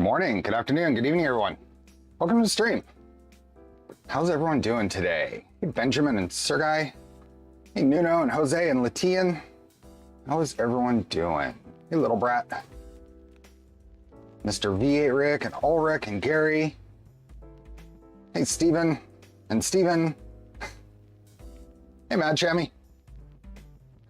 morning, good afternoon, good evening, everyone. Welcome to the stream. How's everyone doing today? Hey, Benjamin and Sergei. Hey, Nuno and Jose and Latian. How is everyone doing? Hey, little brat. Mr. V8 Rick and Ulrich and Gary. Hey, Steven and Steven. Hey, Mad Chammy.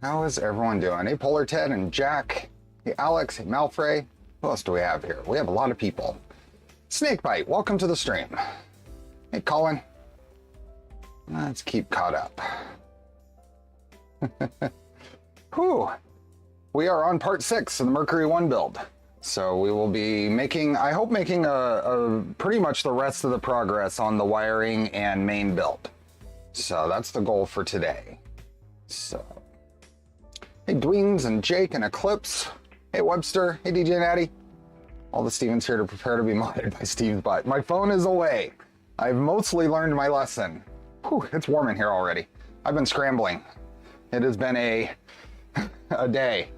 How is everyone doing? Hey, Polar Ted and Jack. Hey, Alex. Hey, Malfrey. Who else do we have here? We have a lot of people. Snakebite, welcome to the stream. Hey, Colin. Let's keep caught up. Whew. We are on part 6 of the Mercury 1 build. So we will be making, I hope making a pretty much the rest of the progress on the wiring and main build. So that's the goal for today. So, hey, Dweens and Jake and Eclipse. Hey, Webster. Hey, DJ Natty. All the Stevens here to prepare to be modded by Steve's butt. My phone is away. I've mostly learned my lesson. Whew, it's warm in here already. I've been scrambling. It has been a day.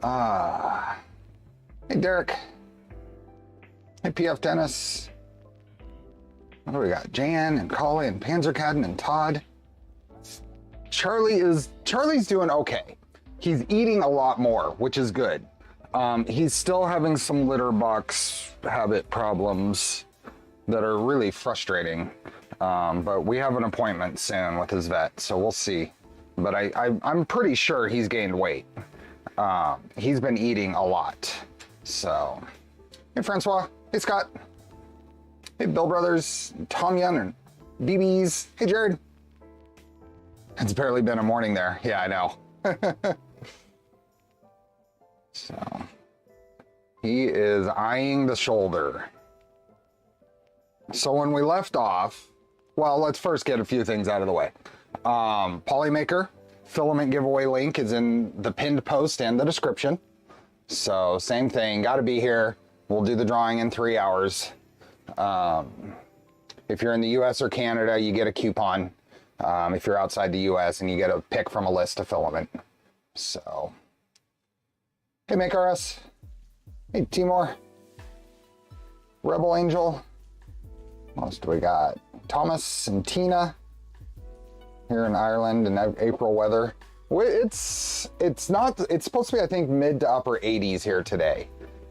Hey, Derek. Hey, PF Dennis. What do we got? Jan and Collie and Panzerkaden and Todd. Charlie's doing okay. He's eating a lot more, which is good. He's still having some litter box habit problems that are really frustrating. But we have an appointment soon with his vet, so we'll see. But I'm pretty sure he's gained weight. He's been eating a lot. So, hey, Francois. Hey, Scott. Hey, Bill Brothers, Tom Young, and BBs. Hey, Jared. It's barely been a morning there. Yeah, I know. So, he is eyeing the shoulder. So when we left off, well, let's first get a few things out of the way. Polymaker Filament giveaway link is in the pinned post and the description. So same thing, got to be here. We'll do the drawing in 3 hours. If you're in the US or Canada, you get a coupon. If you're outside the US, and you get a pick from a list of Filament. So, hey, MakeRS. Hey, Timor. Rebel Angel. What else do we got? Thomas and Tina here in Ireland in April weather. It's supposed to be, I think, mid to upper 80s here today.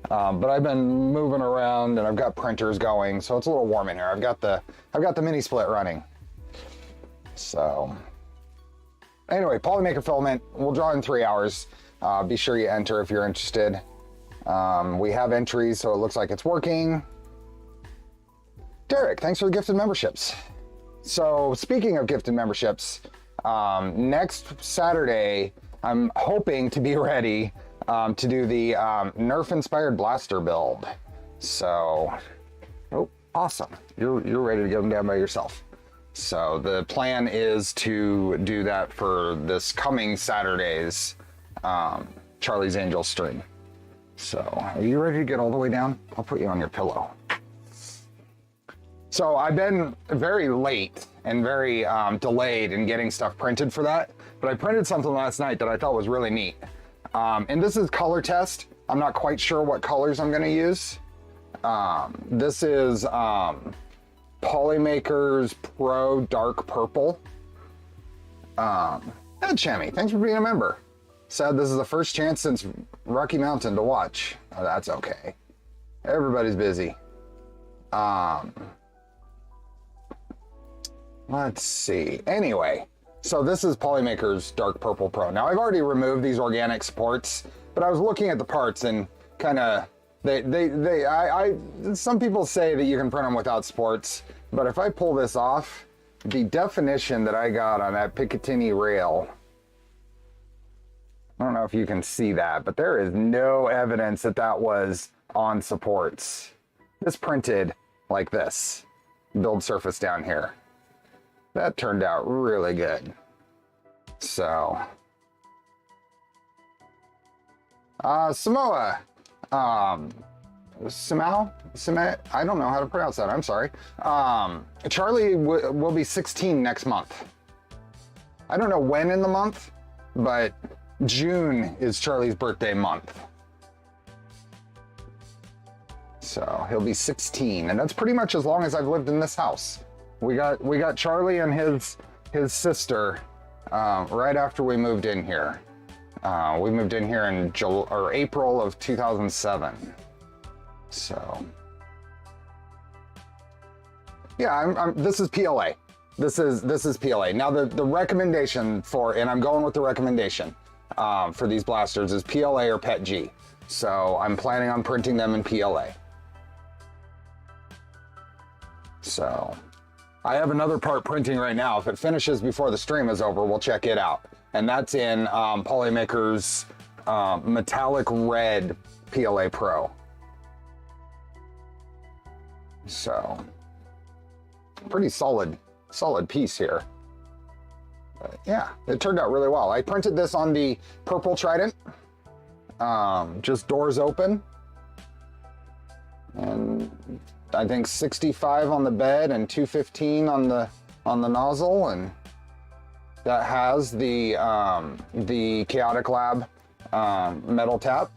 But I've been moving around and I've got printers going, so it's a little warm in here. I've got the mini split running. So, anyway, Polymaker Filament, we'll draw in 3 hours. Be sure you enter if you're interested. We have entries, so it looks like it's working. Derek, thanks for the gifted memberships. So, speaking of gifted memberships, next Saturday, I'm hoping to be ready to do the Nerf-inspired blaster build. So, oh, awesome. You're ready to get them down by yourself. So the plan is to do that for this coming Saturday's Charlie's Angels stream. So are you ready to get all the way down? I'll put you on your pillow. So I've been very late and very delayed in getting stuff printed for that, but I printed something last night that I thought was really neat. And this is color test. I'm not quite sure what colors I'm gonna use. This is Polymaker's Pro Dark Purple. Ed Chammy, thanks for being a member. Said this is the first chance since Rocky Mountain to watch. Oh, that's okay. Everybody's busy. Let's see. Anyway, so this is Polymaker's Dark Purple Pro. Now I've already removed these organic supports, but I was looking at the parts and kind of some people say that you can print them without supports, but if I pull this off, the definition that I got on that Picatinny rail, I don't know if you can see that, but there is no evidence that that was on supports. This printed like this, build surface down here. That turned out really good. So, Samoa. Simao, I don't know how to pronounce that, I'm sorry. Charlie will be 16 next month. I don't know when in the month, but June is Charlie's birthday month. So he'll be 16, and that's pretty much as long as I've lived in this house. We got Charlie and his sister right after we moved in here. We moved in here in April of 2007. So yeah, this is PLA. This is PLA. Now the recommendation for, and I'm going with the recommendation for these blasters, is PLA or PETG. So I'm planning on printing them in PLA. So I have another part printing right now. If it finishes before the stream is over, we'll check it out. And that's in Polymaker's metallic red PLA Pro. So pretty solid piece here. But yeah, it turned out really well. I printed this on the purple Trident, just doors open, and I think 65 on the bed and 215 on the nozzle, and that has the Chaotic Lab metal tap.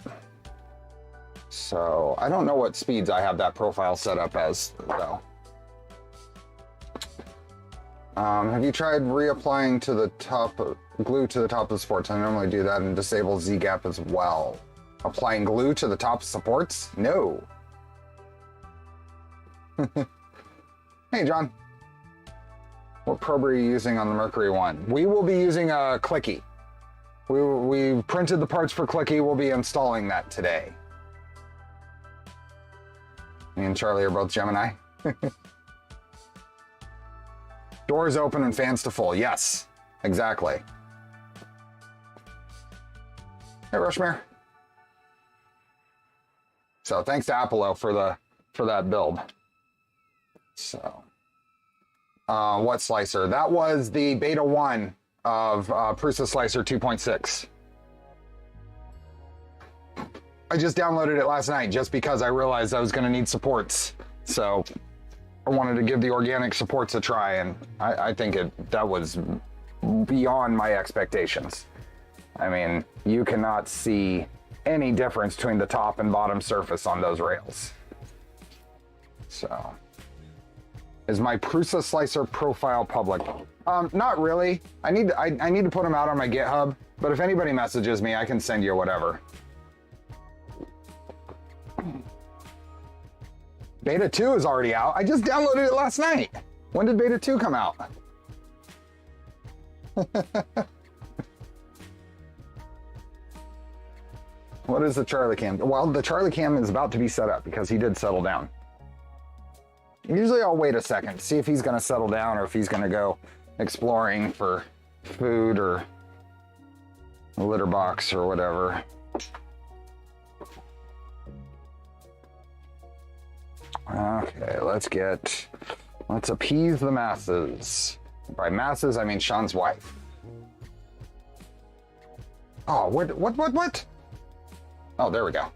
So I don't know what speeds I have that profile set up as though. Have you tried reapplying to the top, glue to the top of the supports? I normally do that and disable Z-gap as well. Applying glue to the top supports? No. Hey, John. What probe are you using on the Mercury one? We will be using a clicky. We printed the parts for clicky. We'll be installing that today. Me and Charlie are both Gemini. Doors open and fans to full. Yes, exactly. Hey, Rushmere. So thanks to Apollo for that build. So, what slicer? That was the beta 1 of Prusa Slicer 2.6. I just downloaded it last night just because I realized I was going to need supports. So I wanted to give the organic supports a try, and I think that was beyond my expectations. I mean, you cannot see any difference between the top and bottom surface on those rails. So, is my Prusa Slicer profile public? Not really. I need to put them out on my GitHub, but if anybody messages me, I can send you whatever. Beta 2 is already out. I just downloaded it last night. When did Beta 2 come out? What is the Charlie cam? Well, the Charlie cam is about to be set up because he did settle down. Usually I'll wait a second, see if he's gonna settle down or if he's gonna go exploring for food or a litter box or whatever. Okay, let's appease the masses. By masses, I mean Sean's wife. Oh, what? Oh, there we go.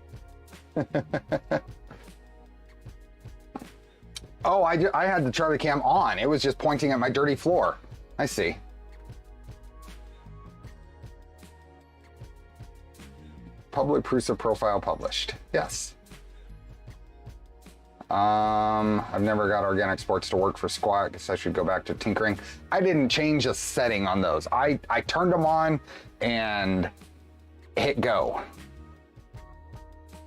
Oh, I had the Charlie cam on. It was just pointing at my dirty floor. I see. Public Prusa profile published. Yes. I've never got organic sports to work for squat. Guess I should go back to tinkering. I didn't change a setting on those. I turned them on and hit go.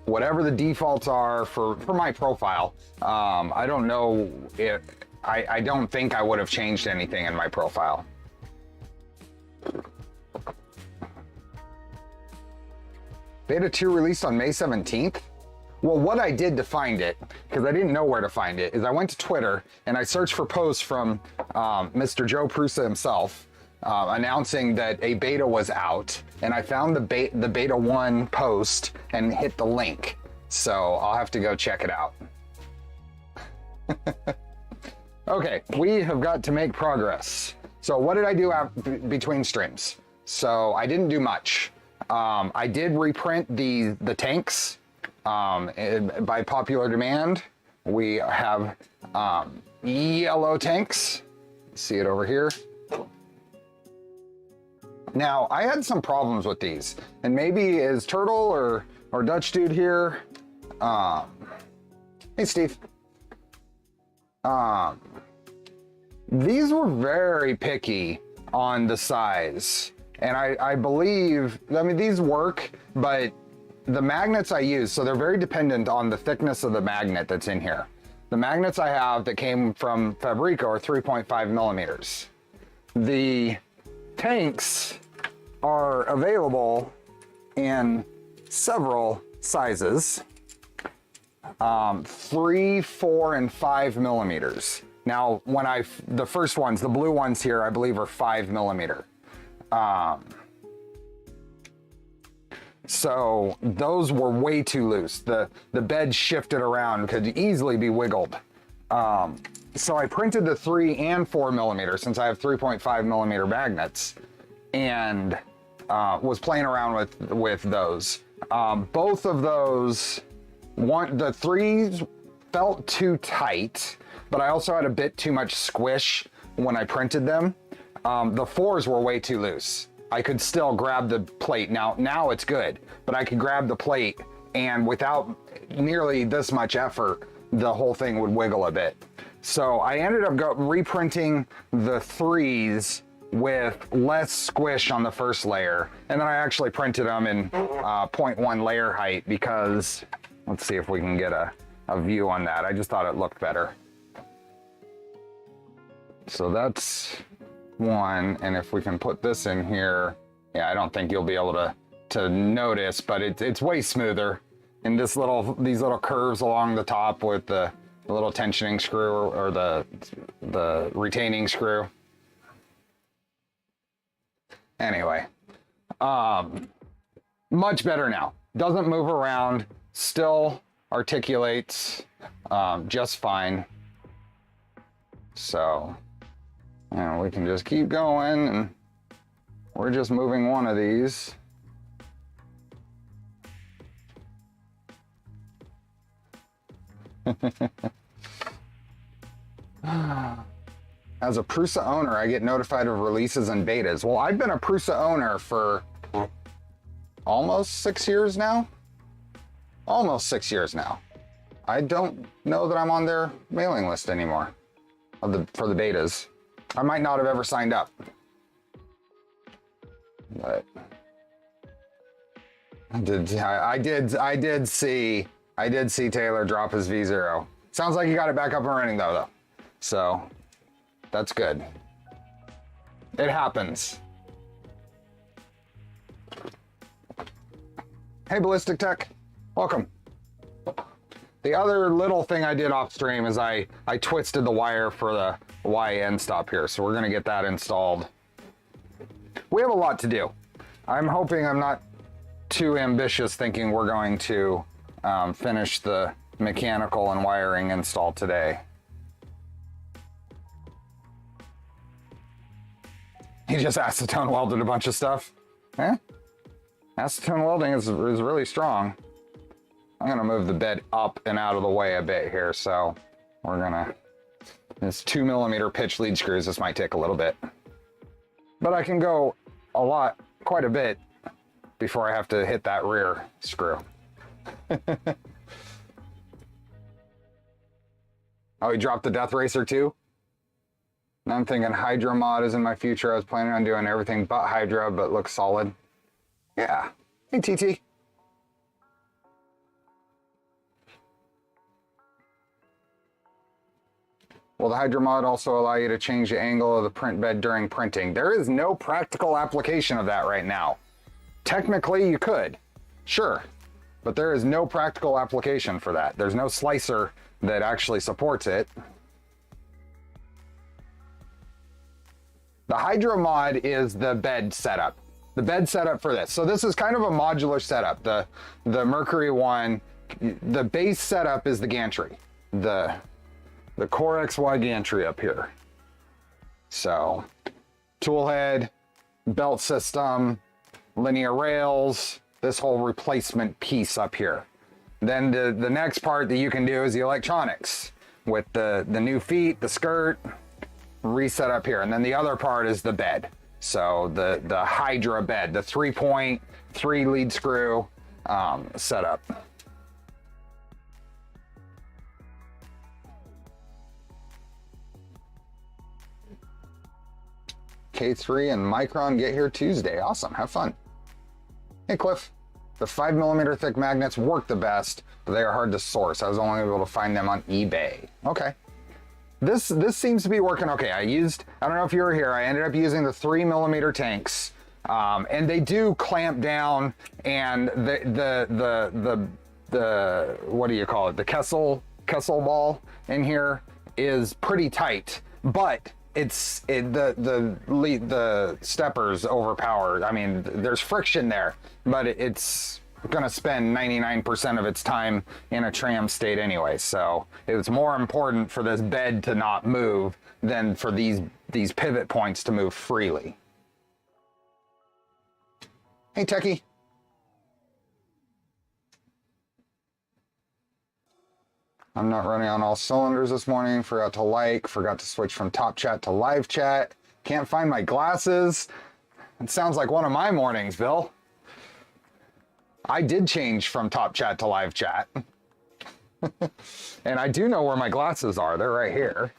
Whatever the defaults are for my profile, I don't know if, I don't think I would have changed anything in my profile. Beta 2 released on May 17th? Well, what I did to find it, because I didn't know where to find it, is I went to Twitter and I searched for posts from Mr. Joe Prusa himself announcing that a beta was out, and I found the beta 1 post and hit the link. So I'll have to go check it out. Okay, we have got to make progress. So what did I do between streams? So I didn't do much. I did reprint the tanks. By popular demand, we have yellow tanks. See it over here. Now, I had some problems with these, and maybe is Turtle or Dutch Dude here? Hey, Steve. These were very picky on the size. And I believe, I mean, these work, but the magnets I use, so they're very dependent on the thickness of the magnet that's in here. The magnets I have that came from Fabrico are 3.5 millimeters. The tanks are available in several sizes, 3, 4, and 5 millimeters. Now, the first ones, the blue ones here, I believe are 5 millimeter. So those were way too loose. The bed shifted around, could easily be wiggled. So I printed the 3 and 4 millimeter since I have 3.5 millimeter magnets, and was playing around with those. Both of those, the 3s felt too tight, but I also had a bit too much squish when I printed them. The 4s were way too loose. I could still grab the plate. Now it's good, but I could grab the plate, and without nearly this much effort, the whole thing would wiggle a bit. So I ended up reprinting the 3s with less squish on the first layer, and then I actually printed them in 0.1 layer height because, let's see if we can get a view on that. I just thought it looked better. So that's one, and if we can put this in here, yeah, I don't think you'll be able to notice, but it's way smoother. And these little curves along the top with the little tensioning screw or the retaining screw. Anyway, much better now. Doesn't move around, still articulates just fine. So, we can just keep going, and we're just moving one of these. As a Prusa owner, I get notified of releases and betas. Well, I've been a Prusa owner for almost 6 years now. Almost 6 years now. I don't know that I'm on their mailing list anymore for the betas. I might not have ever signed up. But I did see Taylor drop his V0. Sounds like he got it back up and running though. So that's good. It happens. Hey, Ballistic Tech, welcome. The other little thing I did off stream is I twisted the wire for the Y end stop here, so we're gonna get that installed. We have a lot to do. I'm hoping I'm not too ambitious thinking we're going to finish the mechanical and wiring install today. He just acetone welded a bunch of stuff. Eh? Acetone welding is really strong. I'm gonna move the bed up and out of the way a bit here, so we're gonna, this 2 millimeter pitch lead screws, this might take a little bit. But I can go quite a bit before I have to hit that rear screw. Oh, he dropped the Death Racer too? Now I'm thinking Hydra mod is in my future. I was planning on doing everything but Hydra, but looks solid. Yeah. Hey, TT. Will the Hydra mod also allow you to change the angle of the print bed during printing? There is no practical application of that right now. Technically, you could, sure, but there is no practical application for that. There's no slicer that actually supports it. The Hydra mod is the bed setup. The bed setup for this. So this is kind of a modular setup. The Mercury one, the base setup is the gantry. The CoreXY gantry up here. So, tool head, belt system, linear rails, this whole replacement piece up here. Then the next part that you can do is the electronics with the new feet, the skirt, reset up here. And then the other part is the bed. So the Hydra bed, the 3.3 lead screw setup. K3 and Micron get here Tuesday. Awesome, have fun. Hey Cliff, the 5mm thick magnets work the best, but they are hard to source. I was only able to find them on eBay. Okay. This seems to be working okay. I don't know if you were here, I ended up using the 3mm tanks. And they do clamp down, and the what do you call it? The Kessel ball in here is pretty tight, but the steppers overpowered. I mean, there's friction there, but it's gonna spend 99% of its time in a tram state anyway. So it was more important for this bed to not move than for these pivot points to move freely. Hey, Techie. I'm not running on all cylinders this morning. Forgot to switch from top chat to live chat. Can't find my glasses. It sounds like one of my mornings, Bill. I did change from top chat to live chat. And I do know where my glasses are. They're right here.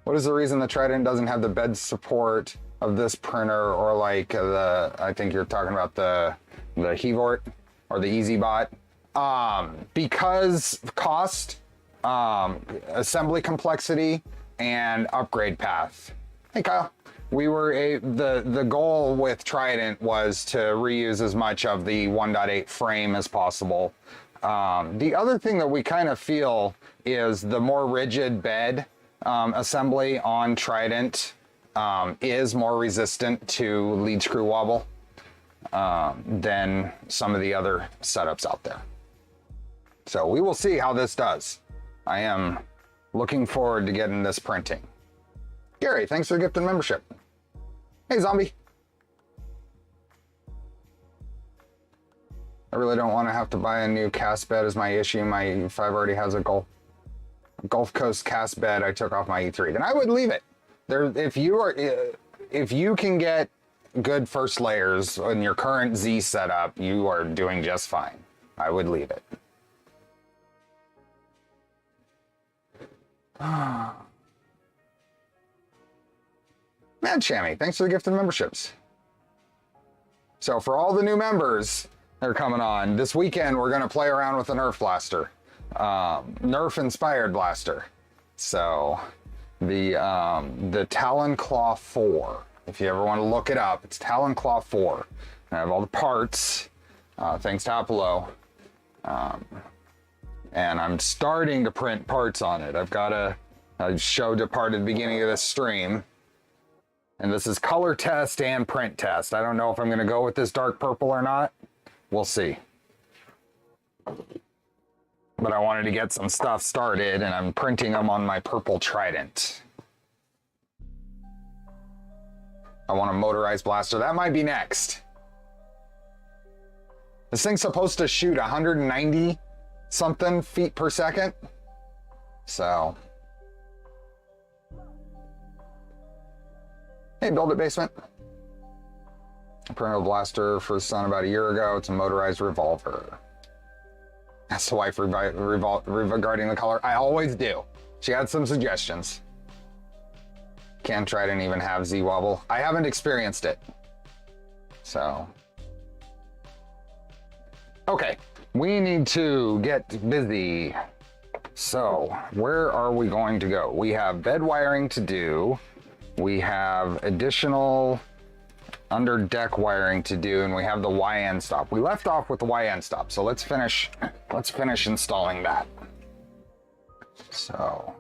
What is the reason the Trident doesn't have the bed support of this printer, or like I think you're talking about the Hevort or the EasyBot? Because cost, assembly complexity, and upgrade path. Hey Kyle, the goal with Trident was to reuse as much of the 1.8 frame as possible. The other thing that we kind of feel is the more rigid bed assembly on Trident is more resistant to lead screw wobble than some of the other setups out there. So we will see how this does. I am looking forward to getting this printing. Gary, thanks for the gift and membership. Hey, Zombie. I really don't want to have to buy a new cast bed is my issue. My E5 already has a Gulf Coast cast bed I took off my E3. Then I would leave it. If you can get good first layers in your current Z setup, you are doing just fine. I would leave it. Mad Shammy, thanks for the gift and memberships. So for all the new members that are coming on, this weekend we're going to play around with the Nerf blaster. Nerf inspired blaster. So the Talon Claw 4, if you ever want to look it up, it's Talon Claw 4. I have all the parts, thanks to Apollo. And I'm starting to print parts on it. I showed a part at the beginning of this stream. And this is color test and print test. I don't know if I'm going to go with this dark purple or not. We'll see. But I wanted to get some stuff started, and I'm printing them on my purple Trident. I want a motorized blaster. That might be next. This thing's supposed to shoot 190 something feet per second. So. Hey, Build It Basement. I printed a blaster for the son about a year ago. It's a motorized revolver. Asked the wife regarding the color. I always do. She had some suggestions. Can Trident even have Z-wobble? I haven't experienced it. So. Okay, we need to get busy. So, where are we going to go? We have bed wiring to do. We have additional under deck wiring to do, and we have the YN stop. We left off with the YN stop, so let's finish installing that. So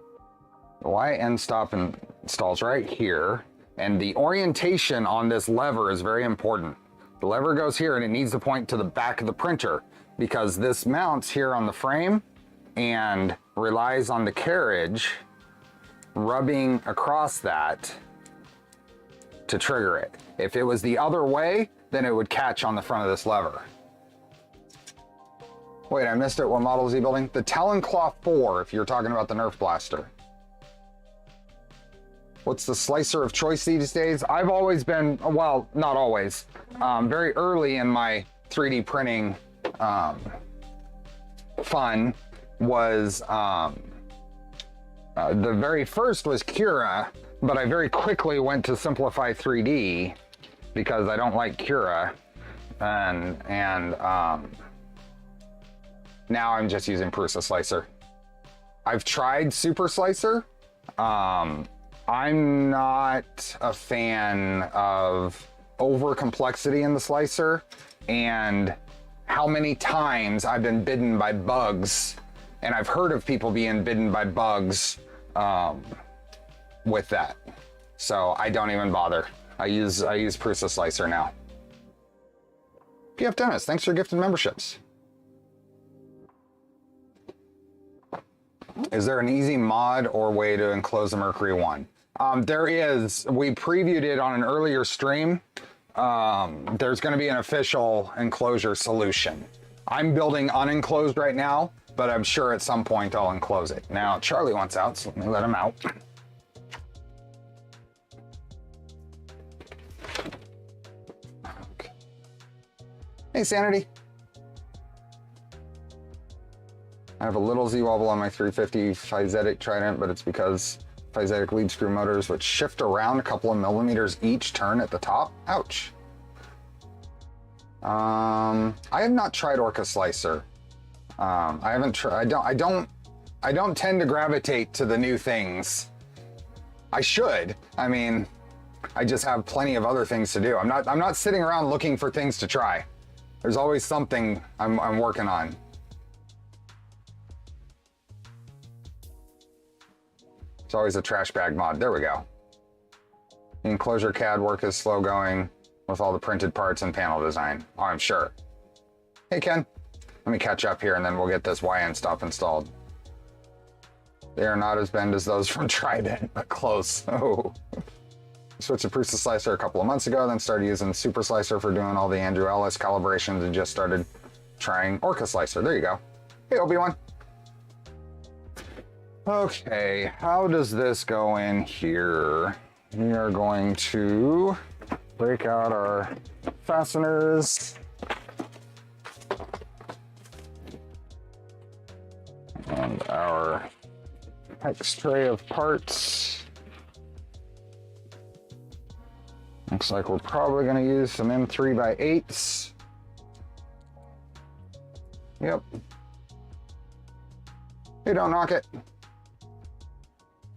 the YN stop installs right here, and the orientation on this lever is very important. The lever goes here and it needs to point to the back of the printer, because this mounts here on the frame and relies on the carriage rubbing across that to trigger it. If it was the other way, then it would catch on the front of this lever. Wait, I missed it. What model is he building? The Talon Claw 4, if you're talking about the Nerf blaster. What's the slicer of choice these days? I've always been, well, not always, very early in my 3D printing fun was The very first was Cura, but I very quickly went to Simplify 3D because I don't like Cura, and now I'm just using Prusa Slicer. I've tried Super Slicer. I'm not a fan of over complexity in the slicer and how many times I've been bitten by bugs, and I've heard of people being bitten by bugs with that. So I don't even bother. I use Prusa Slicer now. PF Dennis, thanks for gifted memberships. Is there an easy mod or way to enclose the Mercury 1? There is. We previewed it on an earlier stream. There's going to be an official enclosure solution. I'm building unenclosed right now, but I'm sure at some point I'll enclose it. Now, Charlie wants out, so let me let him out. Okay. Hey, Sanity. I have a little Z-wobble on my 350 Physetic Trident, but it's because Physetic lead screw motors, which shift around a couple of millimeters each turn at the top. Ouch. I have not tried Orca Slicer. I haven't tried. I don't tend to gravitate to the new things. I should. I mean, I just have plenty of other things to do. I'm not sitting around looking for things to try. There's always something I'm working on. It's always a trash bag mod. There we go. The enclosure CAD work is slow going with all the printed parts and panel design. Oh, I'm sure. Hey, Ken. Let me catch up here and then we'll get this YN stuff installed. They are not as bend as those from Trident, but close. Oh. Switched to Prusa Slicer a couple of months ago, then started using Super Slicer for doing all the Andrew Ellis calibrations and just started trying Orca Slicer. There you go. Hey, Obi-Wan. Okay, how does this go in here? We are going to break out our fasteners. And our hex tray of parts. Looks like we're probably going to use some M3x8s. Yep. Hey, don't knock it.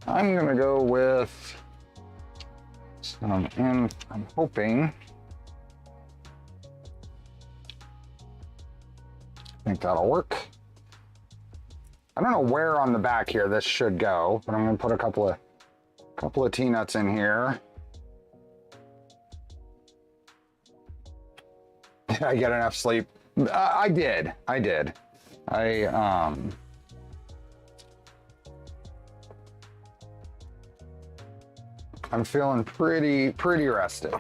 I'm gonna go with some I'm hoping. I think that'll work. I don't know where on the back here this should go, but I'm gonna put a couple of T-nuts in here. Did I get enough sleep? I did. I'm feeling pretty rested.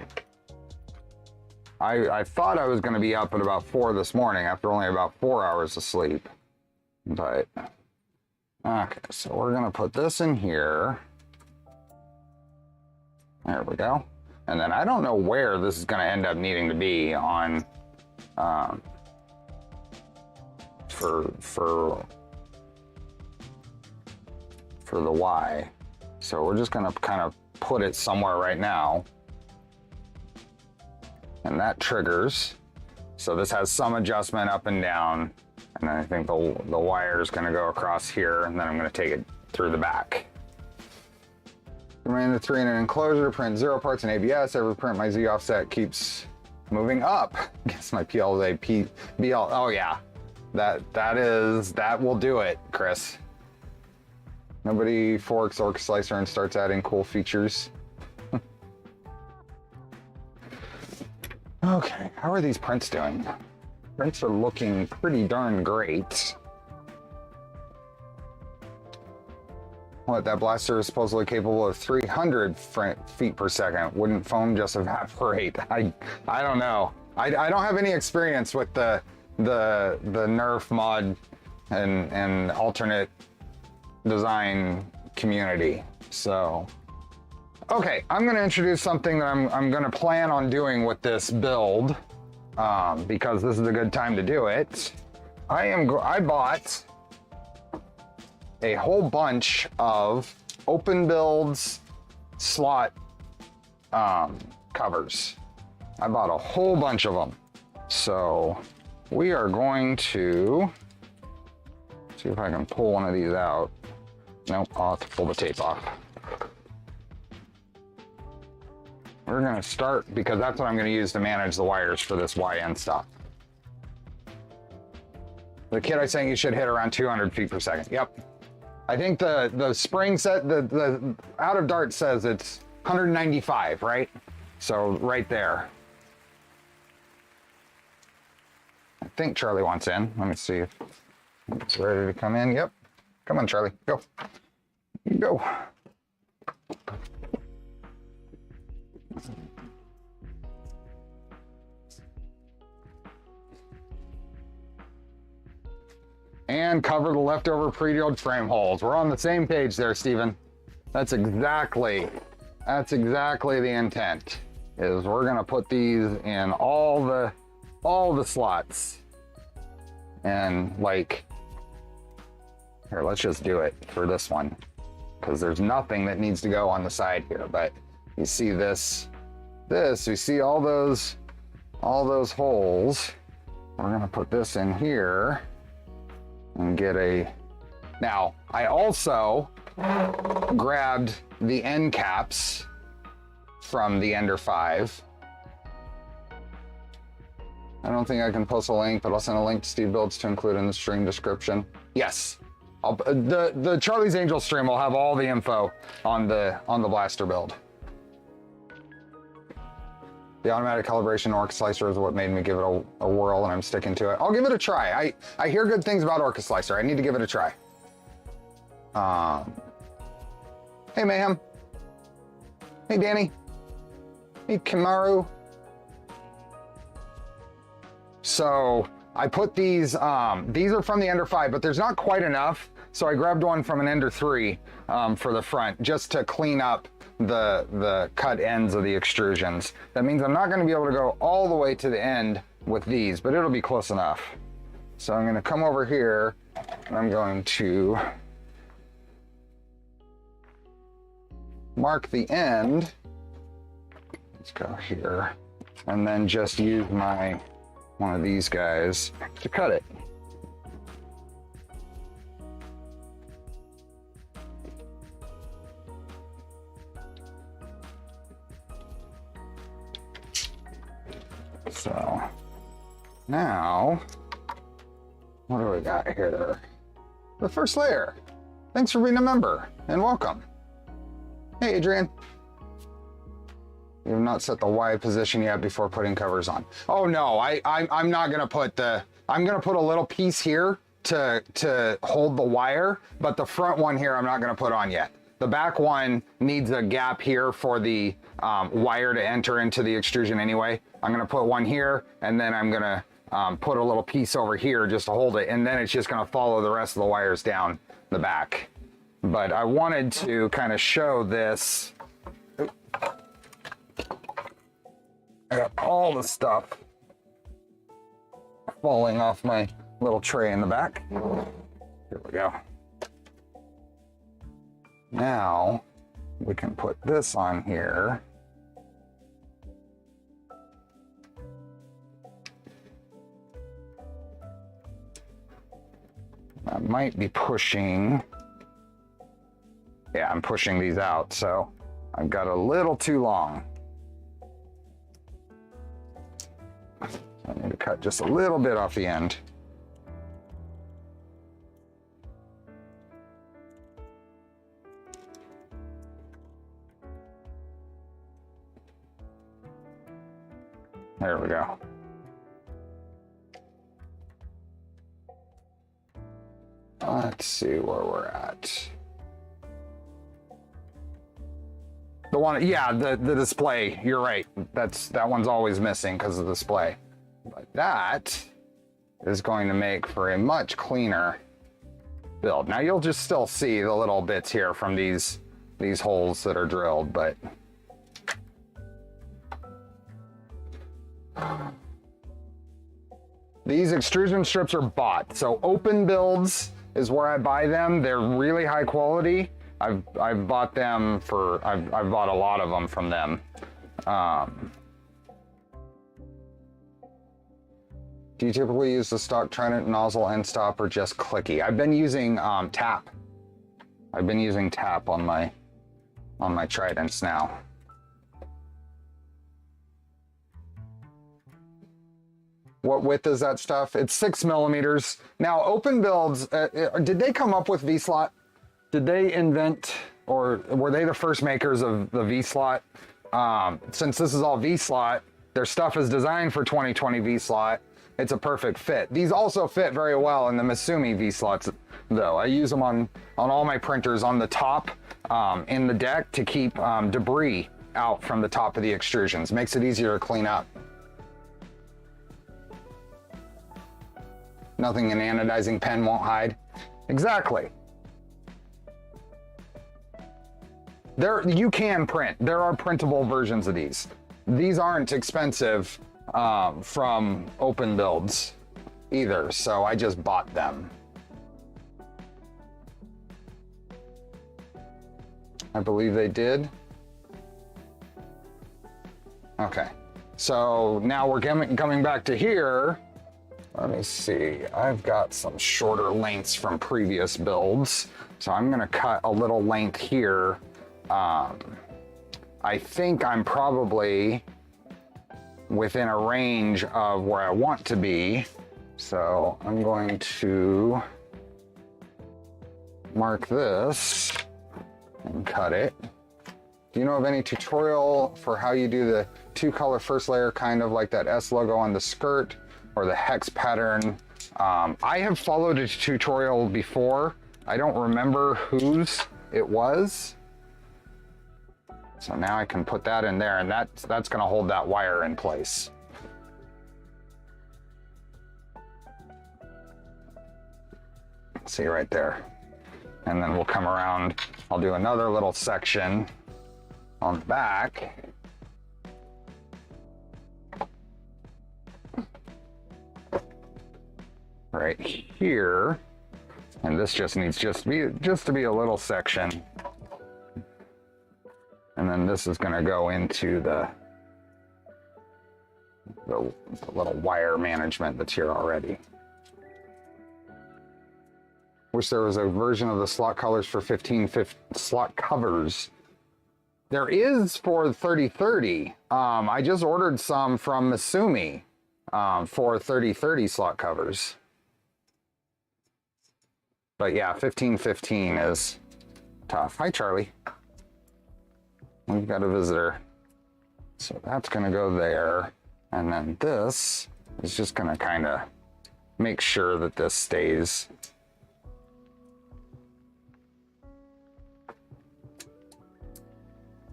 I thought I was going to be up at about 4 this morning after only about 4 hours of sleep. But, okay, so we're going to put this in here. There we go. And then I don't know where this is going to end up needing to be on, for the Y. So we're just going to kind of put it somewhere right now, and that triggers. So this has some adjustment up and down, and then I think the wire is going to go across here, and then I'm going to take it through the back. Remain the 3 in an enclosure to print 0 parts in ABS. Every print my Z offset keeps moving up. Guess my PLA BL. Oh yeah, that will do it, Chris. Nobody forks Orca Slicer and starts adding cool features. Okay, how are these prints doing? Prints are looking pretty darn great. What, that blaster is supposedly capable of 300 feet per second. Wouldn't foam just evaporate? I don't know. I don't have any experience with the Nerf mod and alternate design community. So, okay, I'm going to introduce something that I'm going to plan on doing with this build, because this is a good time to do it. I bought a whole bunch of open builds slot covers. I bought a whole bunch of them. So we are going to see if I can pull one of these out. Nope, I'll have to pull the tape off. We're gonna start, because that's what I'm gonna use to manage the wires for this YN stuff. The kit I sent you should hit around 200 feet per second. Yep. I think the spring set, the out of dart says it's 195, right? So right there. I think Charlie wants in. Let me see if it's ready to come in. Yep. Come on, Charlie. Go. Go. And cover the leftover pre-drilled frame holes. We're on the same page there, Steven. That's exactly the intent. Is we're gonna put these in all the slots. And like, here, let's just do it for this one, because there's nothing that needs to go on the side here. But you see this, we see all those holes. We're gonna put this in here and get a, now I also grabbed the end caps from the Ender 5. I don't think I can post a link, but I'll send a link to Steve Builds to include in the stream description. Yes, the Charlie's Angel stream will have all the info on the blaster build. The automatic calibration Orca Slicer is what made me give it a whirl, and I'm sticking to it. I'll give it a try. I hear good things about Orca Slicer. I need to give it a try. Hey, Mayhem. Hey, Danny. Hey, Kimaru. So I put these are from the Ender 5, but there's not quite enough. So I grabbed one from an Ender 3 for the front, just to clean up the cut ends of the extrusions. That means I'm not going to be able to go all the way to the end with these, but it'll be close enough. So I'm going to come over here and I'm going to mark the end. Let's go here, and then just use one of these guys to cut it. So now, what do we got here? The first layer. Thanks for being a member and welcome. Hey, Adrian. You have not set the Y position yet before putting covers on. Oh no, I'm not gonna put I'm gonna put a little piece here to hold the wire, but the front one here I'm not gonna put on yet. The back one needs a gap here for the wire to enter into the extrusion anyway. I'm gonna put one here, and then I'm gonna put a little piece over here just to hold it, and then it's just gonna follow the rest of the wires down the back. But I wanted to kind of show this. I got all the stuff falling off my little tray in the back. Here we go. Now we can put this on here. I might be pushing. Yeah, I'm pushing these out, so I've got a little too long. I need to cut just a little bit off the end. There we go. Let's see where we're at. The one, yeah, the display, you're right. That one's always missing because of the display. But that is going to make for a much cleaner build. Now you'll just still see the little bits here from these holes that are drilled, but these extrusion strips are bought. So open builds is where I buy them. They're really high quality. I've bought them for, I've bought a lot of them from them. Do you typically use the stock Trident nozzle end stop or just clicky? I've been using tap. I've been using tap on my Tridents now. What width is that stuff? It's 6 millimeters. Now, open builds, did they come up with V-slot? Did they invent, or were they the first makers of the V-slot? Since this is all V-slot, their stuff is designed for 2020 V-slot. It's a perfect fit. These also fit very well in the Misumi V-slots, though. I use them on all my printers on the top in the deck to keep debris out from the top of the extrusions. Makes it easier to clean up. Nothing an anodizing pen won't hide. Exactly. You can print. There are printable versions of these. These aren't expensive from open builds either, so I just bought them. I believe they did. Okay, so now we're coming back to here. Let me see, I've got some shorter lengths from previous builds, so I'm gonna cut a little length here. I think I'm probably within a range of where I want to be, so I'm going to mark this and cut it. Do you know of any tutorial for how you do the 2-color first layer, kind of like that S logo on the skirt, or the hex pattern? I have followed a tutorial before. I don't remember whose it was. So now I can put that in there, and that's gonna hold that wire in place. See right there. And then we'll come around, I'll do another little section on the back. Right here, and this just needs to be a little section, and then this is going to go into the little wire management that's here already. Wish there was a version of the slot colors for 1550 slot covers. There is for 3030. I just ordered some from Misumi for 3030 slot covers. But yeah, 1515 is tough. Hi, Charlie. We've got a visitor. So that's gonna go there. And then this is just gonna kind of make sure that this stays.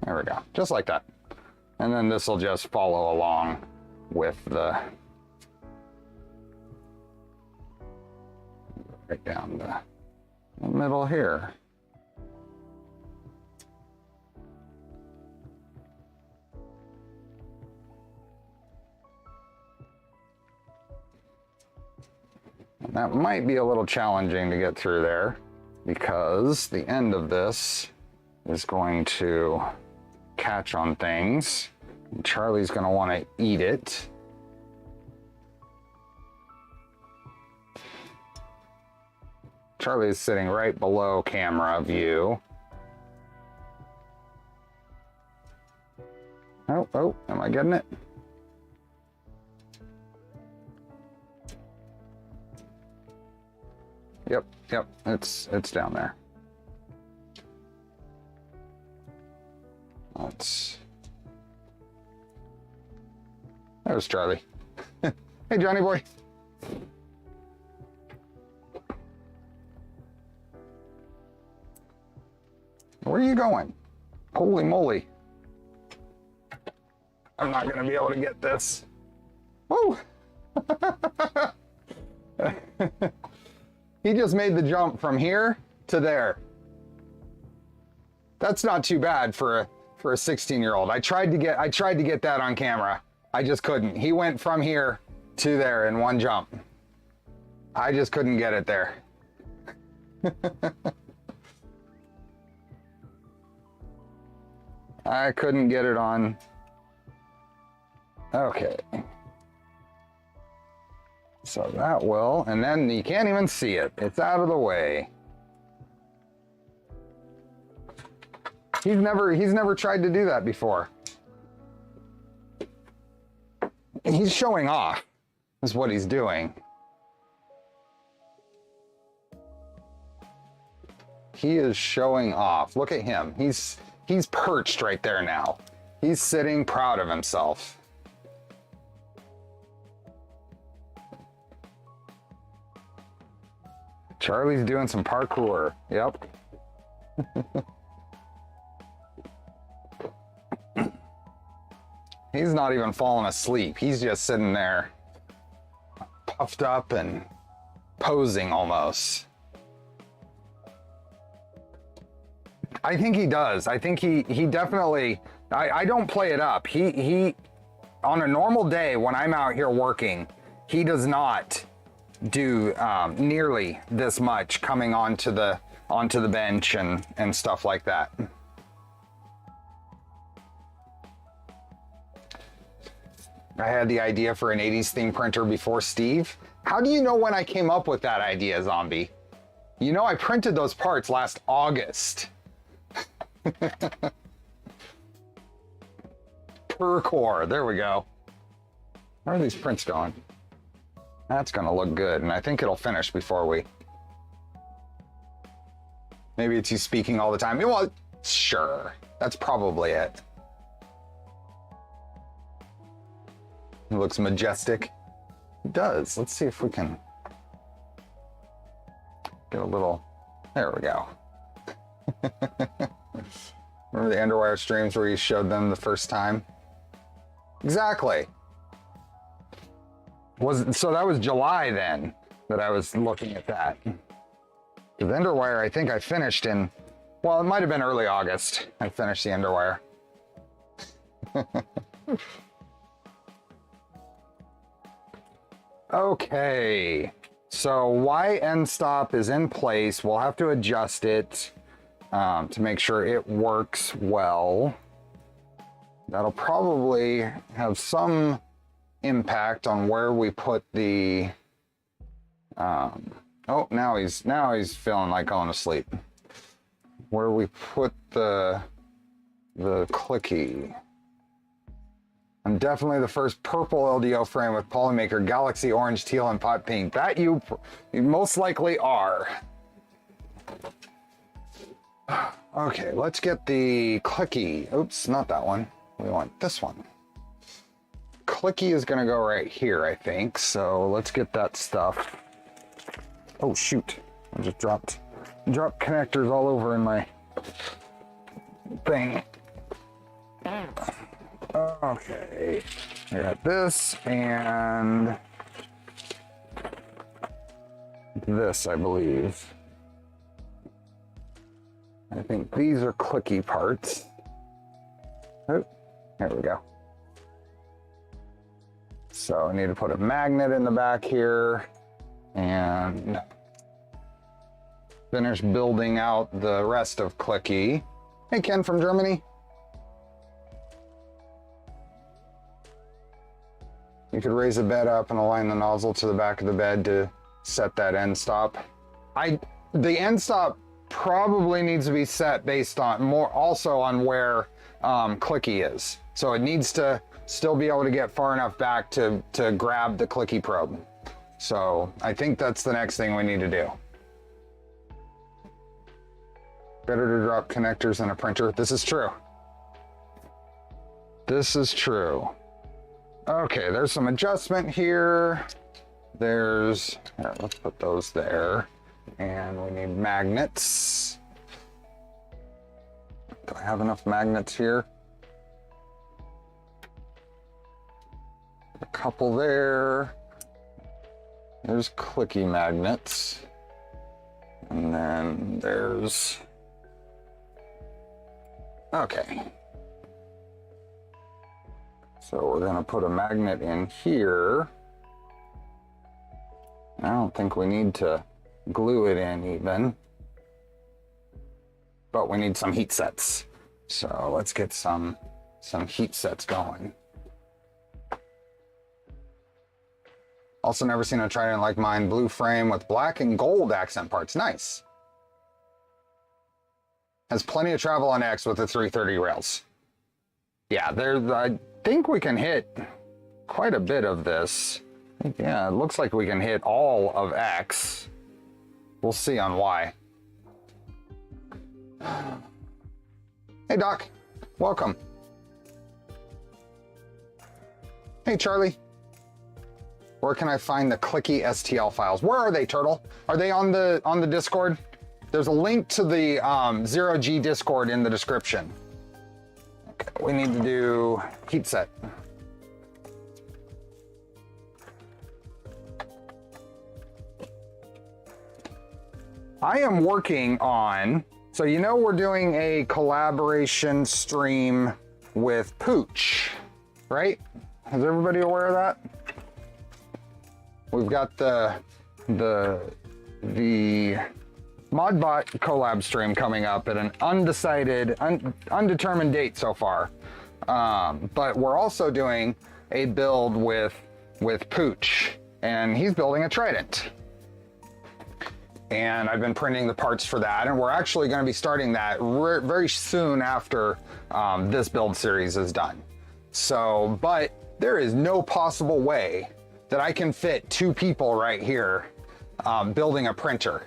There we go, just like that. And then this will just follow along with the, right down the middle here. And that might be a little challenging to get through there because the end of this is going to catch on things. And Charlie's going to want to eat it. Charlie's sitting right below camera view. Oh, am I getting it? Yep, it's down there. There's Charlie. Hey, Johnny boy. Where are you going? Holy moly. I'm not gonna be able to get this. Woo! He just made the jump from here to there. That's not too bad for a 16-year-old. I tried to get that on camera. I just couldn't. He went from here to there in one jump. I just couldn't get it there. I couldn't get it on. Okay. So that will, and then you can't even see it. It's out of the way. He's never tried to do that before. He's showing off, is what he's doing. He is showing off. Look at him. He's perched right there now. He's sitting proud of himself. Charlie's doing some parkour. Yep. He's not even falling asleep. He's just sitting there puffed up and posing almost. I think he does. I think he definitely, I don't play it up. He, on a normal day when I'm out here working, he does not do nearly this much coming onto the bench and stuff like that. I had the idea for an 80s theme printer before Steve. How do you know when I came up with that idea, Zombie? You know I printed those parts last August. Per core, there we go. Where are these prints going? That's gonna look good, and I think it'll finish before we... Maybe it's you speaking all the time. Well, sure, that's probably it. It looks majestic. It does. Let's see if we can get a little... There we go. Remember the Underwire streams where you showed them the first time? Exactly. So that was July then that I was looking at that. The Underwire, I think I finished in... Well, it might have been early August. I finished the Underwire. Okay, so Y end stop is in place. We'll have to adjust it to make sure it works well. That'll probably have some impact on where we put the... oh, now he's feeling like going to sleep. Where we put the clicky. I'm definitely the first purple LDO frame with Polymaker Galaxy Orange, Teal, and Pot Pink. That you most likely are. Okay, let's get the clicky. Oops, not that one. We want this one. Clicky is gonna go right here, I think. So let's get that stuff. Oh shoot, I just dropped connectors all over in my thing. Okay, I got this and this, I believe. I think these are clicky parts. Oh, there we go. So I need to put a magnet in the back here and finish building out the rest of clicky. Hey, Ken from Germany. You could raise the bed up and align the nozzle to the back of the bed to set that end stop. The end stop probably needs to be set based on also on where clicky is. So it needs to still be able to get far enough back to grab the clicky probe. So I think that's the next thing we need to do. Better to drop connectors in a printer. This is true. This is true. Okay, there's some adjustment here. Here, let's put those there. And we need magnets. Do I have enough magnets here? A couple there. There's clicky magnets. And then there's... Okay. So we're gonna put a magnet in here. I don't think we need to glue it in even. but we need some heat sets. So let's get some heat sets going. Also never seen a Trident like mine. Blue frame with black and gold accent parts. Nice. Has plenty of travel on X with the 330 rails. Yeah, I think we can hit quite a bit of this. Yeah, it looks like we can hit all of X. We'll see on Y. Hey, Doc. Welcome. Hey, Charlie. Where can I find the clicky STL files? Where are they, Turtle? Are they on the Discord? There's a link to the ZeroG Discord in the description. Okay, we need to do heat set. I am working on, so you know we're doing a collaboration stream with Pooch, right? Is everybody aware of that? We've got the Modbot collab stream coming up at an undetermined date so far. But we're also doing a build with Pooch, and he's building a Trident. And I've been printing the parts for that, and we're actually going to be starting that very soon after this build series is done. So, but there is no possible way that I can fit 2 people right here building a printer.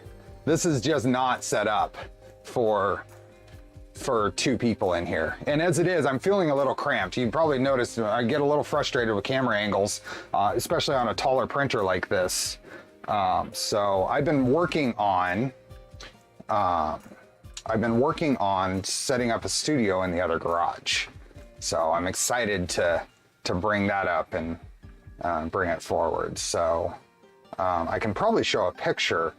This is just not set up for 2 people in here. And as it is, I'm feeling a little cramped. You probably noticed I get a little frustrated with camera angles, especially on a taller printer like this. So I've been working on setting up a studio in the other garage. So I'm excited to bring that up and bring it forward. So I can probably show a picture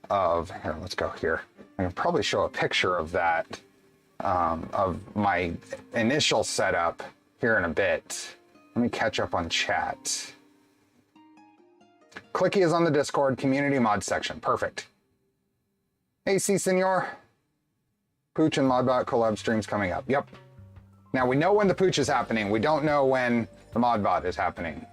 of, here, let's go here. I can probably show a picture of that, of my initial setup here in a bit. Let me catch up on chat. Clicky is on the Discord community mod section. Perfect. Hey, C Senor. Pooch and Modbot collab streams coming up. Yep. Now we know when the Pooch is happening. We don't know when the Modbot is happening.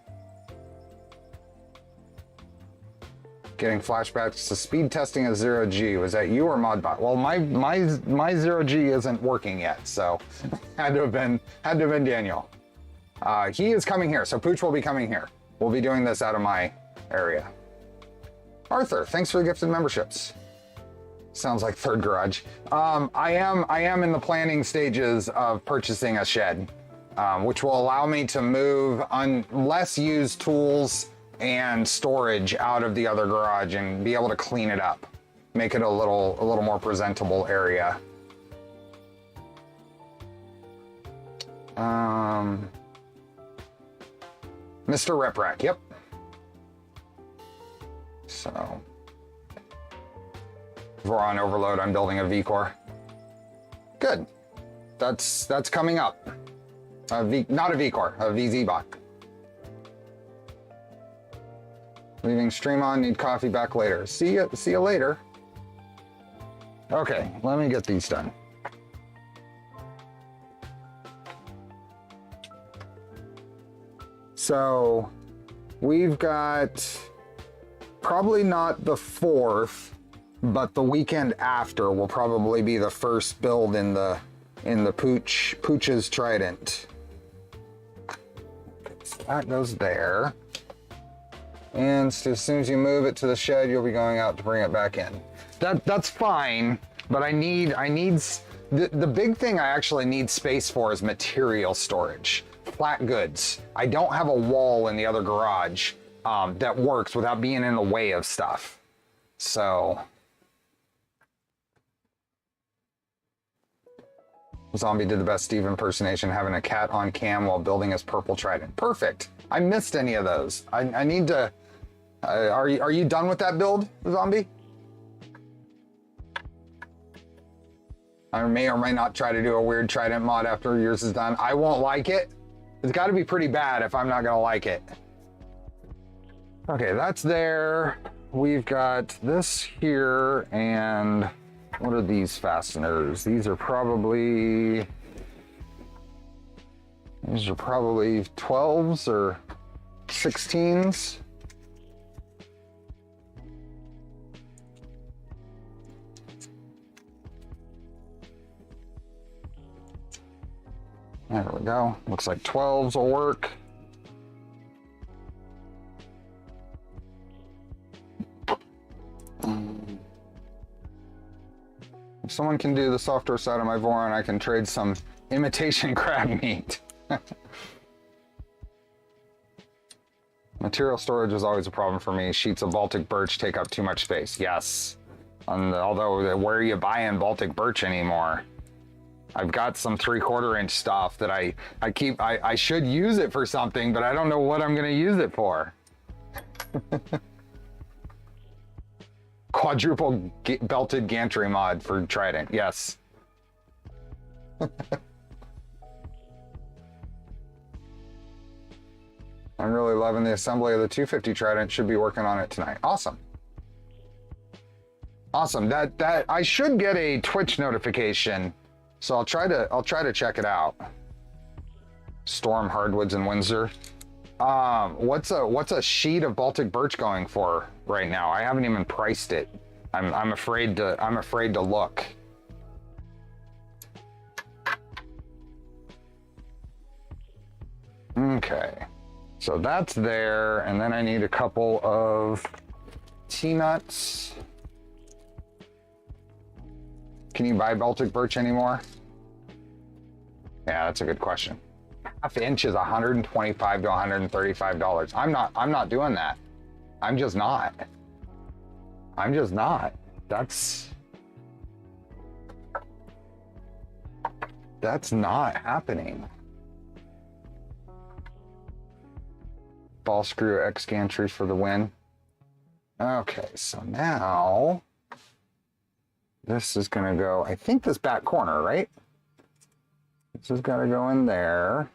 Getting flashbacks to speed testing of ZeroG. Was that you or Modbot? Well, my ZeroG isn't working yet, so had to have been Daniel. He is coming here, so Pooch will be coming here. We'll be doing this out of my area. Arthur, thanks for the gifted memberships. Sounds like third garage. I am in the planning stages of purchasing a shed, which will allow me to move less used tools and storage out of the other garage and be able to clean it up, make it a little more presentable area. Mr. Reprack, yep. So, Voron Overload, I'm building a V-Core. Good. That's coming up. Not a V-Core, a VZ-Bot. Leaving stream on, need coffee, back later. See you later. Okay, let me get these done. So, we've got probably not the 4th, but the weekend after will probably be the first build in the Pooch's Trident. Okay, so that goes there. And as soon as you move it to the shed, you'll be going out to bring it back in. That's fine, but I need the big thing I actually need space for is material storage, flat goods. I don't have a wall in the other garage that works without being in the way of stuff. So, Zombie did the best Steve impersonation, having a cat on cam while building his purple Trident. Perfect. I missed any of those. I need to. Are you done with that build, Zombie? I may or may not try to do a weird Trident mod after yours is done. I won't like it. It's got to be pretty bad if I'm not gonna like it. Okay, that's there. We've got this here, and What are these fasteners? These are probably 12s or 16s. There we go. Looks like 12s will work. If someone can do the software side of my Voron, I can trade some imitation crab meat. Material storage is always a problem for me. Sheets of Baltic birch take up too much space. Yes. Although, where are you buying Baltic birch anymore? I've got some 3/4 inch stuff that I should use it for something, but I don't know what I'm going to use it for. Quadruple belted gantry mod for Trident. Yes. I'm really loving the assembly of the 250 Trident. Should be working on it tonight. Awesome. Awesome. That I should get a Twitch notification. So I'll try to check it out. Storm Hardwoods in Windsor. What's a sheet of Baltic birch going for right now? I haven't even priced it. I'm afraid to look. Okay. So that's there, and then I need a couple of T-nuts. Can you buy Baltic birch anymore? Yeah, that's a good question. Half inch is $125 to $135. I'm not doing that. I'm just not. That's not happening. Ball screw X gantry for the win. Okay, so now this is gonna go, I think this back corner, right? This is gonna go in there.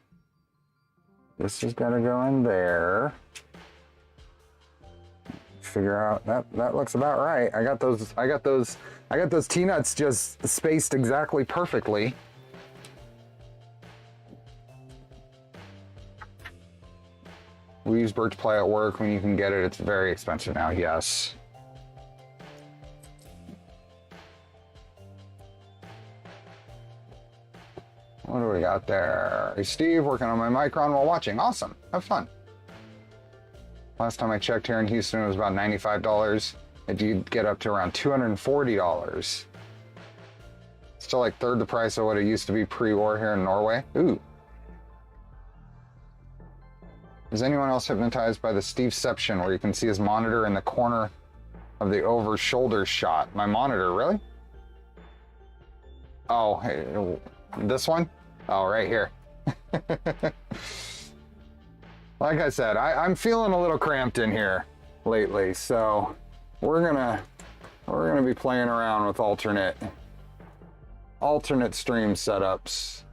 This is gonna go in there. Figure out that looks about right. I got those T-nuts just spaced exactly perfectly. We use birch ply at work when you can get it. It's very expensive now, yes. What do we got there? Hey, Steve, working on my Micron while watching. Awesome, have fun. Last time I checked here in Houston, it was about $95. It did get up to around $240. Still like third the price of what it used to be pre-war here in Norway. Ooh. Is anyone else hypnotized by the Steveception where you can see his monitor in the corner of the over shoulder shot? My monitor, really? Oh, hey, this one? Oh, right here. Like I said, I'm feeling a little cramped in here lately, so we're gonna be playing around with alternate stream setups.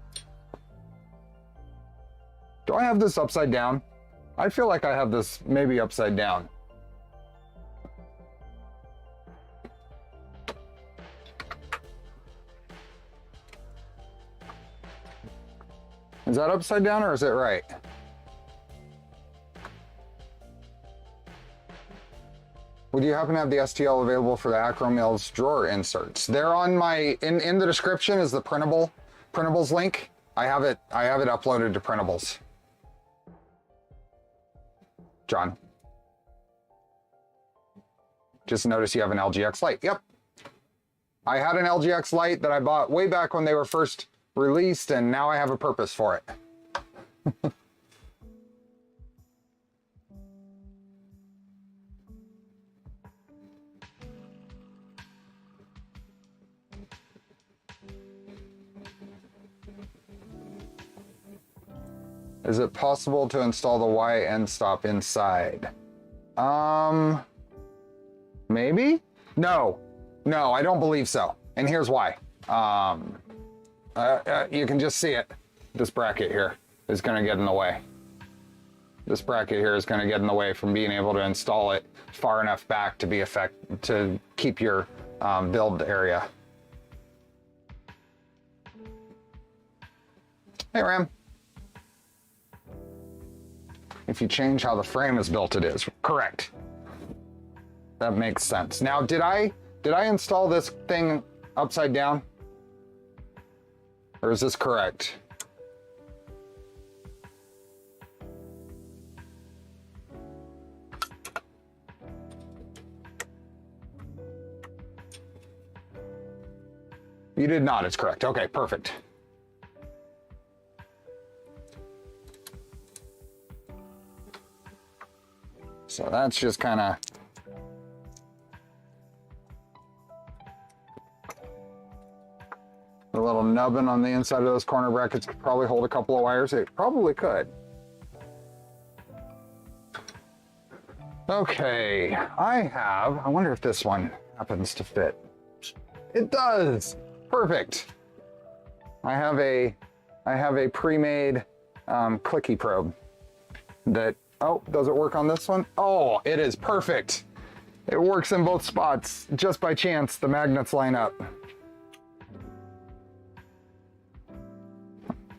Do I have this upside down? I feel like I have this maybe upside down. Is that upside down or is it right? Would you happen to have the STL available for the Acromills drawer inserts? They're on my, in the description is the printables link. I have it uploaded to printables. John. Just notice you have an LGX light. Yep. I had an LGX light that I bought way back when they were first released, and now I have a purpose for it. Is it possible to install the Y end stop inside? Maybe? No, I don't believe so. And here's why. You can just see it. This bracket here is gonna get in the way. This bracket here is gonna get in the way from being able to install it far enough back to be to keep your build area. Hey, Ram. If you change how the frame is built, it is. Correct. That makes sense. Now, did I install this thing upside down? Or is this correct? You did not, it's correct. Okay, perfect. So that's just kind of the little nubbin on the inside of those corner brackets could probably hold a couple of wires. It probably could. Okay, I wonder if this one happens to fit. It does. Perfect. I have a pre-made clicky probe that, oh, does it work on this one? Oh, it is perfect. It works in both spots. Just by chance, the magnets line up.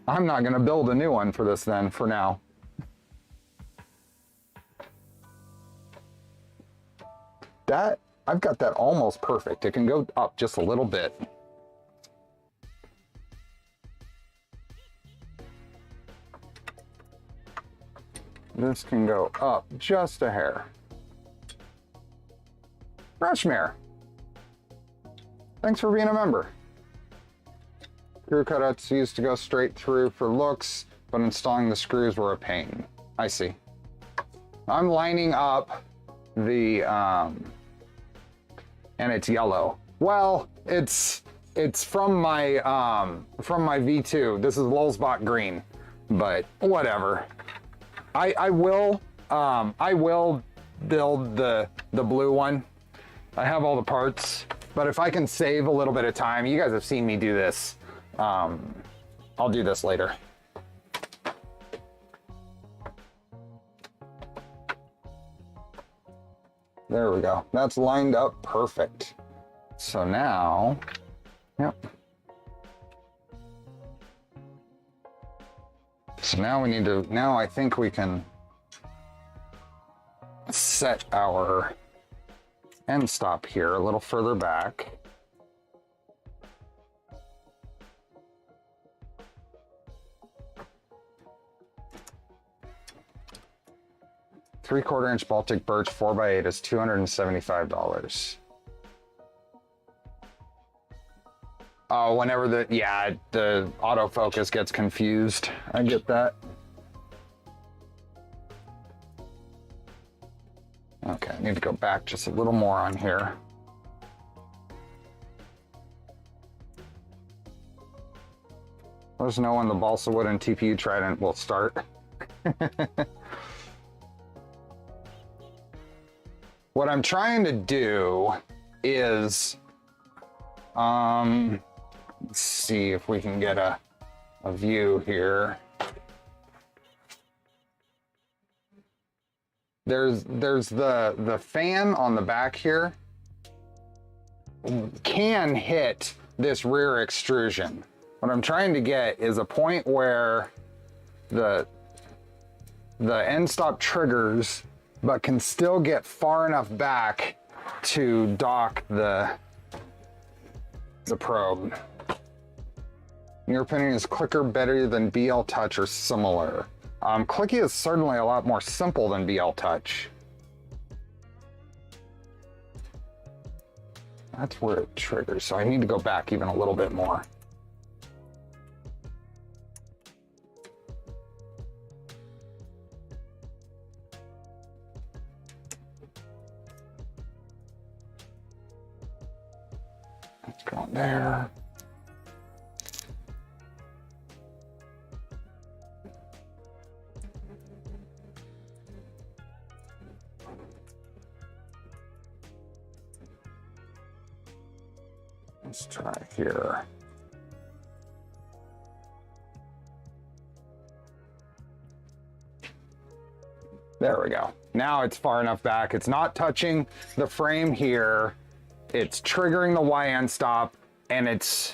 I'm not gonna build a new one for this then, for now. I've got that almost perfect. It can go up just a little bit. This can go up just a hair. Rushmere, thanks for being a member. Screw cutouts used to go straight through for looks, but installing the screws were a pain. I see. I'm lining up the, and it's yellow. Well, it's from my V2. This is Lulzbot green, but whatever. I will build the blue one. I have all the parts, but if I can save a little bit of time, you guys have seen me do this. I'll do this later. There we go. That's lined up perfect. So now, yep. So now we need to, now I think we can set our end stop here a little further back. Three-quarter-inch Baltic birch 4x8 is $275. Oh, whenever the autofocus gets confused. I get that. Okay, I need to go back just a little more on here. Let us know when the balsa wood and TPU trident will start. What I'm trying to do is, let's see if we can get a view here. There's the fan on the back here can hit this rear extrusion. What I'm trying to get is a point where the end stop triggers, but can still get far enough back to dock the probe. In your opinion, is Clicker better than BL Touch or similar? Clicky is certainly a lot more simple than BL Touch. That's where it triggers, so I need to go back even a little bit more. Let's go there. Let's try here. There we go. Now it's far enough back. It's not touching the frame here. It's triggering the Y end stop, and it's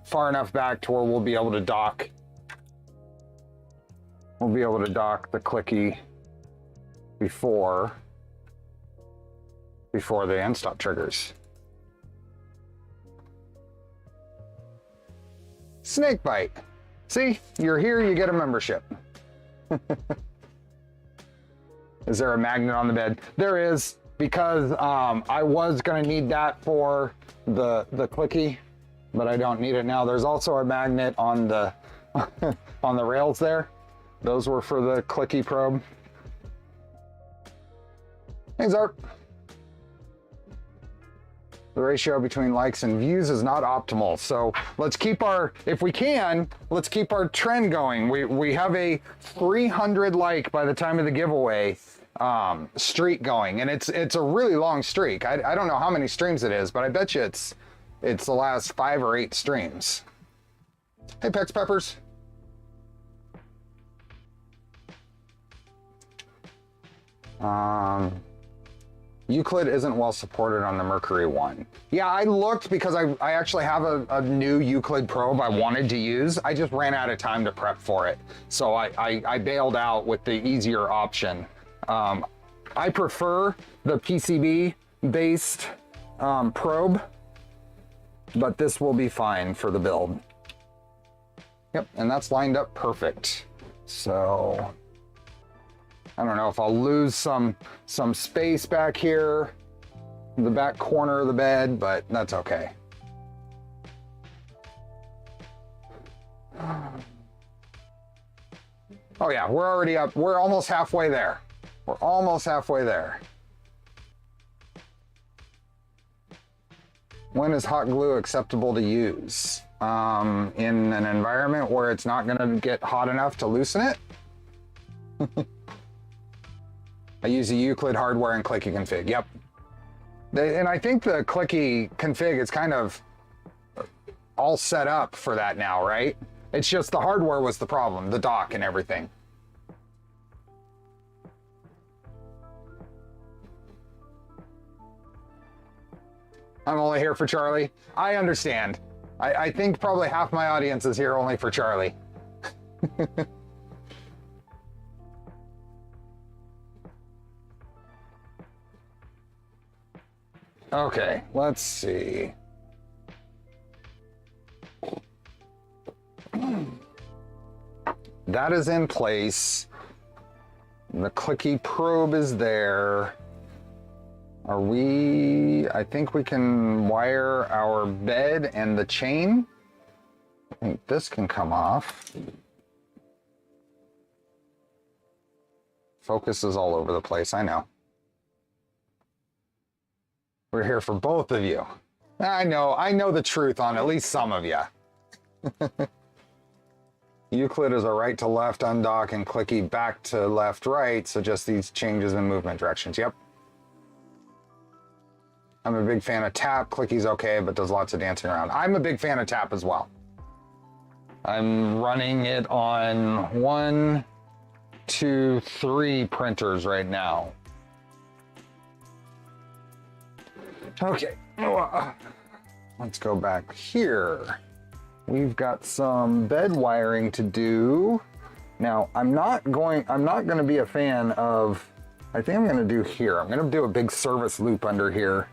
far enough back to where we'll be able to dock. We'll be able to dock the clicky before the end stop triggers. Snake bite. See, you're here, you get a membership. Is there a magnet on the bed? There is, because I was gonna need that for the clicky, but I don't need it now. There's also a magnet on the on the rails there. Those were for the clicky probe. Hey, Zark. The ratio between likes and views is not optimal. So let's keep our, if we can, let's keep our trend going. We have a 300 like by the time of the giveaway streak going. And it's a really long streak. I don't know how many streams it is, but I bet you it's the last 5 or 8 streams. Hey, Pex Peppers. Euclid isn't well supported on the Mercury one. Yeah, I looked because I actually have a new Euclid probe I wanted to use. I just ran out of time to prep for it. So I bailed out with the easier option. I prefer the PCB based probe, but this will be fine for the build. Yep, and that's lined up perfect. So I don't know if I'll lose some space back here in the back corner of the bed, but that's okay. Oh yeah, we're already up. We're almost halfway there. We're almost halfway there. When is hot glue acceptable to use? In an environment where it's not gonna get hot enough to loosen it? I use the Euclid hardware and clicky config. Yep. And I think the clicky config is kind of all set up for that now, right? It's just the hardware was the problem, the dock and everything. I'm only here for Charlie. I understand. I think probably half my audience is here only for Charlie. Okay, let's see. That is in place. The clicky probe is there. Are we, I think we can wire our bed and the chain. I think this can come off. Focus is all over the place, I know. We're here for both of you. I know the truth on at least some of you. Euclid is a right to left undock and clicky back to left right, so just these changes in movement directions. Yep. I'm a big fan of tap. Clicky's okay, but does lots of dancing around. I'm a big fan of tap as well. I'm running it on 1, 2, 3 printers right now. Okay, let's go back here. We've got some bed wiring to do. Now, I'm not going to be a fan of, I think I'm going to do here. I'm going to do a big service loop under here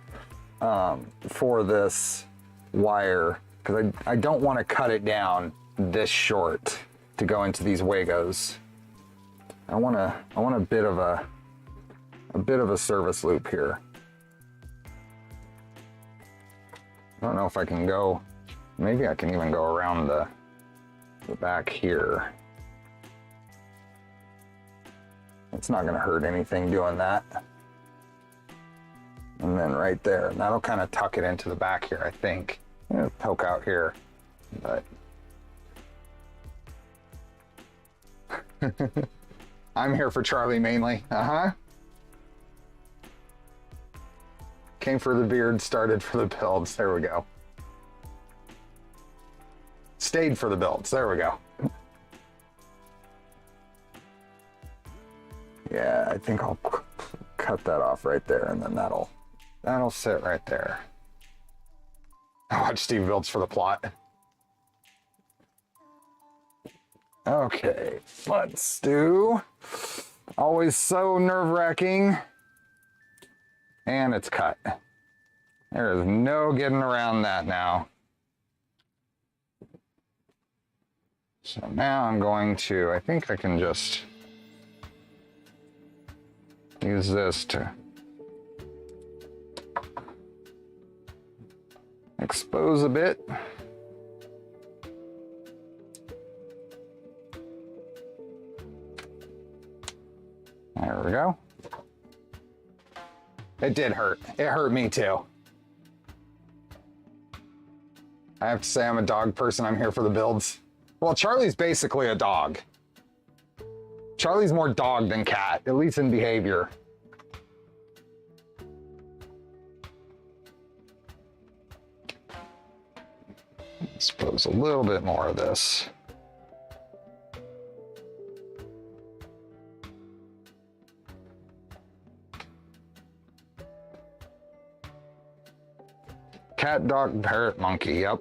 for this wire, because I don't want to cut it down this short to go into these Wagos. I want a bit of a service loop here. I don't know if I can go, maybe I can even go around the back here. It's not gonna hurt anything doing that. And then right there, and that'll kind of tuck it into the back here, I think. It'll poke out here, but. I'm here for Charlie mainly, Came for the beard, started for the builds. There we go. Stayed for the builds. There we go. Yeah, I think I'll cut that off right there, and then that'll sit right there. I watch Steve builds for the plot. Okay, let's do. Always so nerve-wracking. And it's cut. There is no getting around that now. So now I'm going to, I think I can just use this to expose a bit. There we go. It did hurt. It hurt me too. I have to say I'm a dog person. I'm here for the builds. Well, Charlie's basically a dog. Charlie's more dog than cat, at least in behavior. Expose a little bit more of this. Cat, dog, parrot, monkey, yep.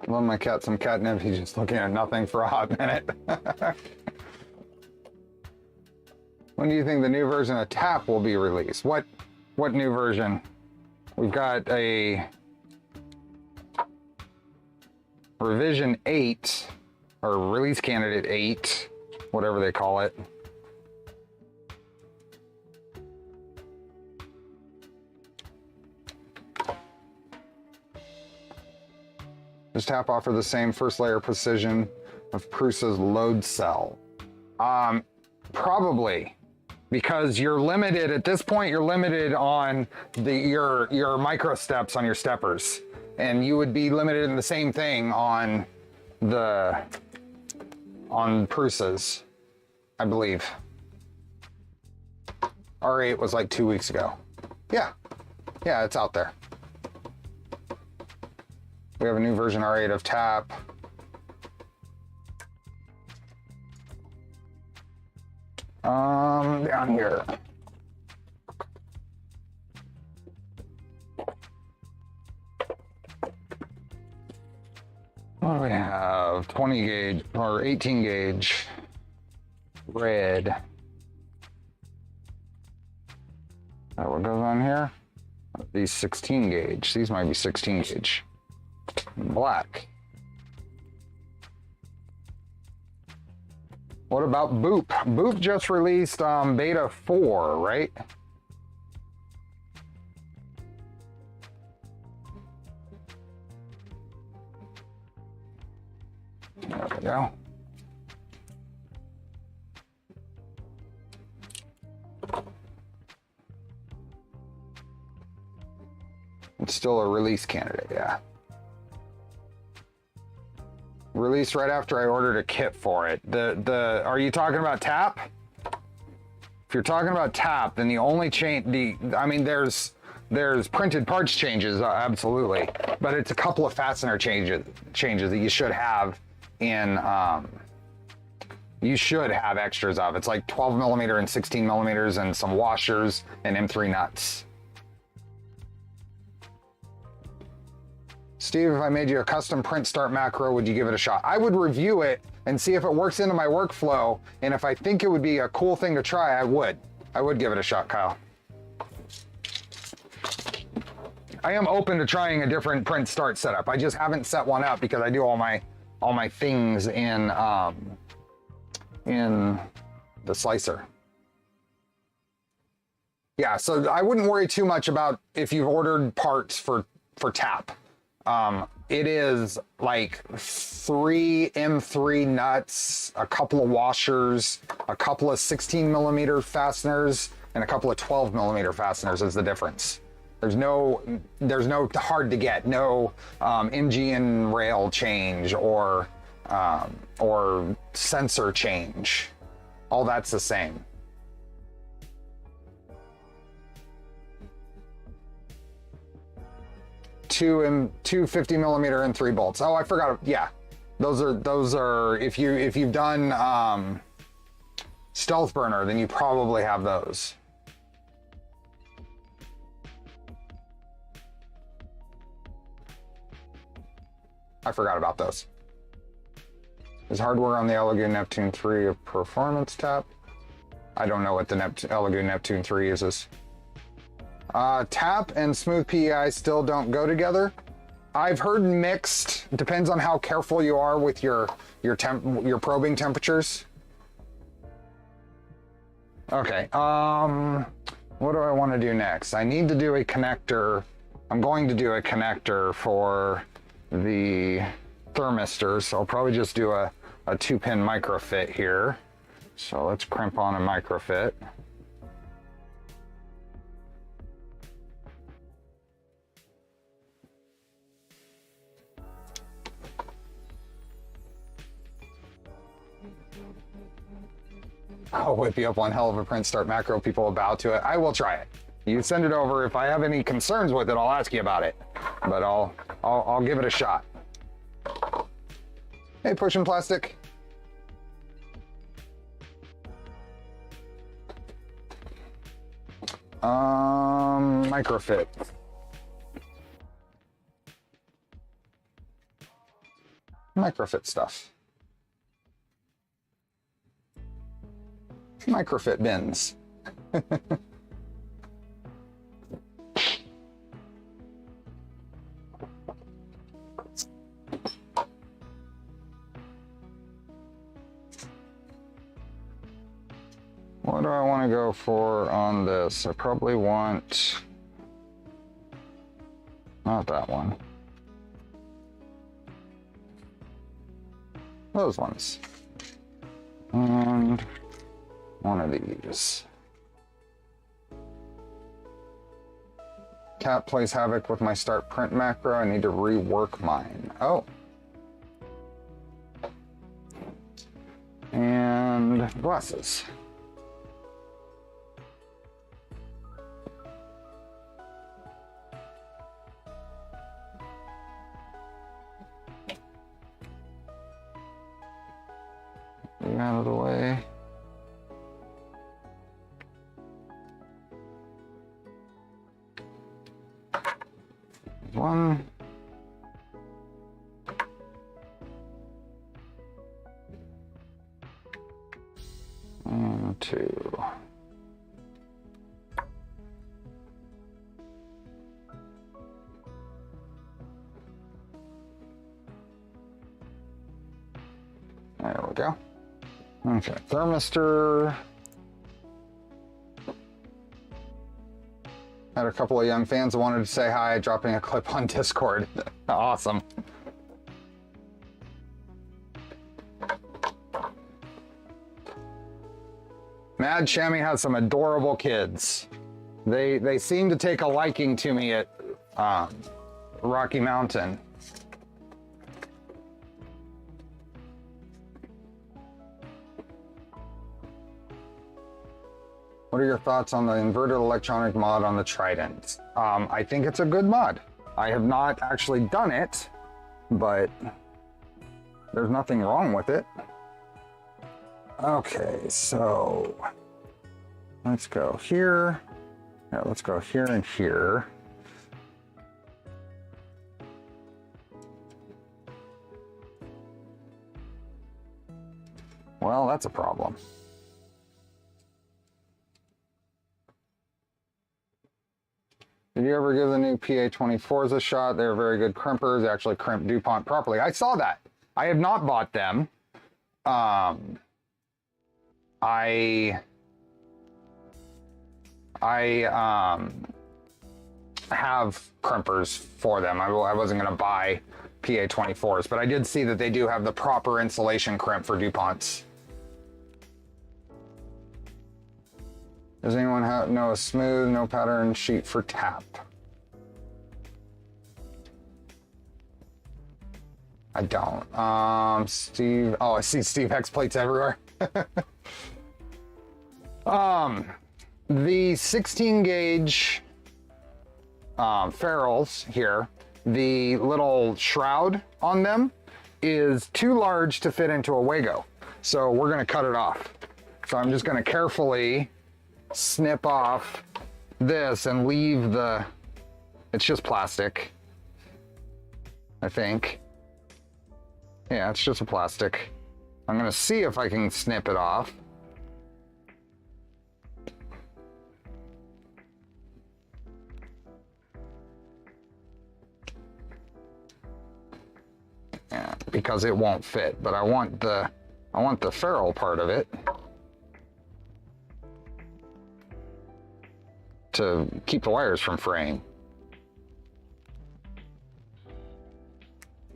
Love my cat some catnip. He's just looking at nothing for a hot minute. When do you think the new version of TAP will be released? What new version? We've got a revision 8, or release candidate 8, whatever they call it. Does TAP offer the same first layer precision of Prusa's load cell? Probably. Because you're limited, at this point, you're limited on your micro steps on your steppers. And you would be limited in the same thing on Prusa's, I believe. R8 was like 2 weeks ago. Yeah, it's out there. We have a new version R8 of TAP. Down here. What do we have? 20 gauge or 18 gauge red. That what goes on here? These 16 gauge. These might be 16 gauge. Black. What about Boop? Boop just released beta 4, right? There we go. It's still a release candidate, yeah. Released right after I ordered a kit for it. Are you talking about TAP? If you're talking about TAP, then the only change, I mean, there's printed parts changes, absolutely, but it's a couple of fastener changes that you should have in, you should have extras of. It's like 12 millimeter and 16 millimeters and some washers and M3 nuts. Steve, if I made you a custom print start macro, would you give it a shot? I would review it and see if it works into my workflow, and if I think it would be a cool thing to try, I would. I would give it a shot, Kyle. I am open to trying a different print start setup. I just haven't set one up because I do all my things in the slicer. Yeah, so I wouldn't worry too much about if you've ordered parts for TAP. It is like 3 M3 nuts, a couple of washers, a couple of 16 millimeter fasteners, and a couple of 12 millimeter fasteners is the difference. There's no hard to get, no MGN rail change or sensor change. All that's the same. Two 50 millimeter and 3 bolts. Oh, I forgot. Yeah, Those are if you've done Stealth Burner, then you probably have those. I forgot about those. Is hardware on the Elegoo Neptune 3 a performance tap? I don't know what the Elegoo Neptune 3 uses. Tap and smooth PEI still don't go together. I've heard mixed. Depends on how careful you are with your probing temperatures. Okay. What do I want to do next? I need to do a connector. I'm going to do a connector for the thermistor, so I'll probably just do a 2-pin microfit here. So let's crimp on a microfit. I'll whip you up one hell of a print start macro. People about to it. I will try it. You send it over. If I have any concerns with it, I'll ask you about it. But I'll give it a shot. Hey, pushing plastic. Microfit. Microfit stuff. Microfit bins. What do I want to go for on this? I probably want not that one. Those ones. And one of these. Cat plays havoc with my start print macro. I need to rework mine. Oh. And glasses. Get out of the way. One. And two. There we go. Okay, thermistor. Had a couple of young fans that wanted to say hi, dropping a clip on Discord. Awesome. Mad Chamois has some adorable kids. They seem to take a liking to me at Rocky Mountain. What are your thoughts on the inverted electronic mod on the Trident? I think it's a good mod. I have not actually done it, but there's nothing wrong with it. Okay, so let's go here. Yeah, let's go here and here. Well, that's a problem. Did you ever give the new PA24s a shot? They're very good crimpers. They actually crimp DuPont properly. I saw that. I have not bought them. I have crimpers for them. I wasn't going to buy PA24s, but I did see that they do have the proper insulation crimp for DuPonts. Does anyone know a smooth, no pattern sheet for tap? I don't. Steve, oh, I see Steve Hex plates everywhere. The 16 gauge ferrules here, the little shroud on them is too large to fit into a Wago. So we're gonna cut it off. So I'm just gonna carefully snip off this and leave the, it's just plastic, I think. Yeah, it's just a plastic. I'm gonna see if I can snip it off. Yeah, because it won't fit, but I want the ferrule part of it to keep the wires from fraying.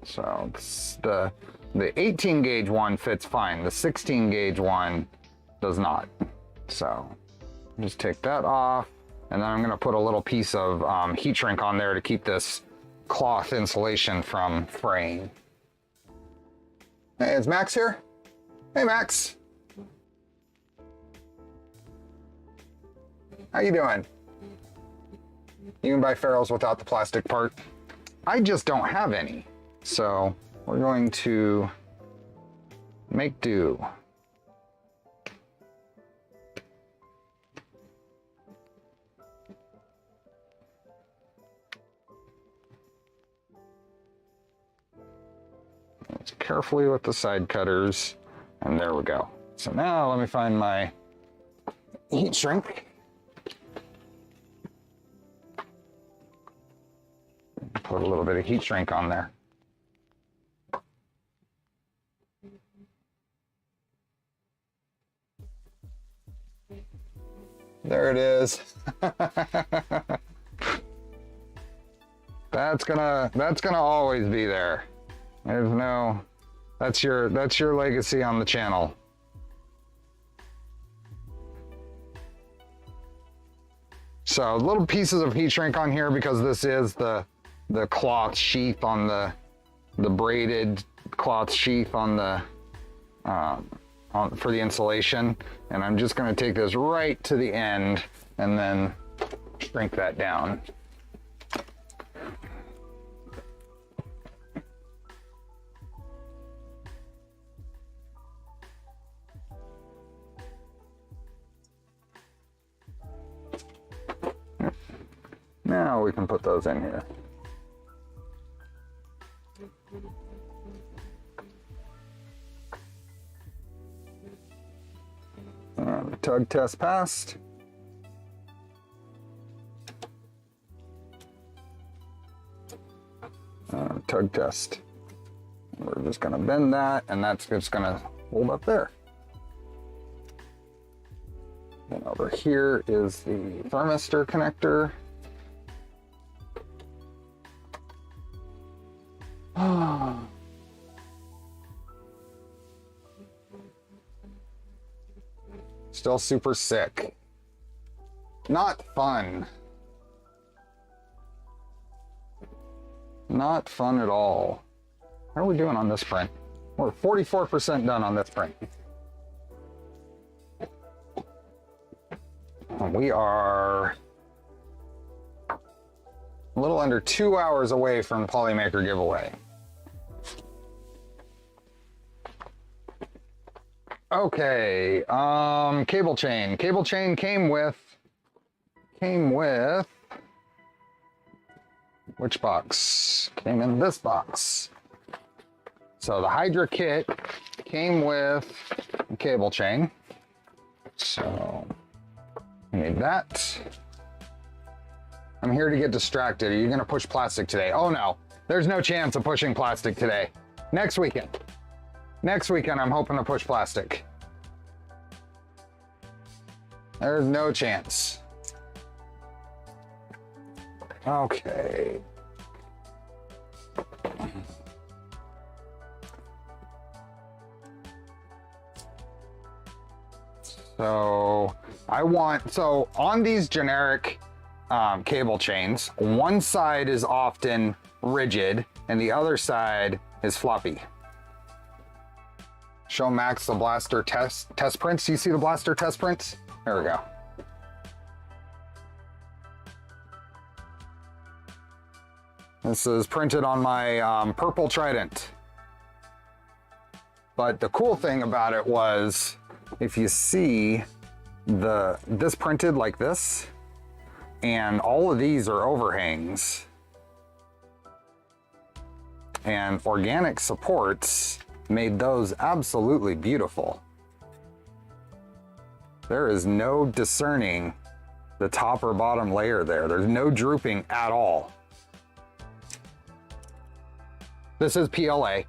So the 18 gauge one fits fine. The 16 gauge one does not. So just take that off, and then I'm gonna put a little piece of heat shrink on there to keep this cloth insulation from fraying. Hey, is Max here? Hey, Max. How you doing? You can buy ferrules without the plastic part. I just don't have any. So we're going to make do. Carefully with the side cutters, and there we go. So now let me find my heat shrink. Put a little bit of heat shrink on there. There it is. That's gonna always be there. There's no, that's your legacy on the channel. So little pieces of heat shrink on here because this is the cloth sheath on the braided cloth sheath on the for the insulation, and I'm just going to take this right to the end and then shrink that down. Now we can put those in here. The tug test passed. Tug test. We're just going to bend that, and that's just going to hold up there. And over here is the thermistor connector. Still super sick. Not fun. Not fun at all. How are we doing on this print? We're 44% done on this print. We are a little under 2 hours away from Polymaker giveaway. Okay, cable chain. Cable chain came with which box? Came in this box. So the Hydra kit came with a cable chain. So we need that. I'm here to get distracted. Are you gonna push plastic today? Oh no, there's no chance of pushing plastic today. Next weekend. Next weekend, I'm hoping to push plastic. There's no chance. Okay. So on these generic cable chains, one side is often rigid and the other side is floppy. Show Max the blaster test prints. Do you see the blaster test prints? There we go. This is printed on my purple Trident. But the cool thing about it was, if you see this printed like this, and all of these are overhangs, and organic supports made those absolutely beautiful. There is no discerning the top or bottom layer there. There's no drooping at all. This is PLA,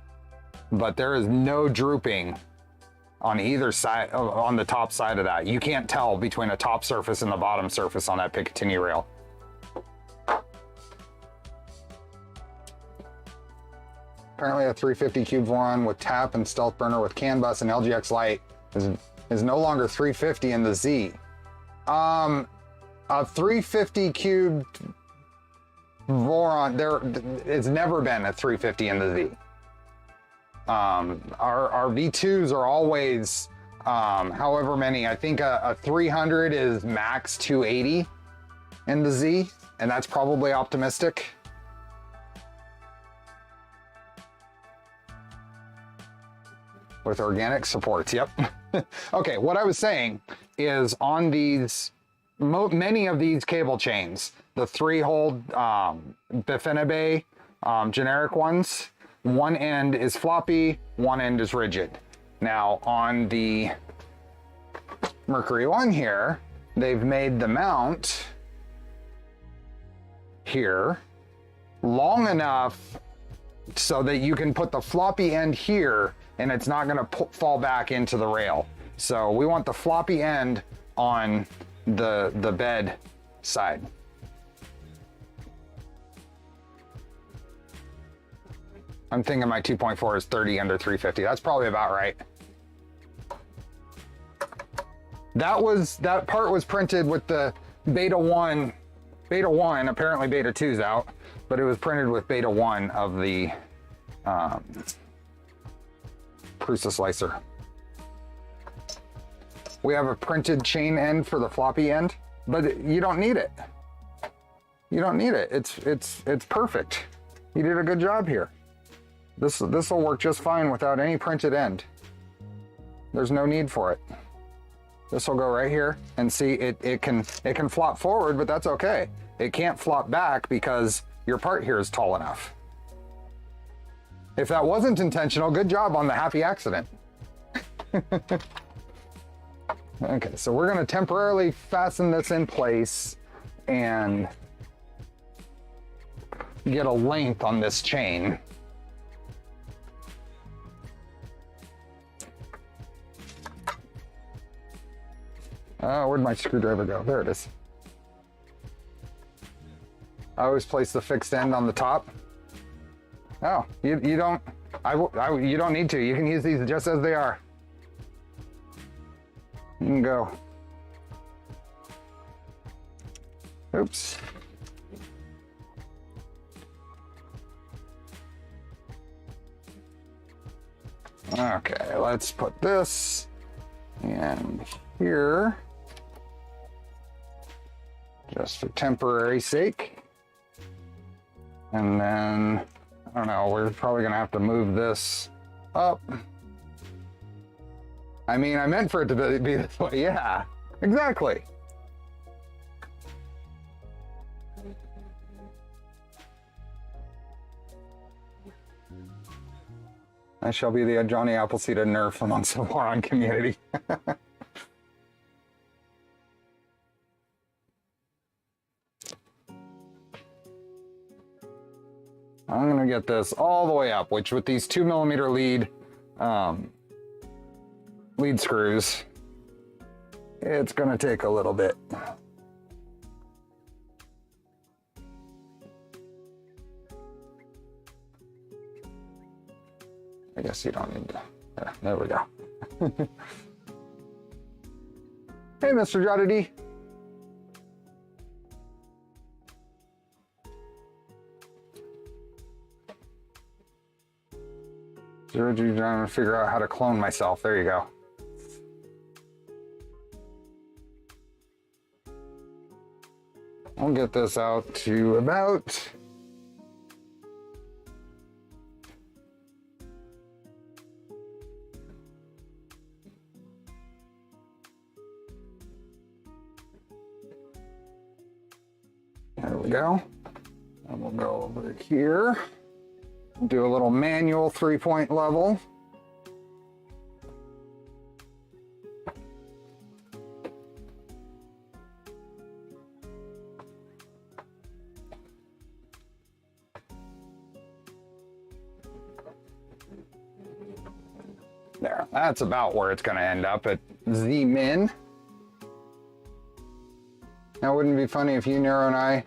but there is no drooping on either side, on the top side of that. You can't tell between a top surface and the bottom surface on that Picatinny rail. Apparently a 350 cube one with tap and stealth burner with CAN bus and LGX light is no longer 350 in the Z. A 350 cube Voron, it's never been a 350 in the Z. Our V2s are always, however many, I think a 300 is max 280 in the Z, and that's probably optimistic. With organic supports, yep. Okay, what I was saying is on these, many of these cable chains, the 3-hole Bifinabe generic ones, one end is floppy, one end is rigid. Now on the Mercury one here, they've made the mount here long enough so that you can put the floppy end here and it's not gonna fall back into the rail. So we want the floppy end on the bed side. I'm thinking my 2.4 is 30 under 350. That's probably about right. That part was printed with the beta 1, apparently beta 2's out, but it was printed with beta 1 of the Prusa slicer. We have a printed chain end for the floppy end, but you don't need it. You don't need it. It's perfect. You did a good job here. This will work just fine without any printed end. There's no need for it. This will go right here, and see it can flop forward, but that's okay. It can't flop back because your part here is tall enough. If that wasn't intentional, good job on the happy accident. Okay, so we're gonna temporarily fasten this in place and get a length on this chain. Where'd my screwdriver go? There it is. I always place the fixed end on the top. Oh, you don't need to. You can use these just as they are. You can go. Oops. Okay, let's put this in here, just for temporary sake. And then, I don't know, we're probably gonna have to move this up. I mean, I meant for it to be this way, yeah, exactly. I shall be the Johnny Appleseed of Nerf amongst the moron community. I'm gonna get this all the way up, which with these 2mm lead screws, it's gonna take a little bit. I guess you don't need to. There we go. Hey, Mr. Joddy. ZeroG trying to figure out how to clone myself. There you go. I'll get this out to about There we go. And we'll go over here. Do a little manual 3-point level. There, that's about where it's going to end up at Z-min. Now, wouldn't it be funny if you, Nero, and I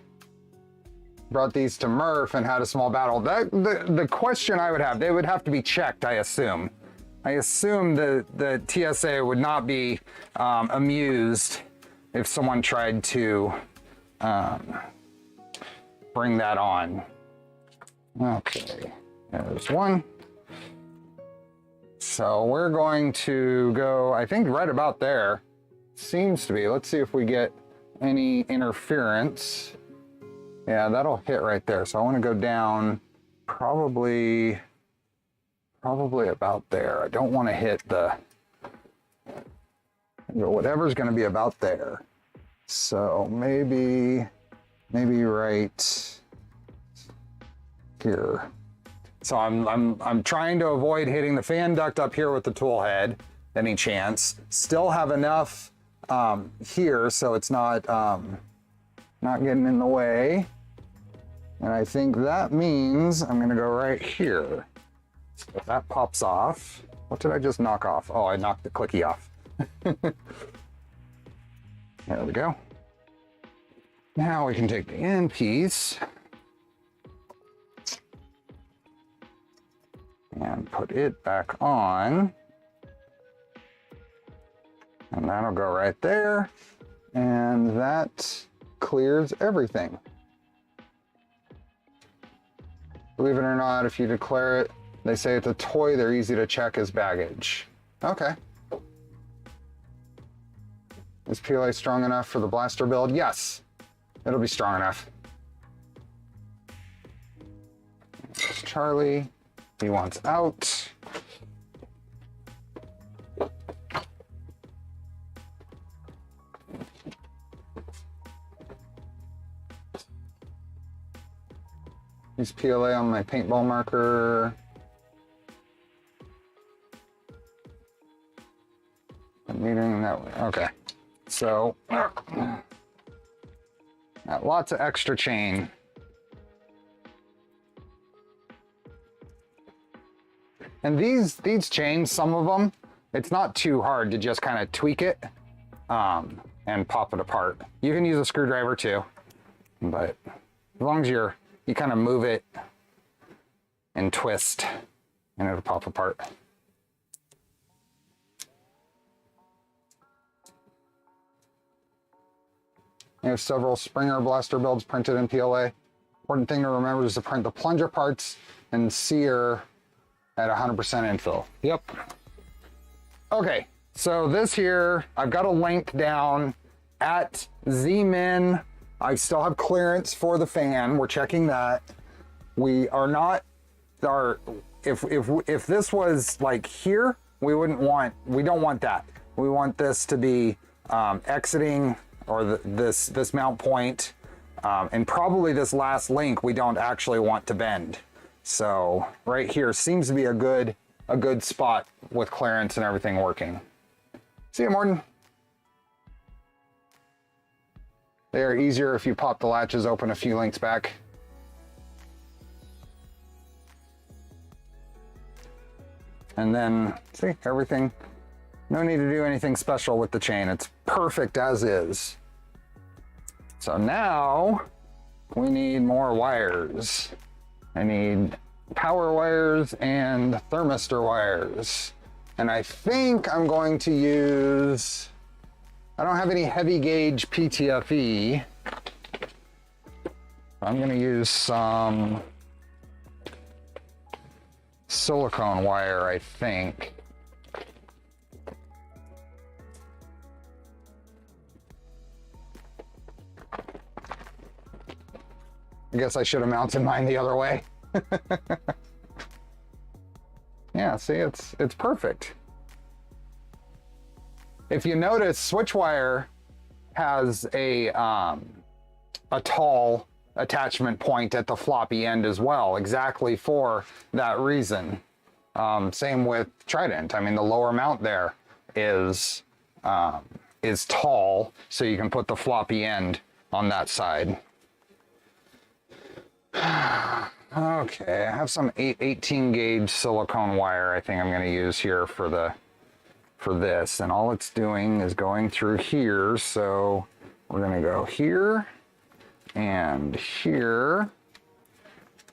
brought these to Murph and had a small battle? The question I would have, they would have to be checked, I assume. I assume the TSA would not be amused if someone tried to bring that on. Okay, there's one. So we're going to go, I think right about there. Seems to be. Let's see if we get any interference. Yeah, that'll hit right there. So I want to go down probably about there. I don't want to hit whatever's going to be about there. So maybe right here. So I'm trying to avoid hitting the fan duct up here with the tool head, any chance. Still have enough here so it's not getting in the way. And I think that means I'm gonna go right here. So if that pops off, what did I just knock off? Oh, I knocked the clicky off. There we go. Now we can take the end piece and put it back on. And that'll go right there. And that clears everything. Believe it or not, if you declare it, they say it's a toy, they're easy to check as baggage. Okay. Is PLA strong enough for the blaster build? Yes, it'll be strong enough. There's Charlie, he wants out. Use PLA on my paintball marker. I'm metering that way. Okay. So, got lots of extra chain. And these chains, some of them, it's not too hard to just kind of tweak it and pop it apart. You can use a screwdriver too, but as long as you kind of move it and twist and it'll pop apart. You have several Springer blaster builds printed in PLA. Important thing to remember is to print the plunger parts and sear at 100% infill. Yep. Okay, so this here, I've got a length down at Z-min. I still have clearance for the fan. We're checking that. We are not, if this was like here, we don't want that. We want this to be exiting, or this mount point, and probably this last link we don't actually want to bend. So right here seems to be a good spot with clearance and everything working. See you, Morton. They are easier if you pop the latches open a few links back. And then, see, everything, no need to do anything special with the chain. It's perfect as is. So now we need more wires. I need power wires and thermistor wires. And I think I'm going to use, I don't have any heavy gauge PTFE. I'm going to use some silicone wire, I think. I guess I should have mounted mine the other way. Yeah, see, it's perfect. If you notice, switch wire has a a tall attachment point at the floppy end as well, exactly for that reason. Same with Trident. I mean, the lower mount there is tall, so you can put the floppy end on that side. Okay, I have some 18 gauge silicone wire I think I'm going to use here for this, and all it's doing is going through here, so we're going to go here and here,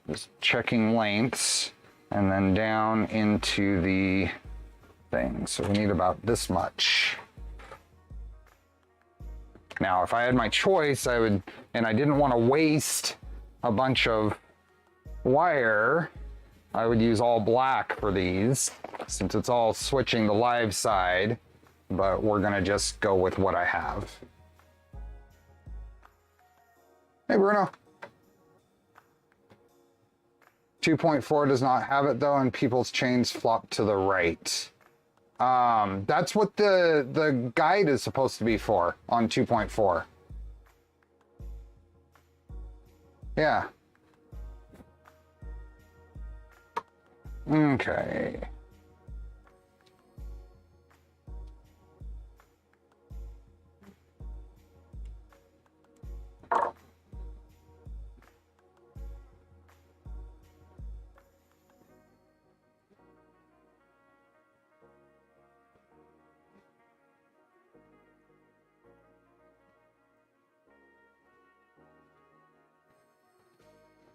just checking lengths, and then down into the thing. So we need about this much. Now, if I had my choice, I would, and I didn't want to waste a bunch of wire, I would use all black for these, since it's all switching the live side, but we're gonna just go with what I have. Hey, Bruno. 2.4 does not have it though, and people's chains flop to the right. That's what the guide is supposed to be for on 2.4. Yeah. Okay.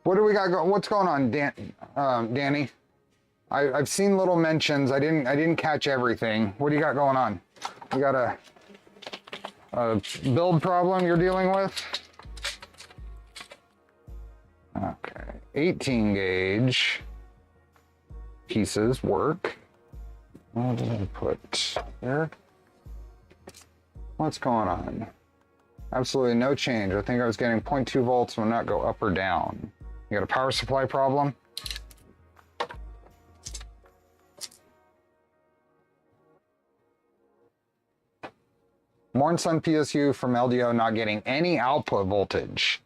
What do we got going? What's going on, Danny? I've seen little mentions. I didn't catch everything. What do you got going on? You got a build problem you're dealing with? Okay, 18 gauge pieces work. What did I put there? What's going on? Absolutely no change. I think I was getting 0.2 volts, will not go up or down. You got a power supply problem? Morn Sun PSU from LDO not getting any output voltage.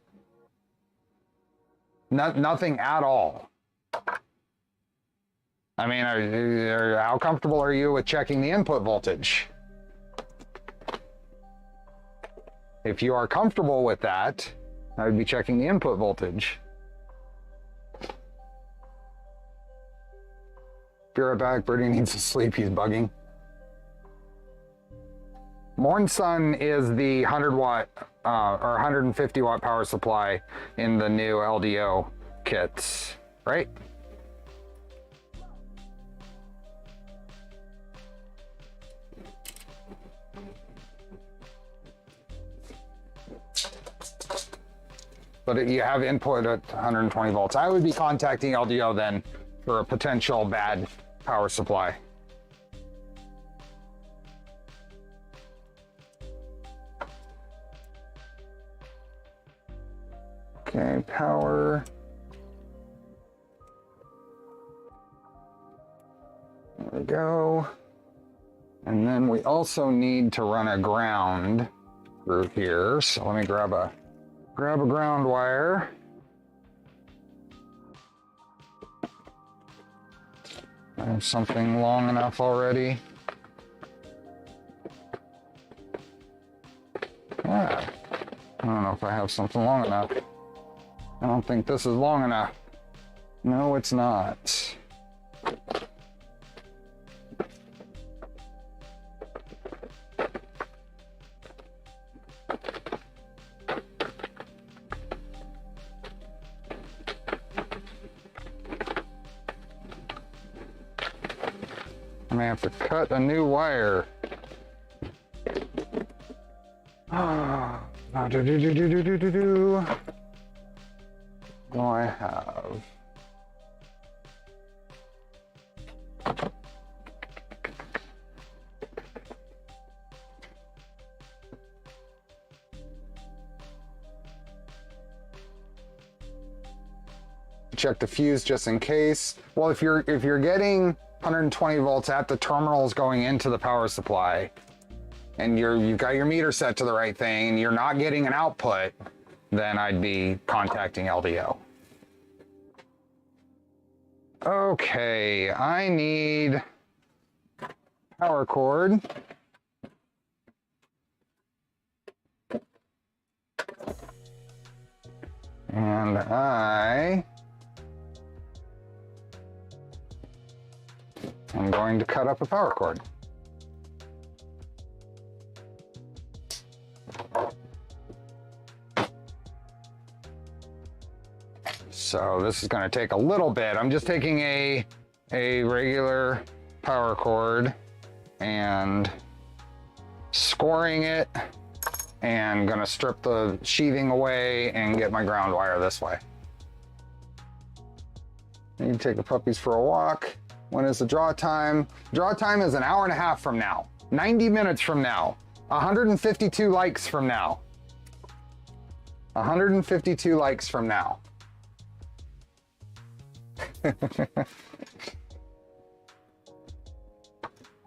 Nothing at all. I mean, how comfortable are you with checking the input voltage? If you are comfortable with that, I would be checking the input voltage. Be right back, Birdie needs to sleep, he's bugging. Morn Sun is the 100 watt or 150 watt power supply in the new LDO kits, right? But you have input at 120 volts. I would be contacting LDO then for a potential bad power supply. Okay, power. There we go. And then we also need to run a ground through here. So let me grab a ground wire. I have something long enough already. Yeah. I don't know if I have something long enough. I don't think this is long enough. No, it's not. I may have to cut a new wire. What do I have? Check the fuse just in case. Well, if you're getting 120 volts at the terminals going into the power supply, and you've got your meter set to the right thing, and you're not getting an output, then I'd be contacting LDO. Okay, I need power cord. And I'm going to cut up a power cord. So this is going to take a little bit. I'm just taking a regular power cord and scoring it, and going to strip the sheathing away and get my ground wire this way. You can take the puppies for a walk. When is the draw time? Draw time is an hour and a half from now, 90 minutes from now, 152 likes from now. 152 likes from now.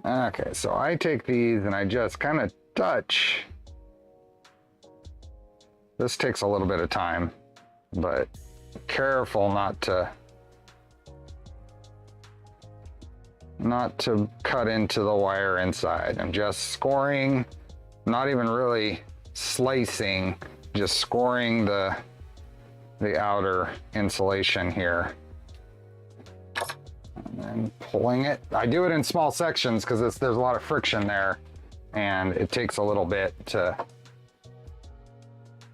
Okay, so I take these and I just kind of touch. This takes a little bit of time, but careful not to cut into the wire inside. I'm just scoring, not even really slicing, just scoring the outer insulation here. And then pulling it. I do it in small sections because there's a lot of friction there, and it takes a little bit to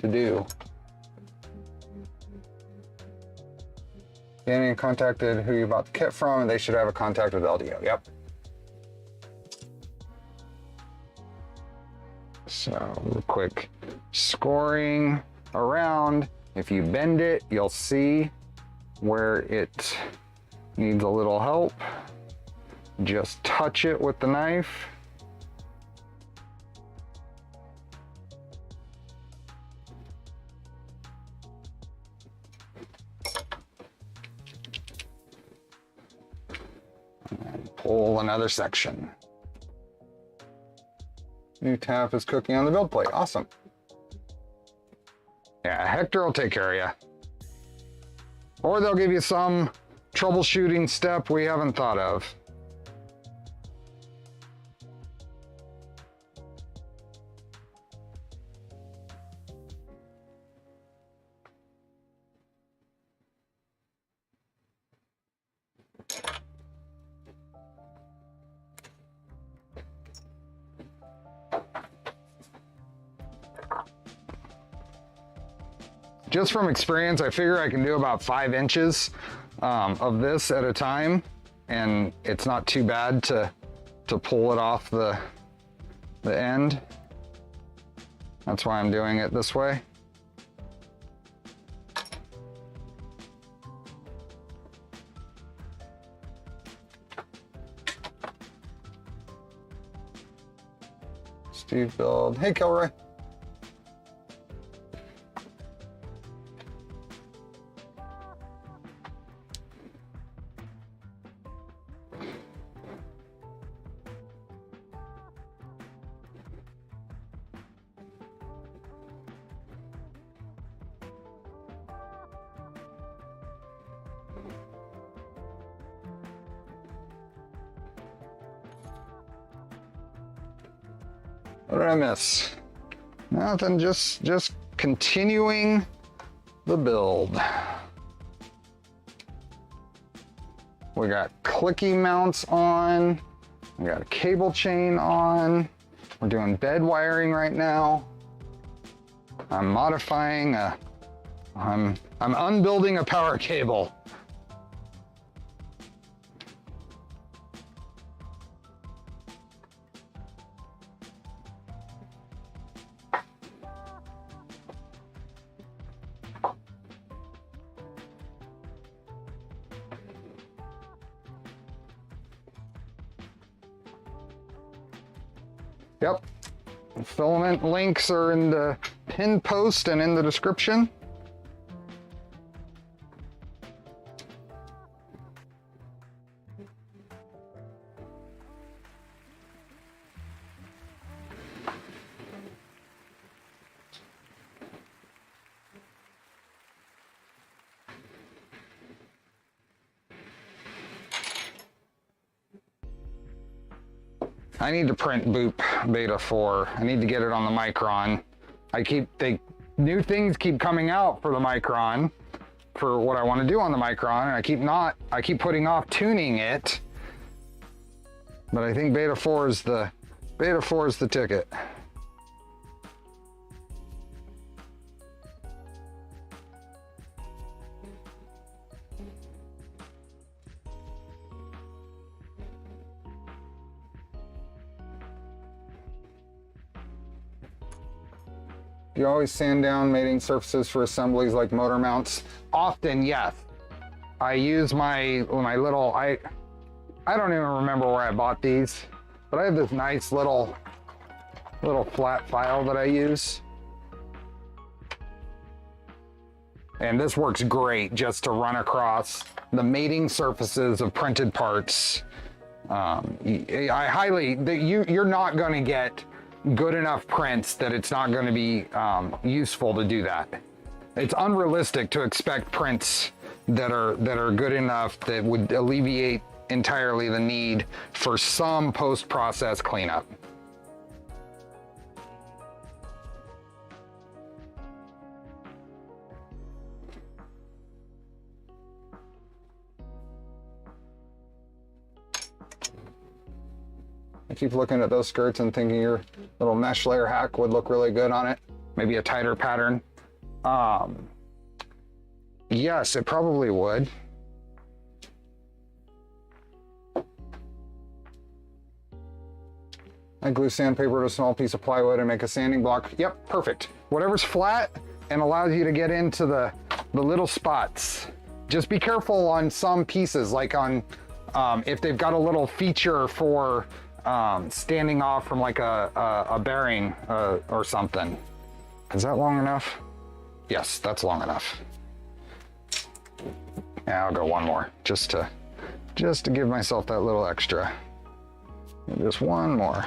do. Danny contacted who you bought the kit from, and they should have a contact with LDO. Yep. So real quick scoring around. If you bend it, you'll see where it needs a little help. Just touch it with the knife. And pull another section. New tap is cooking on the build plate. Awesome. Yeah, Hector will take care of you. Or they'll give you some troubleshooting step we haven't thought of. Just from experience, I figure I can do about 5 inches of this at a time, and it's not too bad to pull it off the end. That's why I'm doing it this way. Steve build. Hey, Kilroy. What did I miss? Nothing, just continuing the build. We got clicky mounts on. We got a cable chain on. We're doing bed wiring right now. I'm modifying I'm unbuilding a power cable. Yep, filament links are in the pinned post and in the description. I need to print Boop Beta 4. I need to get it on the Micron. New things keep coming out for the Micron for what I want to do on the Micron, and I keep putting off tuning it. But I think Beta 4 is the ticket. Do you always sand down mating surfaces for assemblies like motor mounts? Often, yes. I use my little, I don't even remember where I bought these, but I have this nice little flat file that I use. And this works great just to run across the mating surfaces of printed parts. You're not gonna get good enough prints that it's not going to be useful to do that. It's unrealistic to expect prints that are good enough that would alleviate entirely the need for some post-process cleanup. I keep looking at those skirts and thinking your little mesh layer hack would look really good on it. Maybe a tighter pattern. Yes, it probably would. I glue sandpaper to a small piece of plywood and make a sanding block. Yep, perfect. Whatever's flat and allows you to get into the little spots. Just be careful on some pieces, like on if they've got a little feature for standing off from like a bearing or something. Is that long enough? Yes, that's long enough. Yeah, I'll go one more just to give myself that little extra. Just one more.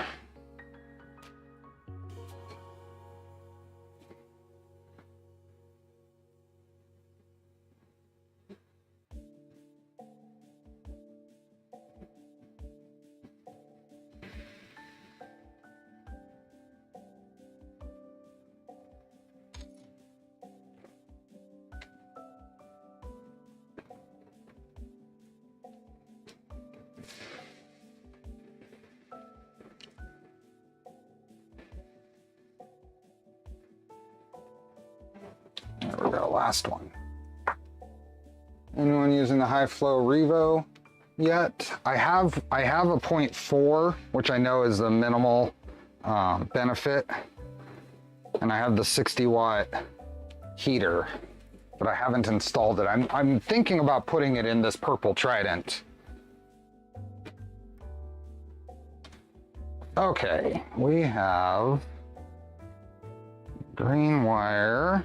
There we go, last one. Anyone using the high flow Revo yet? I have a 0.4, which I know is the minimal benefit. And I have the 60-watt heater, but I haven't installed it. I'm thinking about putting it in this purple Trident. Okay, we have green wire.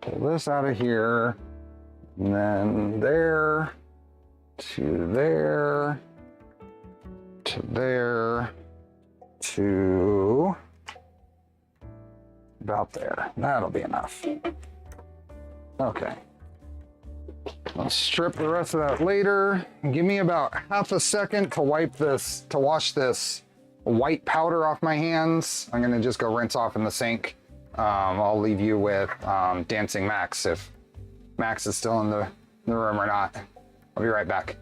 Pull this out of here, and then there, to there, to there, to about there. That'll be enough. Okay. I'll strip the rest of that later. Give me about half a second to wash this white powder off my hands. I'm gonna just go rinse off in the sink. I'll leave you with Dancing Max, if Max is still in the room or not. I'll be right back.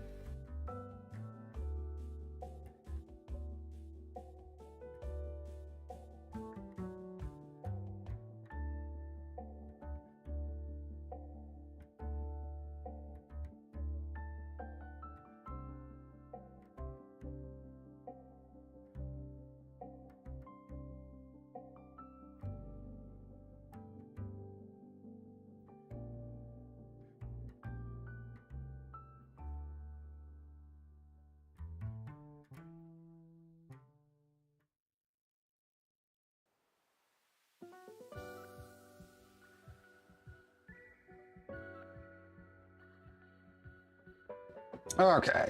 Okay,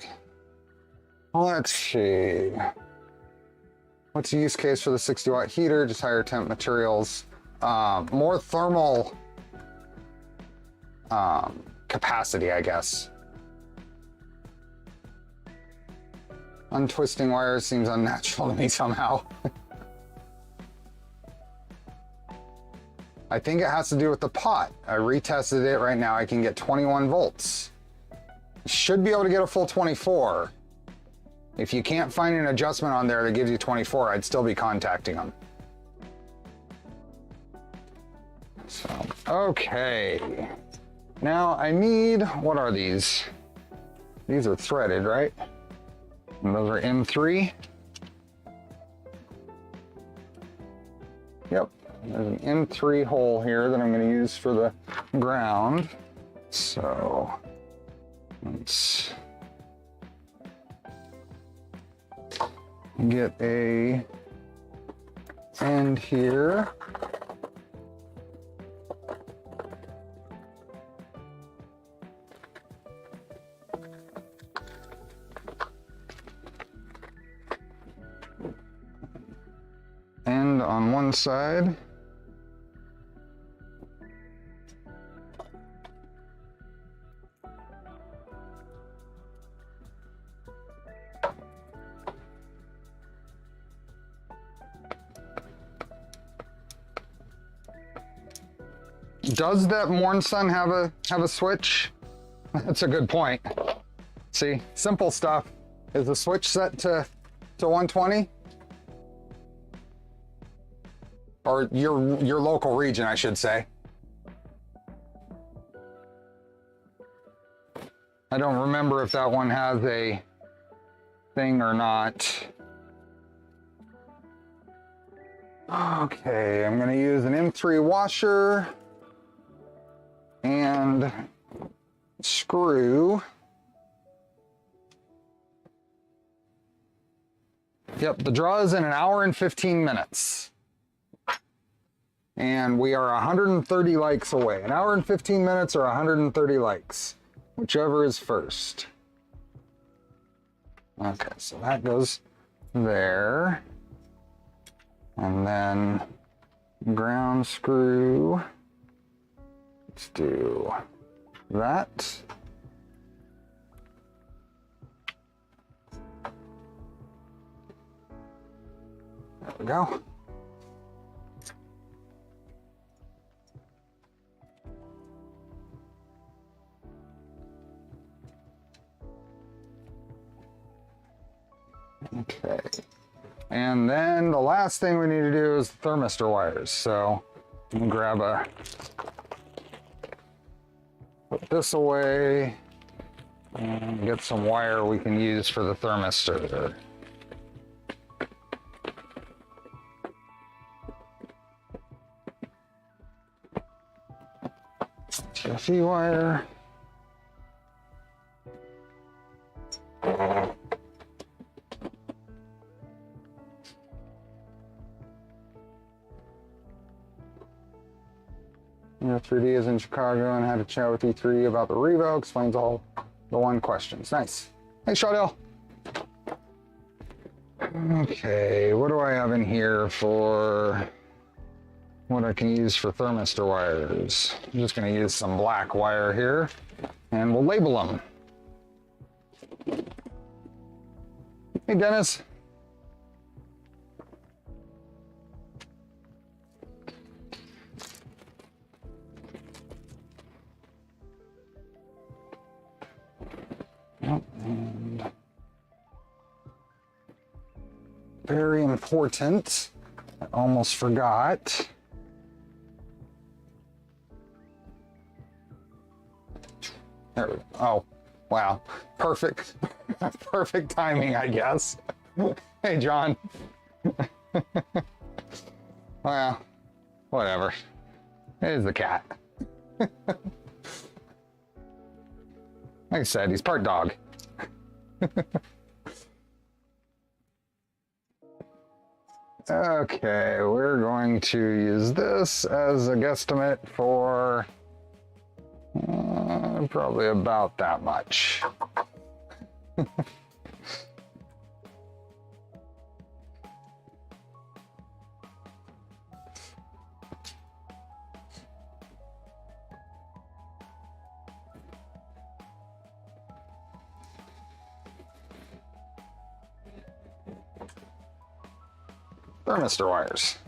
let's see. What's the use case for the 60-watt heater? Just higher temp materials. More thermal capacity, I guess. Untwisting wires seems unnatural to me somehow. I think it has to do with the pot. I retested it right now. I can get 21 volts. Should be able to get a full 24. If you can't find an adjustment on there that gives you 24, I'd still be contacting them. So, okay. Now I need, what are these? These are threaded, right? And those are M3. Yep, there's an M3 hole here that I'm going to use for the ground. So let's get a end here. End on one side. Does that Mornsun have a switch? That's a good point. See, simple stuff. Is the switch set to 120? Or your local region, I should say. I don't remember if that one has a thing or not. Okay, I'm gonna use an M3 washer and screw. Yep, the draw is in 1 hour and 15 minutes. And we are 130 likes away. 1 hour and 15 minutes or 130 likes, whichever is first. Okay, so that goes there. And then ground screw. Let's do that. There we go. Okay, and then the last thing we need to do is the thermistor wires. So I'm gonna grab put this away and get some wire we can use for the thermistor. TFE wire. You know, 3D is in Chicago and had a chat with E3 about the Revo. Explains all the one questions. Nice. Hey, Shadell. Okay, what do I have in here for what I can use for thermistor wires? I'm just going to use some black wire here, and we'll label them. Hey, Dennis. And very important, I almost forgot. There we go. Oh, wow. Perfect. Perfect timing, I guess. Hey, John. Well, whatever. It is the cat. Like I said, he's part dog. Okay, we're going to use this as a guesstimate for probably about that much. thermistor wires.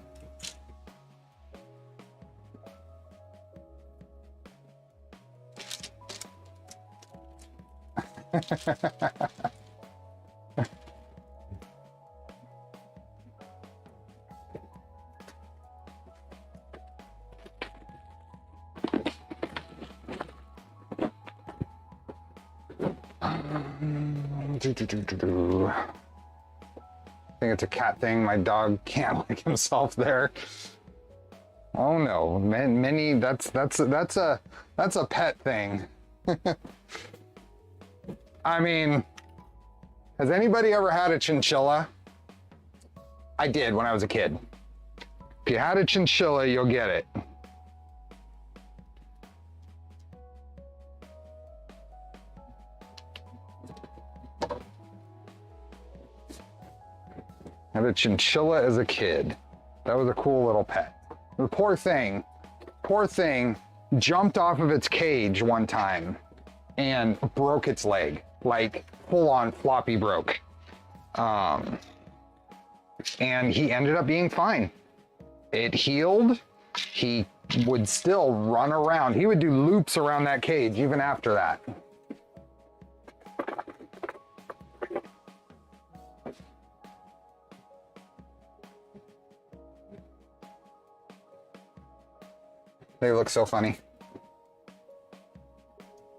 I think it's a cat thing. My dog can't like himself there. Oh no, many. That's a pet thing. I mean, has anybody ever had a chinchilla? I did when I was a kid. If you had a chinchilla, you'll get it. I had a chinchilla as a kid. That was a cool little pet. The poor thing jumped off of its cage one time and broke its leg, like full on floppy broke. And he ended up being fine. It healed. He would still run around. He would do loops around that cage even after that. They look so funny.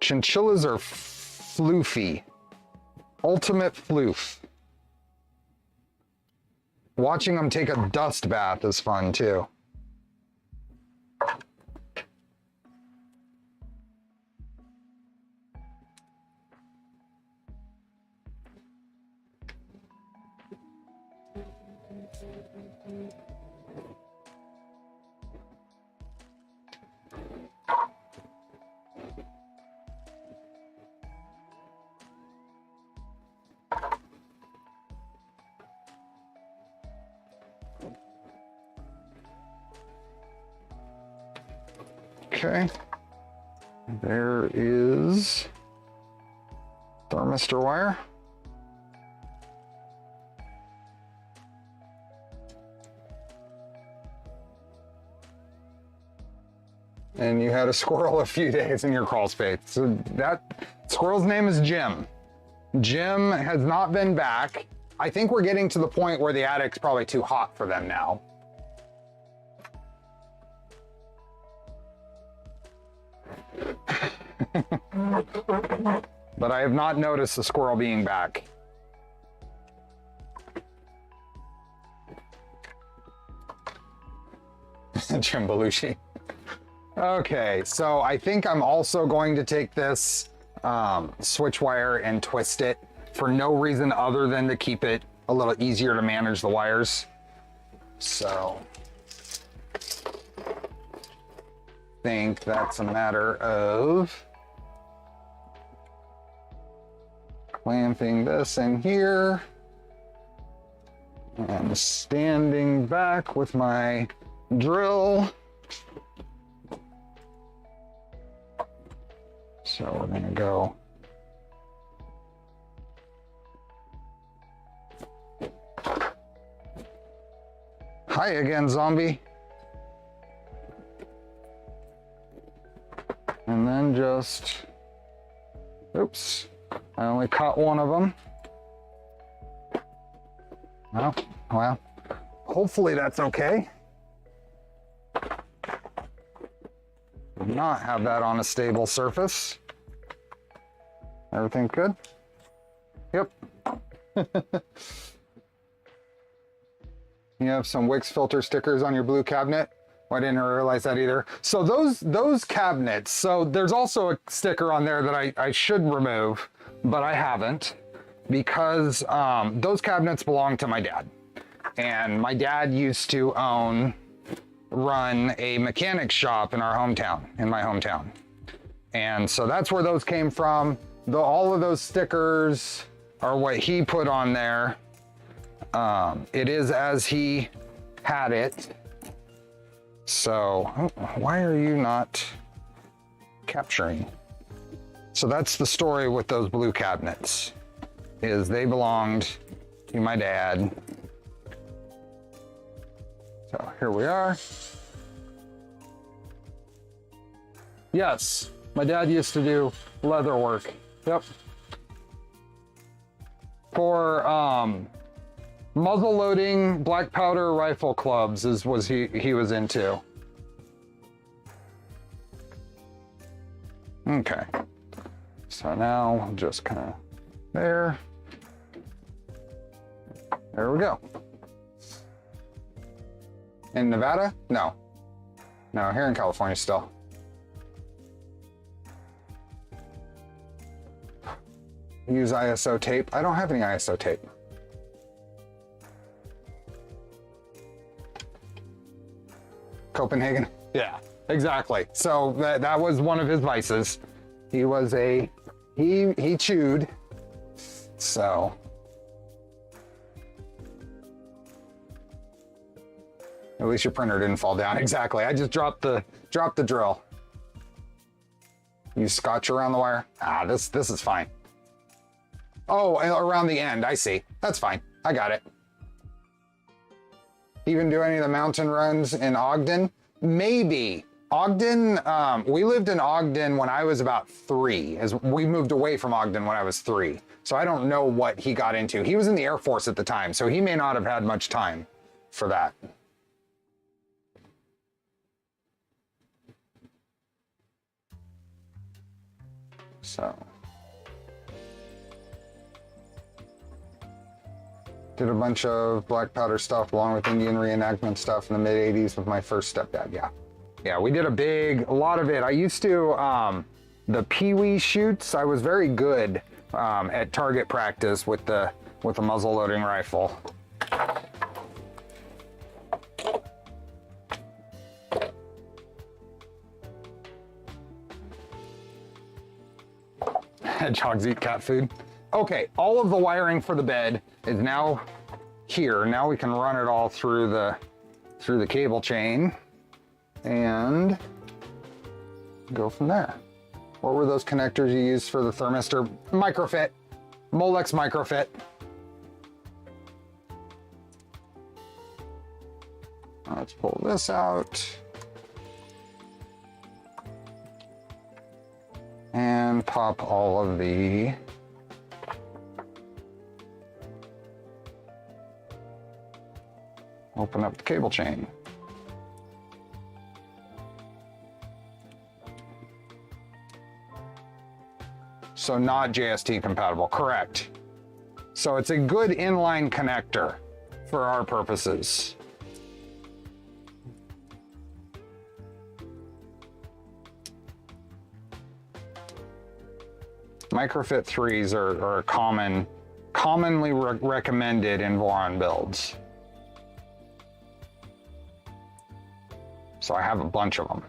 Chinchillas are floofy. Ultimate floof. Watching them take a dust bath is fun too. Okay, there is thermistor wire. And you had a squirrel a few days in your crawl space. So that squirrel's name is Jim. Jim has not been back. I think we're getting to the point where the attic's probably too hot for them now. But I have not noticed the squirrel being back. Jim Belushi. Okay, so I think I'm also going to take this switch wire and twist it for no reason other than to keep it a little easier to manage the wires. So I think that's a matter of clamping this in here and standing back with my drill. So we're gonna go hi again, zombie. And then just, oops, I only caught one of them. Oh, well, hopefully that's okay. Did not have that on a stable surface. Everything good? Yep. You have some Wix filter stickers on your blue cabinet. I didn't realize that either. So those cabinets, so there's also a sticker on there that I should remove, but I haven't, because those cabinets belong to my dad. And my dad used to run a mechanic shop in our hometown, in my hometown. And so that's where those came from. All of those stickers are what he put on there. It is as he had it. So, why are you not capturing? So that's the story with those blue cabinets, is they belonged to my dad. So here we are. Yes, my dad used to do leather work. Yep. For muzzle loading black powder rifle clubs was he was into. Okay. So now just kind of there. There we go. In Nevada? No. No, here in California still. Use ISO tape. I don't have any ISO tape. Copenhagen? Yeah, exactly. So that was one of his vices. He was he chewed. So. At least your printer didn't fall down. Exactly. I just dropped the drill. You scotch around the wire. Ah, this is fine. Oh, around the end. I see. That's fine. I got it. Even do any of the mountain runs in Ogden? Maybe. Ogden, we lived in Ogden when I was about 3, as we moved away from Ogden when I was 3. So I don't know what he got into. He was in the Air Force at the time, so he may not have had much time for that. So. Did a bunch of black powder stuff along with Indian reenactment stuff in the mid 80s with my first stepdad. Yeah. Yeah, we did a lot of it. I used to, the Pee-wee shoots, I was very good at target practice with the muzzle loading rifle. Hedgehogs eat cat food. Okay, all of the wiring for the bed is now here. Now we can run it all through the cable chain and go from there. What were those connectors you used for the thermistor? Microfit, Molex Microfit. Let's pull this out. And pop all of the open up the cable chain. So not JST compatible, correct. So it's a good inline connector for our purposes. Microfit 3s are commonly recommended in Voron builds. So I have a bunch of them.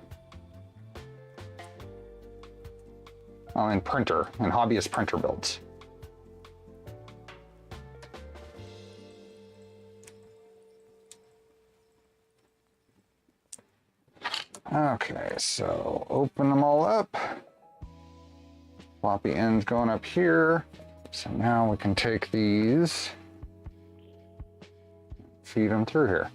In printer and hobbyist printer builds. Okay, so open them all up. Floppy ends going up here. So now we can take these, feed them through here.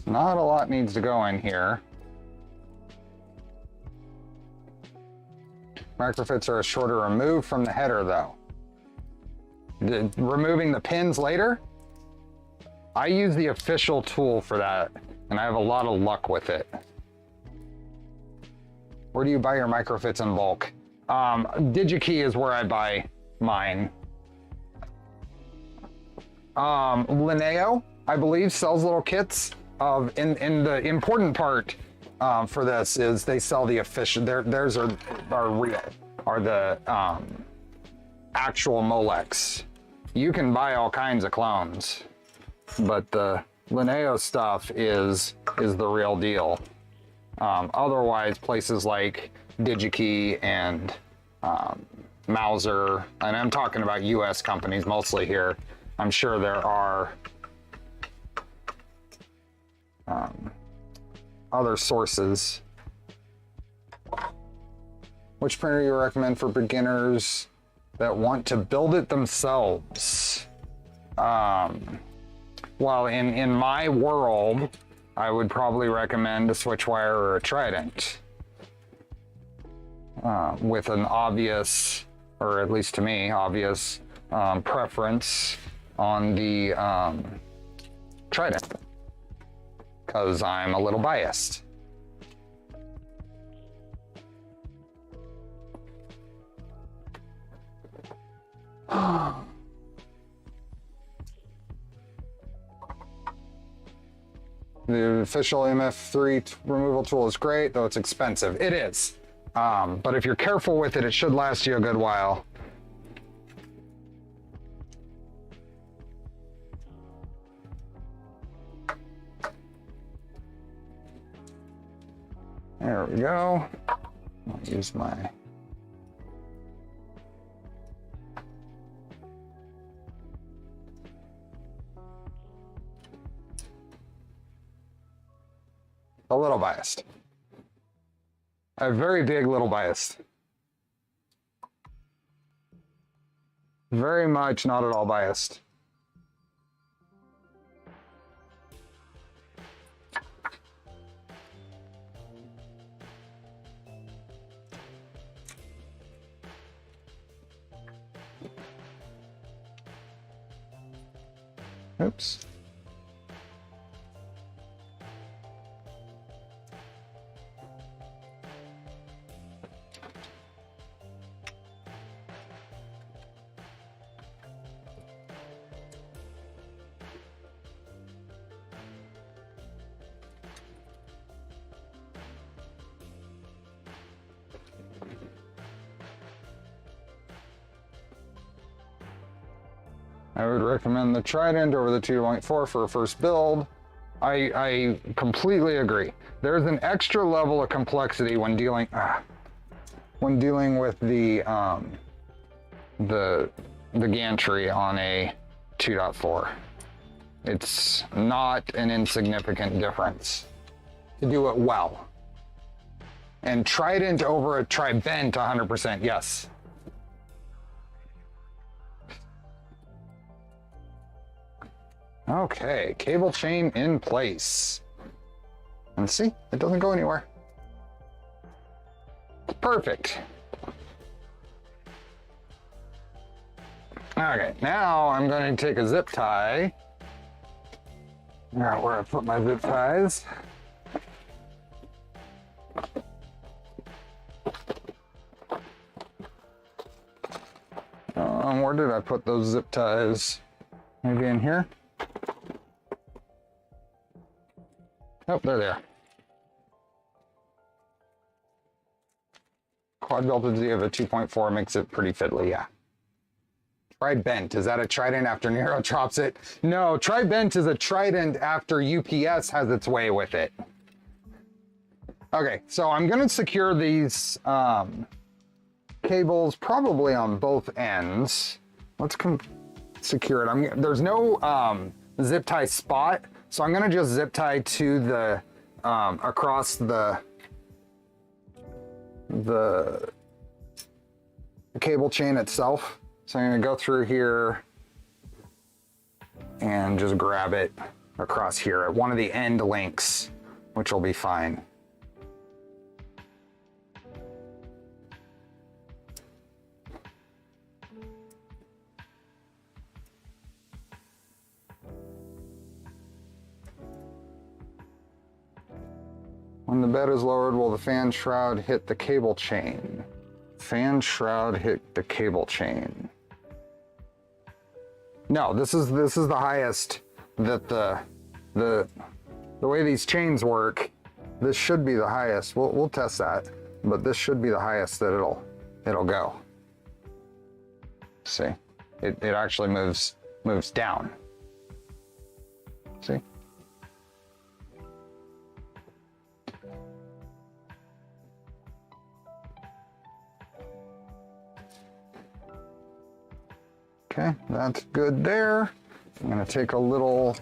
Not a lot needs to go in here. Microfits are a shorter remove from the header though. Removing the pins later, I use the official tool for that and I have a lot of luck with it. Where do you buy your microfits in bulk? DigiKey is where I buy mine. Linneo, I believe, sells little kits of, in the important part for this is they sell the official, theirs are real, are the actual Molex. You can buy all kinds of clones, but the Linneo stuff is the real deal. Otherwise, places like DigiKey and Mauser, and I'm talking about US companies mostly here, I'm sure there are other sources Which printer do you recommend for beginners that want to build it themselves? Well, in my world, I would probably recommend a Switchwire or a Trident. With an obvious, or at least to me, obvious preference on the Trident, because I'm a little biased. The official MF3 removal tool is great, though it's expensive. It is. But if you're careful with it, it should last you a good while. There we go. I'll use my... A little biased. A very big little biased. Very much not at all biased. Oops. I would recommend the Trident over the 2.4 for a first build. I completely agree. There's an extra level of complexity when dealing with the gantry on a 2.4. It's not an insignificant difference to do it well. And Trident over a Tri-Bent, 100%, yes. Okay, cable chain in place. And see, it doesn't go anywhere. Perfect. Okay, now I'm going to take a zip tie. Where I put my zip ties. Where did I put those zip ties? Maybe in here? Oh, there they are. Quad belted Z of a 2.4 makes it pretty fiddly, yeah. Tri-Bent, is that a Trident after Nero drops it? No, Tri-Bent is a Trident after UPS has its way with it. Okay, so I'm gonna secure these cables probably on both ends. Let's secure it. There's no zip tie spot, so I'm gonna just zip tie to the across the cable chain itself. So I'm gonna go through here and just grab it across here at one of the end links, which will be fine. When the bed is lowered, will the fan shroud hit the cable chain? Fan shroud hit the cable chain. No, this is the highest that the way these chains work. This should be the highest. We'll test that, but this should be the highest that it'll go. See, it actually moves down. See. Okay, that's good there. I'm gonna take a little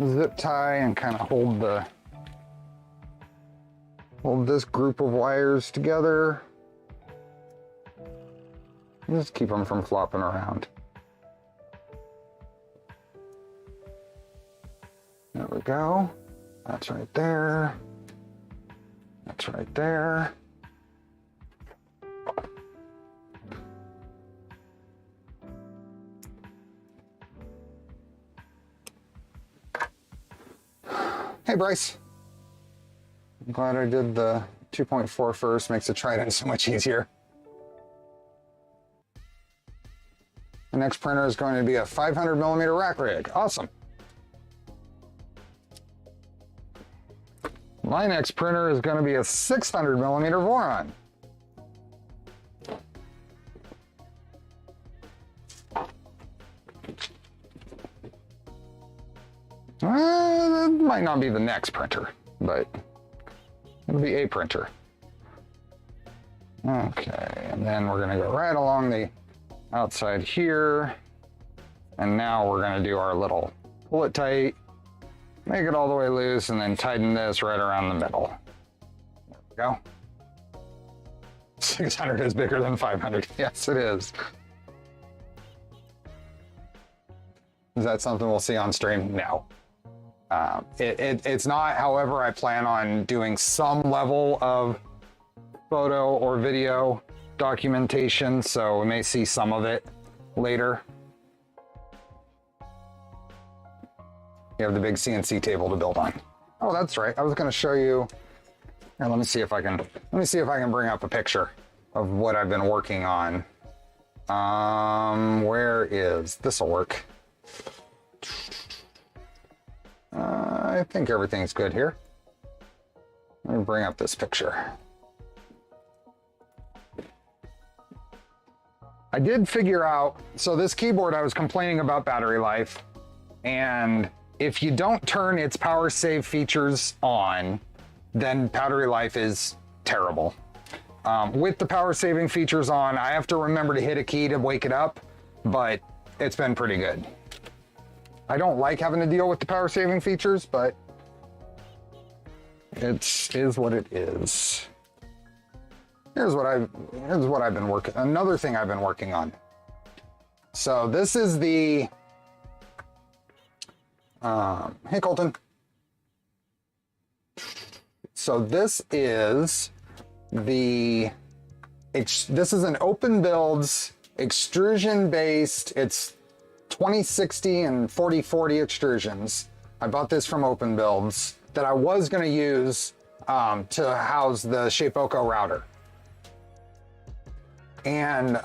zip tie and kind of hold this group of wires together. Just keep them from flopping around. There we go. That's right there. That's right there. Hey, Bryce. I'm glad I did the 2.4 first. Makes the Trident so much easier. The next printer is going to be a 500mm rack rig. Awesome. My next printer is going to be a 600mm Voron. That might not be the next printer, but it'll be a printer. Okay, and then we're going to go right along the outside here. And now we're going to do our little pull it tight, make it all the way loose, and then tighten this right around the middle. There we go. 600 is bigger than 500. Yes, it is. Is that something we'll see on stream? No. It's not, however, I plan on doing some level of photo or video documentation, so we may see some of it later. You have the big CNC table to build on. Oh, that's right. I was going to show you. Here, let me see if I can bring up a picture of what I've been working on. Where is this'll work? I think everything's good here. Let me bring up this picture. I did figure out, so this keyboard, I was complaining about battery life, and if you don't turn its power save features on, then battery life is terrible. With the power saving features on, I have to remember to hit a key to wake it up, but it's been pretty good. I don't like having to deal with the power saving features, but it is what it is. Here's what I've been working. Another thing I've been working on. So this is the. Hey Colton. So this is the. This is an open builds extrusion based. It's 2060 and 4040 extrusions. I bought this from Open Builds that I was going to use to house the Shapeoko router. And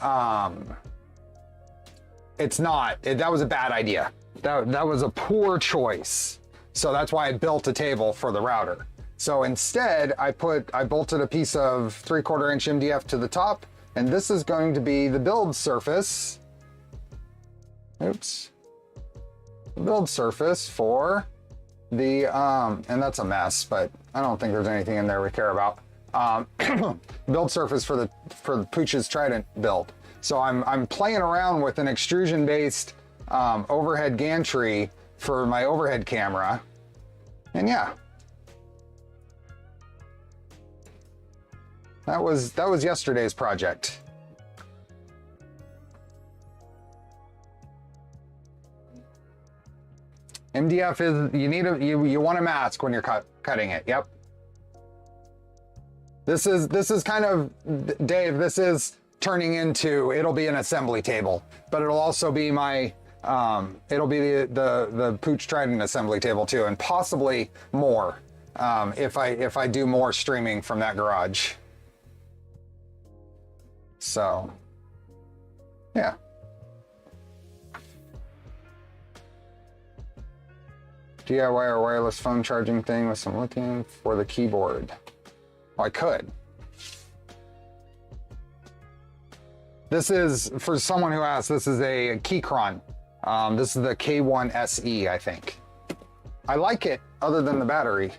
it's not. That was a bad idea. That was a poor choice. So that's why I built a table for the router. So instead, I bolted a piece of 3/4 inch MDF to the top, and this is going to be the build surface. Oops. The build surface for the, and that's a mess, but I don't think there's anything in there we care about. Build surface for the Pooch's Trident build. So I'm playing around with an extrusion-based overhead gantry for my overhead camera, and yeah, that was yesterday's project. MDF is you want a mask when you're cutting it. Yep. This is kind of, Dave, this is turning into, it'll be an assembly table, but it'll also be my it'll be the Pooch Trident assembly table too, and possibly more if I do more streaming from that garage. So yeah. DIY or wireless phone charging thing with some lithium for the keyboard. Well, I could. This is, for someone who asked, this is a Keychron. This is the K1 SE, I think. I like it, other than the battery.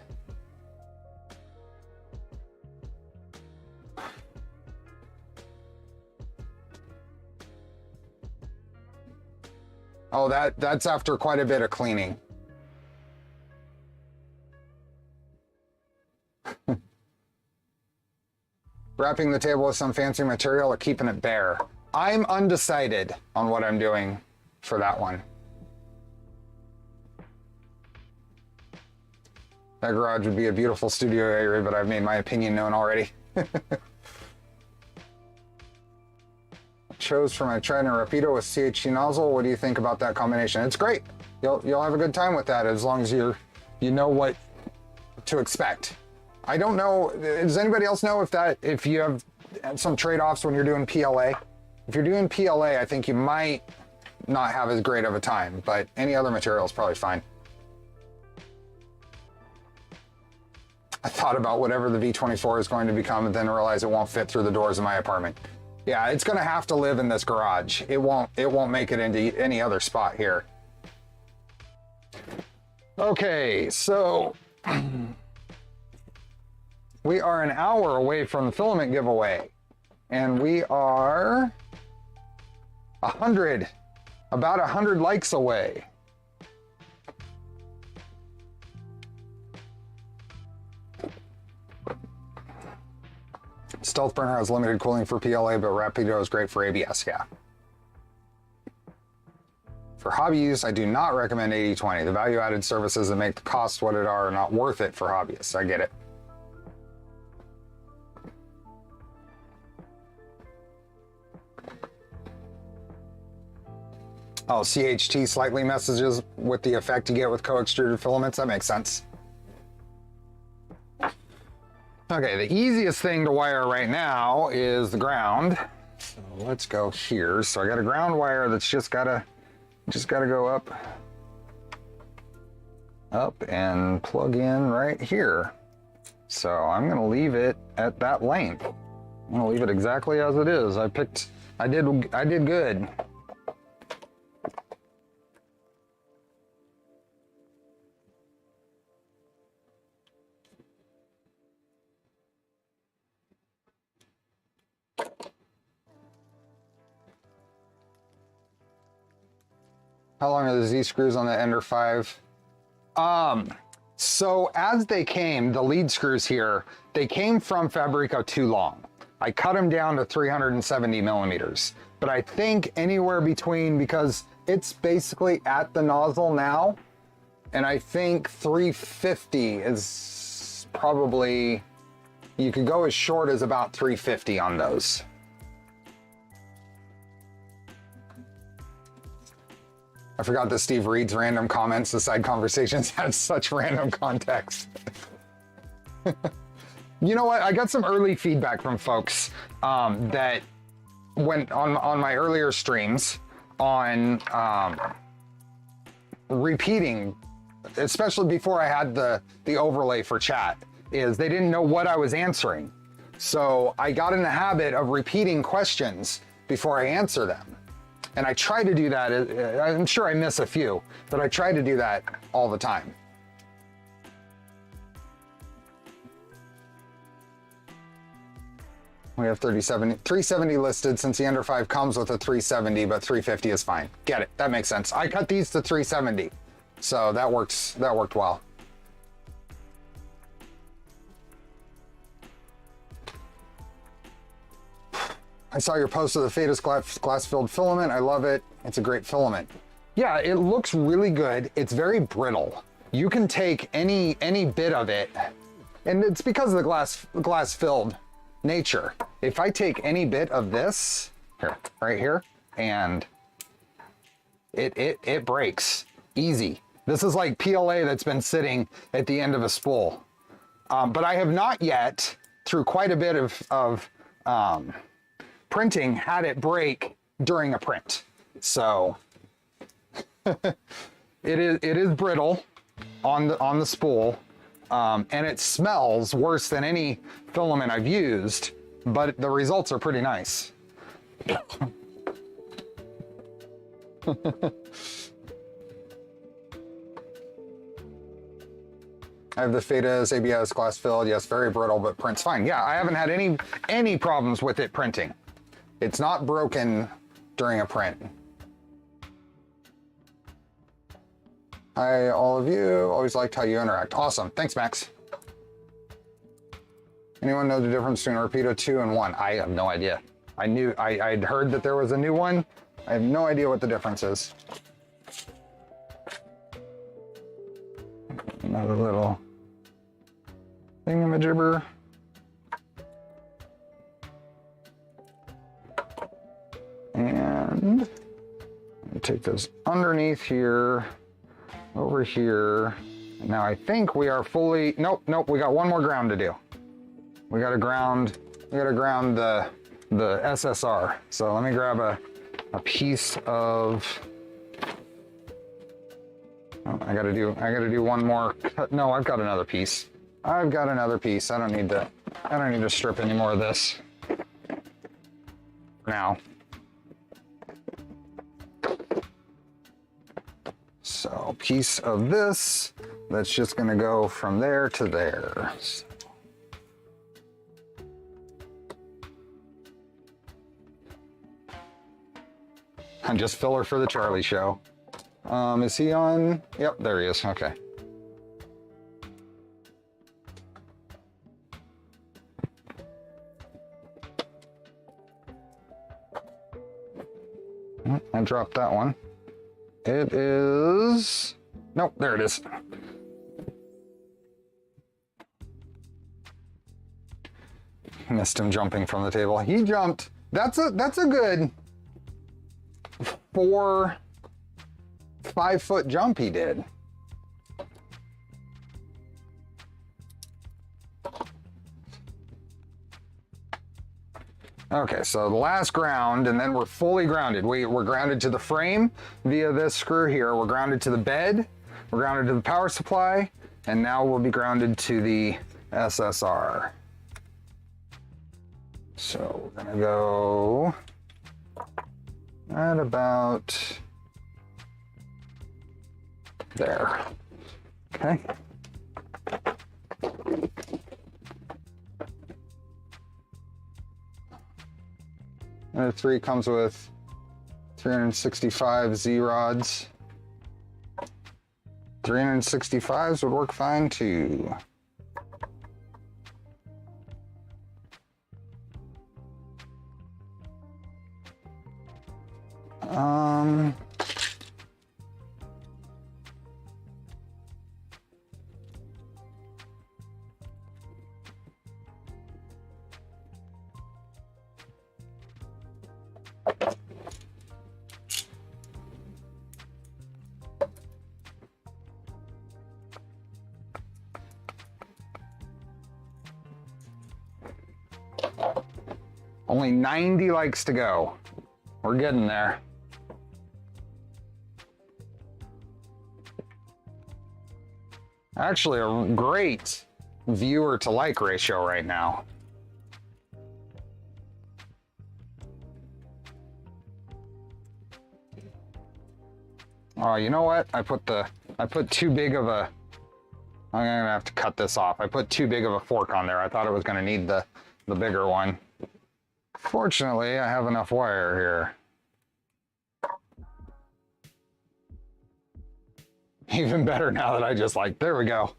Oh, that's after quite a bit of cleaning. Wrapping the table with some fancy material or keeping it bare? I'm undecided on what I'm doing for that one. That garage would be a beautiful studio area, but I've made my opinion known already. Chose for my Trident Rapido with CHT nozzle. What do you think about that combination? It's great. You'll have a good time with that as long as you know what to expect. I don't know. Does anybody else know if you have some trade-offs when you're doing PLA? If you're doing PLA, I think you might not have as great of a time, but any other material is probably fine. I thought about whatever the V24 is going to become and then realized it won't fit through the doors of my apartment. Yeah, it's gonna have to live in this garage. It won't make it into any other spot here. Okay, so we are an hour away from the filament giveaway, and we are about 100 likes away. Stealth Burner has limited cooling for PLA, but Rapido is great for ABS, yeah. For hobby use, I do not recommend 80/20. The value-added services that make the cost what it are not worth it for hobbyists. I get it. Oh, CHT slightly messes with the effect you get with co-extruded filaments. That makes sense. Okay, the easiest thing to wire right now is the ground. So let's go here. So I got a ground wire that's just gotta go up and plug in right here. So I'm gonna leave it at that length. I'm gonna leave it exactly as it is. I did good. How long are the Z screws on the Ender 5? So as they came, the lead screws here, they came from Fabrico too long. I cut them down to 370 millimeters, but I think anywhere between, because it's basically at the nozzle now, and I think 350 is probably, you could go as short as about 350 on those. I forgot that Steve reads random comments. The side conversations have such random context. You know what? I got some early feedback from folks that went on my earlier streams on repeating, especially before I had the overlay for chat, is they didn't know what I was answering. So I got in the habit of repeating questions before I answer them. And I try to do that. I'm sure I miss a few, but I try to do that all the time. We have 370 listed since the Ender 5 comes with a 370, but 350 is fine. Get it, that makes sense. I cut these to 370, so that worked well. I saw your post of the Fadus glass-filled filament. I love it. It's a great filament. Yeah, it looks really good. It's very brittle. You can take any bit of it, and it's because of the glass-filled nature. If I take any bit of this, here, right here, and it breaks easy. This is like PLA that's been sitting at the end of a spool. But I have not yet, through quite a bit of printing, had it break during a print. So it is brittle on the spool, and it smells worse than any filament I've used, but the results are pretty nice. I have the Fadus ABS glass filled. Yes, very brittle, but prints fine. Yeah, I haven't had any problems with it printing. It's not broken during a print. Hi, all of you. Always liked how you interact. Awesome. Thanks, Max. Anyone know the difference between a Rapido 2 and 1? I have no idea. I'd heard that there was a new one. I have no idea what the difference is. Another little thingamajibber. And take this underneath here, over here. And now I think we are fully, nope, we got one more ground to do. We gotta ground the SSR. So let me grab a piece of, oh, I gotta do one more cut. No, I've got another piece. I don't need to strip any more of this now. So piece of this, that's just gonna go from there to there. And just filler for the Charlie show. Is he on? Yep, there he is, okay. I dropped that one. It is, nope, there it is. Missed him jumping from the table. He jumped. That's a good 4-5 foot jump he did. Okay, so the last ground, and then we're fully grounded. We're grounded to the frame via this screw here. We're grounded to the bed. We're grounded to the power supply, and now we'll be grounded to the SSR. So we're gonna go at about there. Okay. And the 3 comes with 365 Z rods. 365s would work fine too. Only 90 likes to go. We're getting there. Actually, a great viewer to like ratio right now. Oh, you know what? I put too big of a, I'm gonna have to cut this off. I put too big of a fork on there. I thought it was gonna need the bigger one. Fortunately, I have enough wire here. Even better now that I just like, there we go.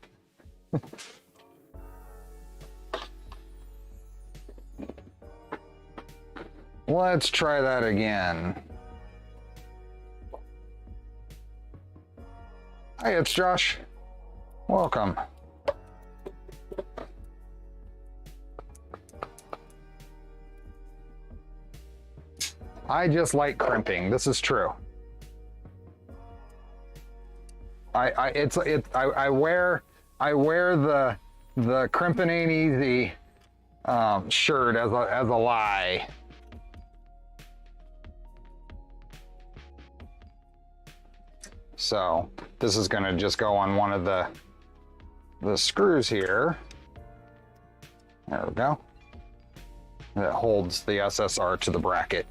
Let's try that again. Hey, it's Josh. Welcome. I just like crimping. This is true. I wear the crimping ain't easy shirt as a lie. So this is gonna just go on one of the screws here. There we go. That holds the SSR to the bracket.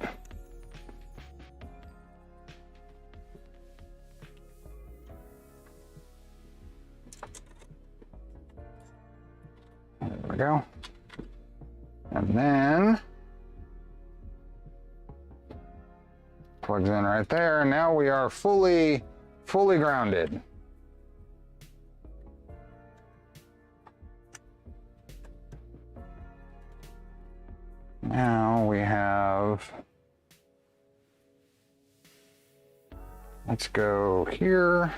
There we go. And then plugs in right there. And now we are fully grounded. Now we have have, let's go here.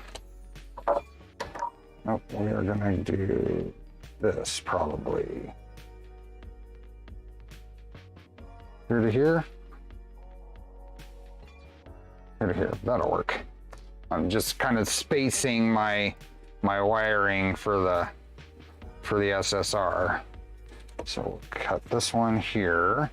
Nope, we are gonna do this probably. Here to here. Here to here, that'll work. I'm just kind of spacing my wiring for the SSR. So we'll cut this one here.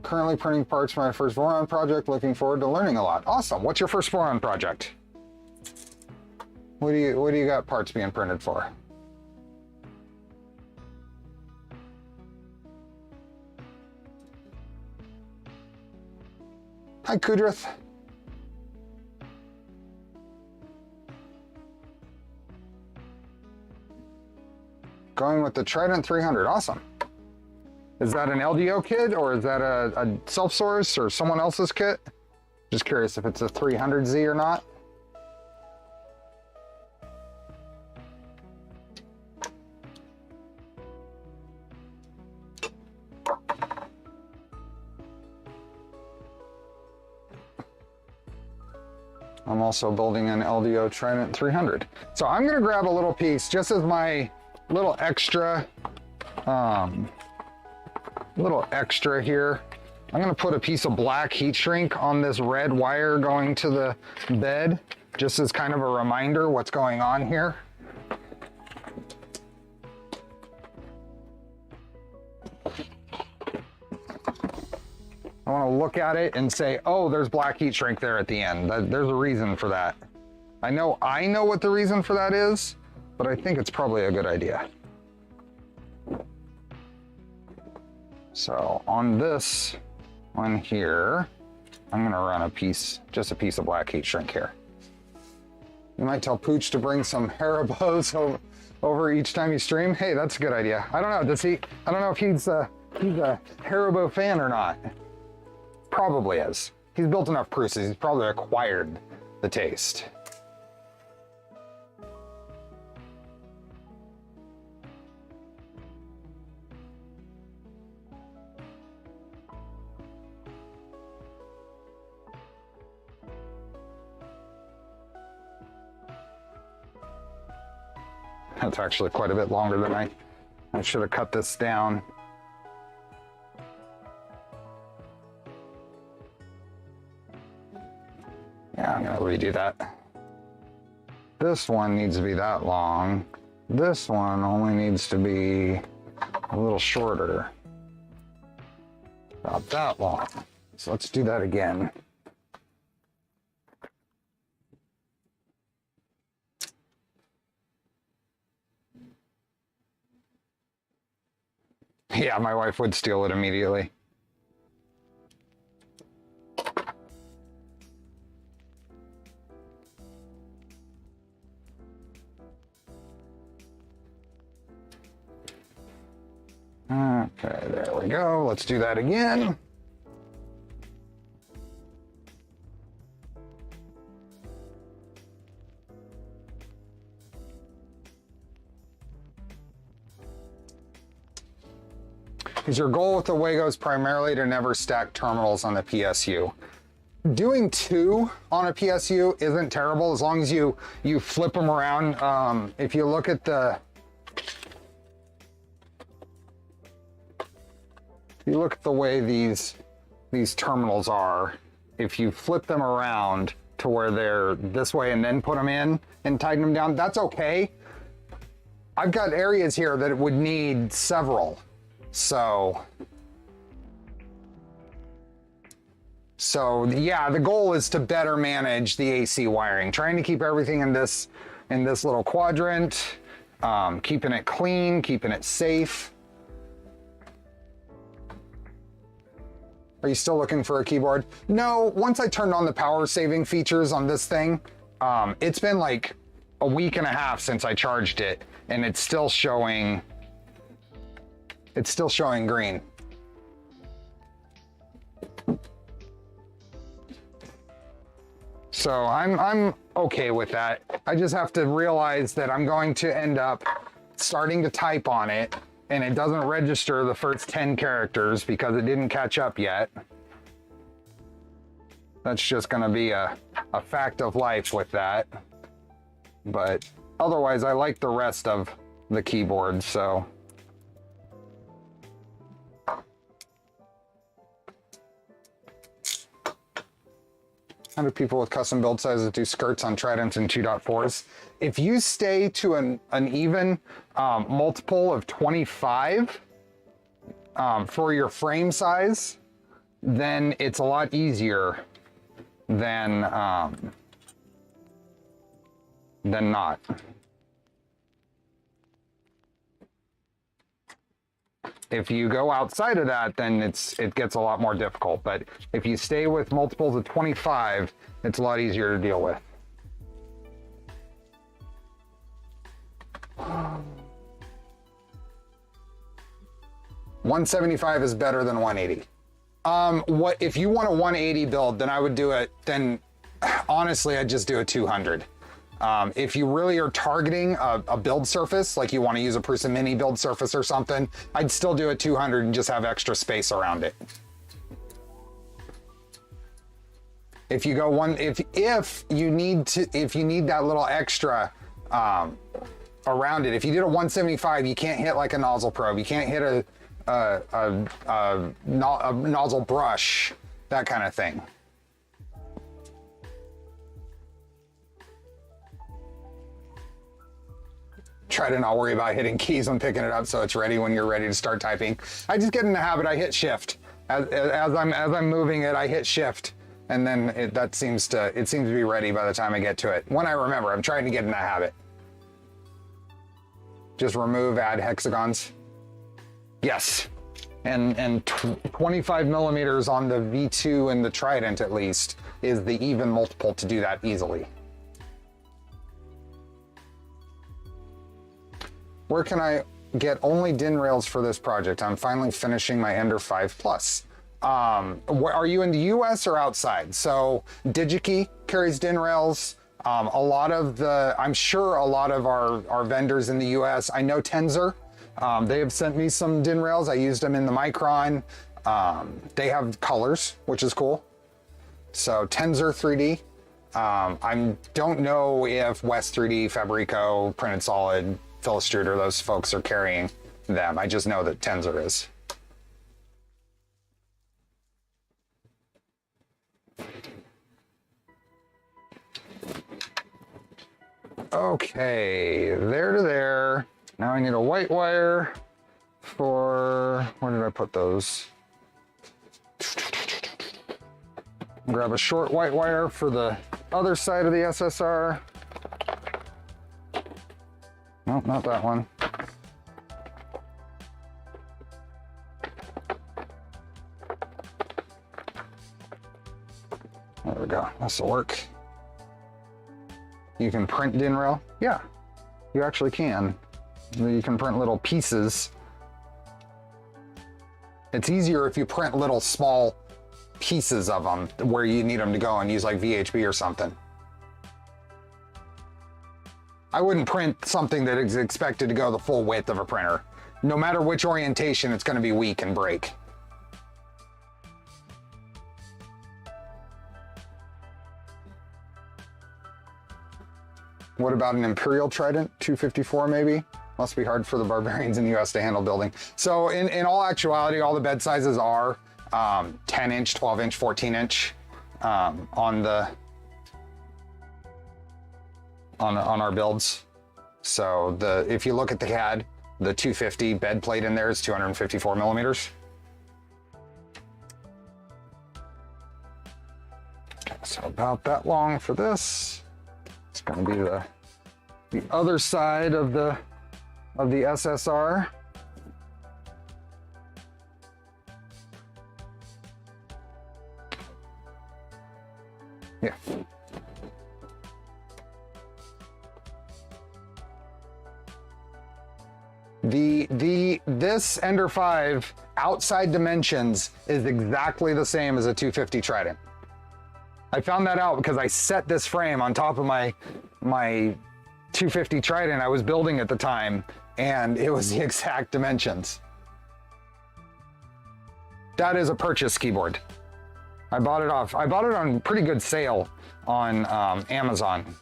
Currently printing parts for my first boron project. Looking forward to learning a lot. Awesome. What's your first boron project? What do you got parts being printed for? Hi, Kudrith. Going with the Trident 300. Awesome. Is that an LDO kit or is that a self-source or someone else's kit? Just curious if it's a 300Z or not. I'm also building an LDO Trident 300. So I'm gonna grab a little piece just as my little extra here. I'm gonna put a piece of black heat shrink on this red wire going to the bed, just as kind of a reminder what's going on here. I want to look at it and say, oh, there's black heat shrink there at the end. There's a reason for that. I know what the reason for that is, but I think it's probably a good idea. So on this one here, I'm gonna run just a piece of black heat shrink here. You might tell Pooch to bring some Haribos over each time you stream. Hey, that's a good idea. I don't know, I don't know if he's a Haribo fan or not. Probably is. He's built enough Pruses, he's probably acquired the taste. That's actually quite a bit longer than I should have cut this down. Yeah, I'm gonna redo that. This one needs to be that long. This one only needs to be a little shorter. About that long. So let's do that again. Yeah, my wife would steal it immediately. Okay, there we go. Let's do that again. Is your goal with the Wagos primarily to never stack terminals on the PSU? Doing two on a PSU isn't terrible as long as you flip them around. If you look at the way these terminals are, if you flip them around to where they're this way and then put them in and tighten them down, that's okay. I've got areas here that would need several. So yeah, the goal is to better manage the AC wiring, trying to keep everything in this little quadrant, keeping it clean, keeping it safe. Are you still looking for a keyboard? No, once I turned on the power saving features on this thing, it's been like a week and a half since I charged it, and it's still showing green. So I'm okay with that. I just have to realize that I'm going to end up starting to type on it and it doesn't register the first 10 characters because it didn't catch up yet. That's just going to be a fact of life with that. But otherwise, I like the rest of the keyboard, so. How do people with custom build sizes do skirts on Tridents and 2.4s? If you stay to an even multiple of 25 for your frame size, then it's a lot easier than not. If you go outside of that, then it gets a lot more difficult. But if you stay with multiples of 25, it's a lot easier to deal with. $175 is better than 180. What if you want a 180 build, then I would do it. Then honestly, I'd just do a 200. If you really are targeting a build surface, like you want to use a Prusa Mini build surface or something, I'd still do a 200 and just have extra space around it. If you go if you need that little extra around it, if you did a 175, you can't hit like a nozzle probe, you can't hit a nozzle brush, that kind of thing. Try to not worry about hitting keys when picking it up so it's ready when you're ready to start typing. I just get in the habit, I hit shift. As I'm moving it, I hit shift. And then it seems to be ready by the time I get to it. When I remember, I'm trying to get in that habit. Just remove, add hexagons. Yes. And 25 millimeters on the V2 and the Trident at least is the even multiple to do that easily. Where can I get only DIN rails for this project? I'm finally finishing my Ender 5 Plus. Are you in the US or outside? So DigiKey carries DIN rails. I'm sure a lot of our vendors in the US, I know Tensor, they have sent me some DIN rails. I used them in the Micron. They have colors, which is cool. So Tensor 3D. I don't know if West 3D, Fabrico, Printed Solid, Philostruder, those folks are carrying them. I just know that Tensor is. Okay, there to there. Now I need a white wire for, where did I put those? Grab a short white wire for the other side of the SSR. Nope, not that one. There we go, this'll work. You can print DIN rail. Yeah, you actually can. You can print little pieces. It's easier if you print little small pieces of them where you need them to go and use like VHB or something. I wouldn't print something that is expected to go the full width of a printer. No matter which orientation, it's going to be weak and break. What about an Imperial Trident, 254 maybe? Must be hard for the barbarians in the US to handle building. So in all actuality, all the bed sizes are 10 inch, 12 inch, 14 inch on our builds. So if you look at the CAD, the 250 bed plate in there is 254 millimeters. So about that long for this. It's going to be the other side of the SSR. Yeah. This Ender 5 outside dimensions is exactly the same as a 250 Trident. I found that out because I set this frame on top of my 250 Trident I was building at the time, and it was the exact dimensions. That is a purchase keyboard. I bought it on pretty good sale on Amazon.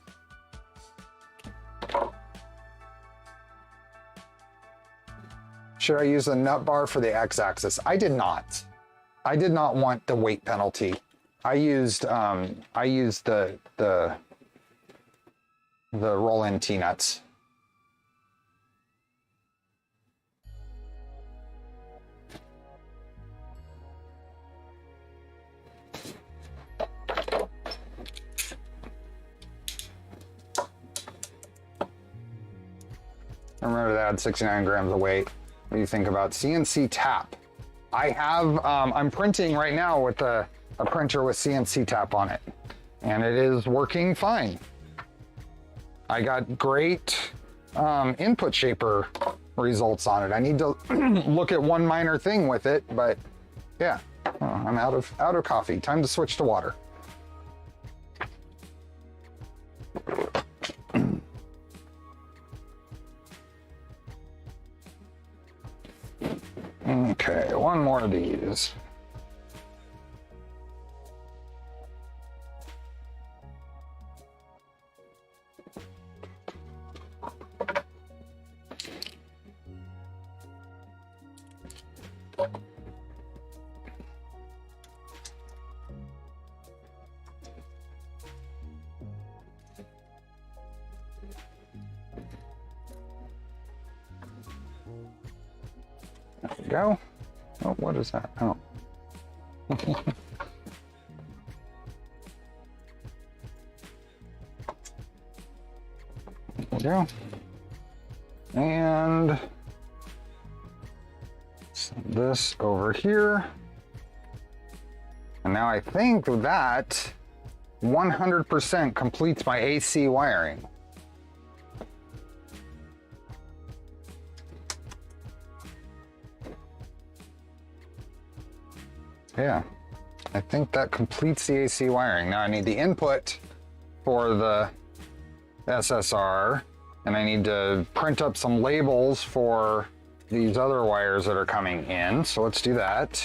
Should I use the nut bar for the X-axis? I did not. I did not want the weight penalty. I used the roll-in T-nuts. Remember to add 69 grams of weight. What do you think about CNC tap? I have, I'm printing right now with a printer with CNC tap on it, and it is working fine. I got great input shaper results on it. I need to look at one minor thing with it, but yeah, I'm out of coffee. Time to switch to water. Okay, one more of these. There we go. Oh, what is that? Oh. There we go. And this over here. And now I think that 100% completes my AC wiring. Yeah, I think that completes the AC wiring. Now I need the input for the SSR, and I need to print up some labels for these other wires that are coming in. So let's do that.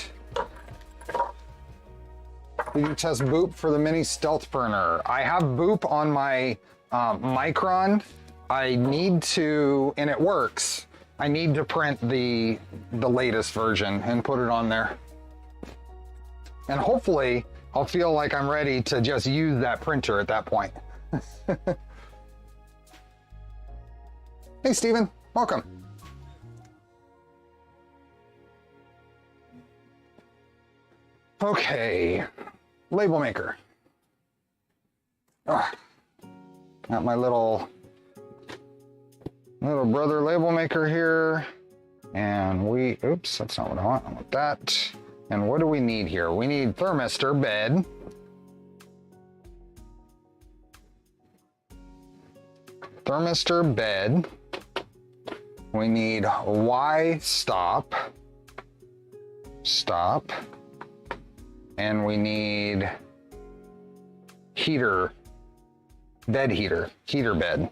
Did you test Boop for the mini stealth burner? I have Boop on my Micron. I need to, and it works. I need to print the latest version and put it on there. And hopefully I'll feel like I'm ready to just use that printer at that point. Hey, Steven, welcome. Okay, label maker. Got my little brother label maker here. And oops, that's not what I want. I want that. And what do we need here? We need thermistor bed. Thermistor bed. We need Y stop. Stop. And we need heater. Bed heater. Heater bed.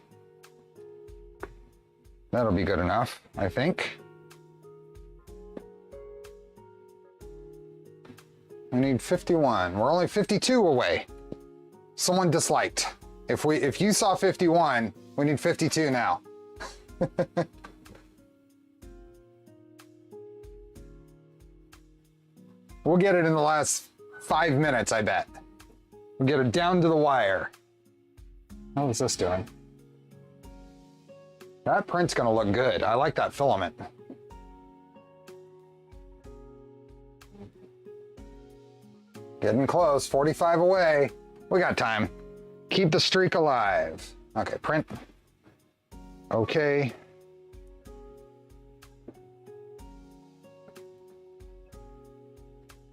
That'll be good enough, I think. We need 51. We're only 52 away. Someone disliked. If you saw 51, we need 52 now. We'll get it in the last 5 minutes, I bet. We'll get it down to the wire. How is this doing? That print's gonna look good. I like that filament. Getting close, 45 away. We got time. Keep the streak alive. Okay, print. Okay.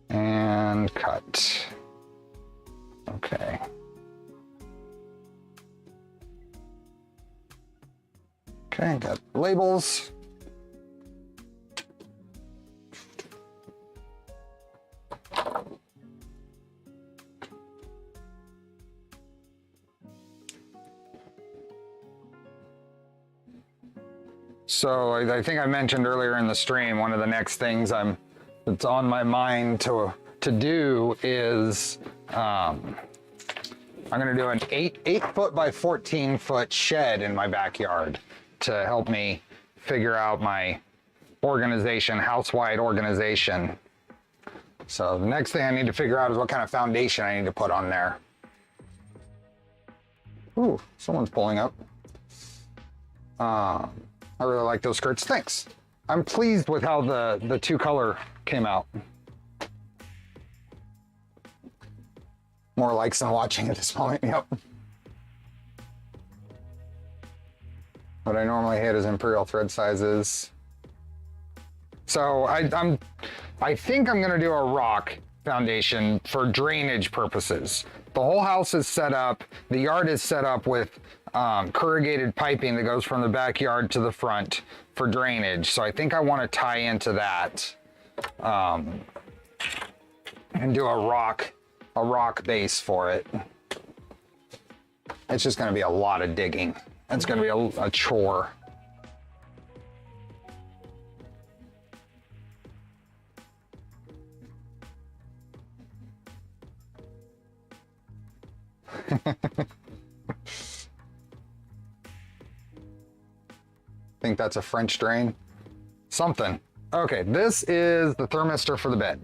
And cut. Okay. Okay, got labels. So I think I mentioned earlier in the stream, one of the next things that's on my mind to do is I'm gonna do an 8 foot by 14 foot shed in my backyard to help me figure out my organization, house-wide organization. So the next thing I need to figure out is what kind of foundation I need to put on there. Ooh, someone's pulling up. I really like those skirts, thanks. I'm pleased with how the two color came out. More likes than watching at this point, yep. What I normally hit is imperial thread sizes. So I think I'm gonna do a rock foundation for drainage purposes. The whole house is set up, the yard is set up with corrugated piping that goes from the backyard to the front for drainage. So I think I wanna tie into that and do a rock base for it. It's just gonna be a lot of digging. It's gonna be a chore. Think that's a French drain? Something. Okay, this is the thermistor for the bed.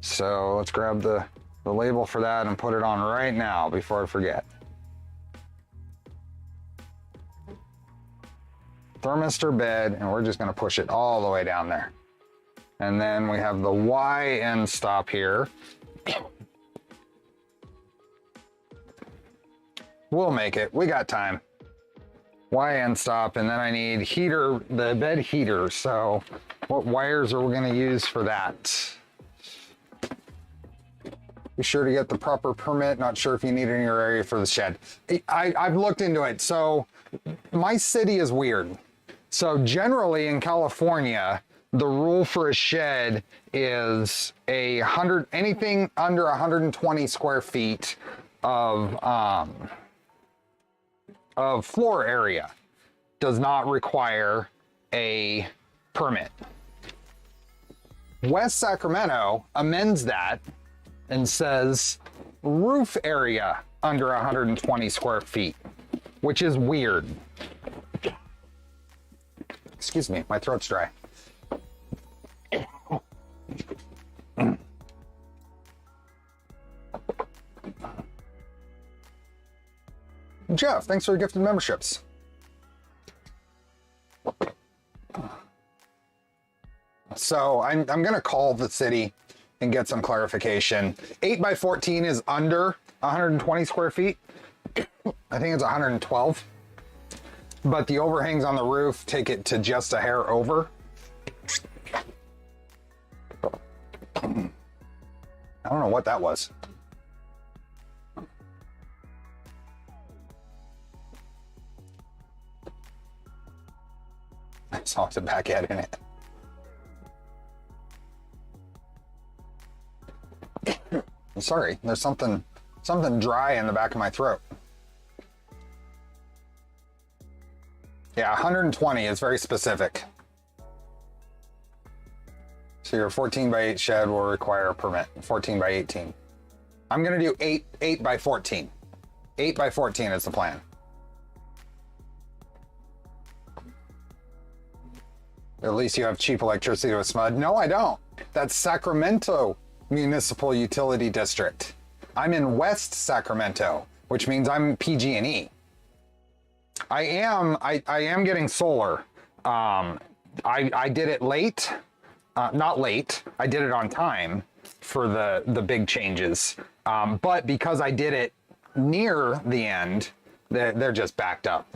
So let's grab the label for that and put it on right now before I forget. Thermistor bed, and we're just gonna push it all the way down there. And then we have the Y end stop here. We'll make it, we got time. Y end stop, and then I need heater, the bed heater. So what wires are we gonna use for that? Be sure to get the proper permit. Not sure if you need it in your area for the shed. I've looked into it. So my city is weird. So generally in California, the rule for a shed is anything under 120 square feet of floor area does not require a permit. West Sacramento amends that and says roof area under 120 square feet, which is weird. Excuse me, my throat's dry. Jeff, thanks for the gifted memberships. So I'm gonna call the city and get some clarification. 8 by 14 is under 120 square feet. I think it's 112. But the overhangs on the roof take it to just a hair over. I don't know what that was. I saw the back head in it. I'm sorry, there's something dry in the back of my throat. Yeah, 120 is very specific. So your 14 by 8 shed will require a permit, 14 by 18. I'm gonna do 8 by 14. 8 by 14 is the plan. At least you have cheap electricity with SMUD. No, I don't. That's Sacramento Municipal Utility District. I'm in West Sacramento, which means I'm PG&E. I am getting solar. I did it late, not late. I did it on time for the big changes. But because I did it near the end, they're just backed up.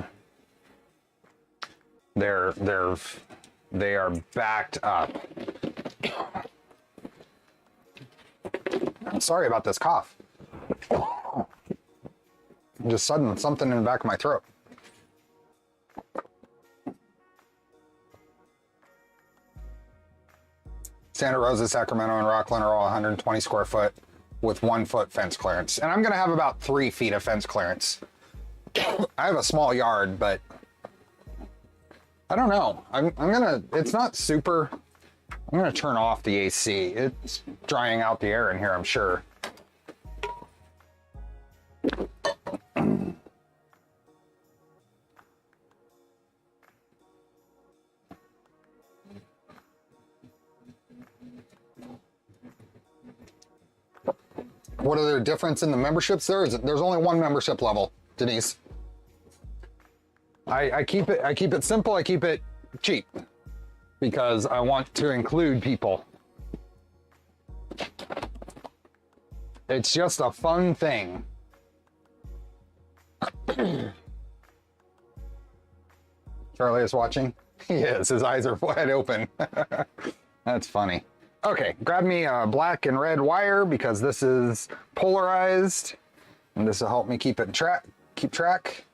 They are backed up. I'm sorry about this cough. Just sudden something in the back of my throat. Santa Rosa, Sacramento, and Rockland are all 120 square foot with 1 foot fence clearance. And I'm gonna have about 3 feet of fence clearance. I have a small yard, but I don't know. I'm gonna, it's not super, I'm gonna turn off the AC. It's drying out the air in here, I'm sure. What are the difference in the memberships there? There's only one membership level, Denise. I keep it simple, I keep it cheap because I want to include people. It's just a fun thing. Charlie is watching. He is, his eyes are wide open. That's funny. Okay, grab me a black and red wire because this is polarized and this will help me keep track.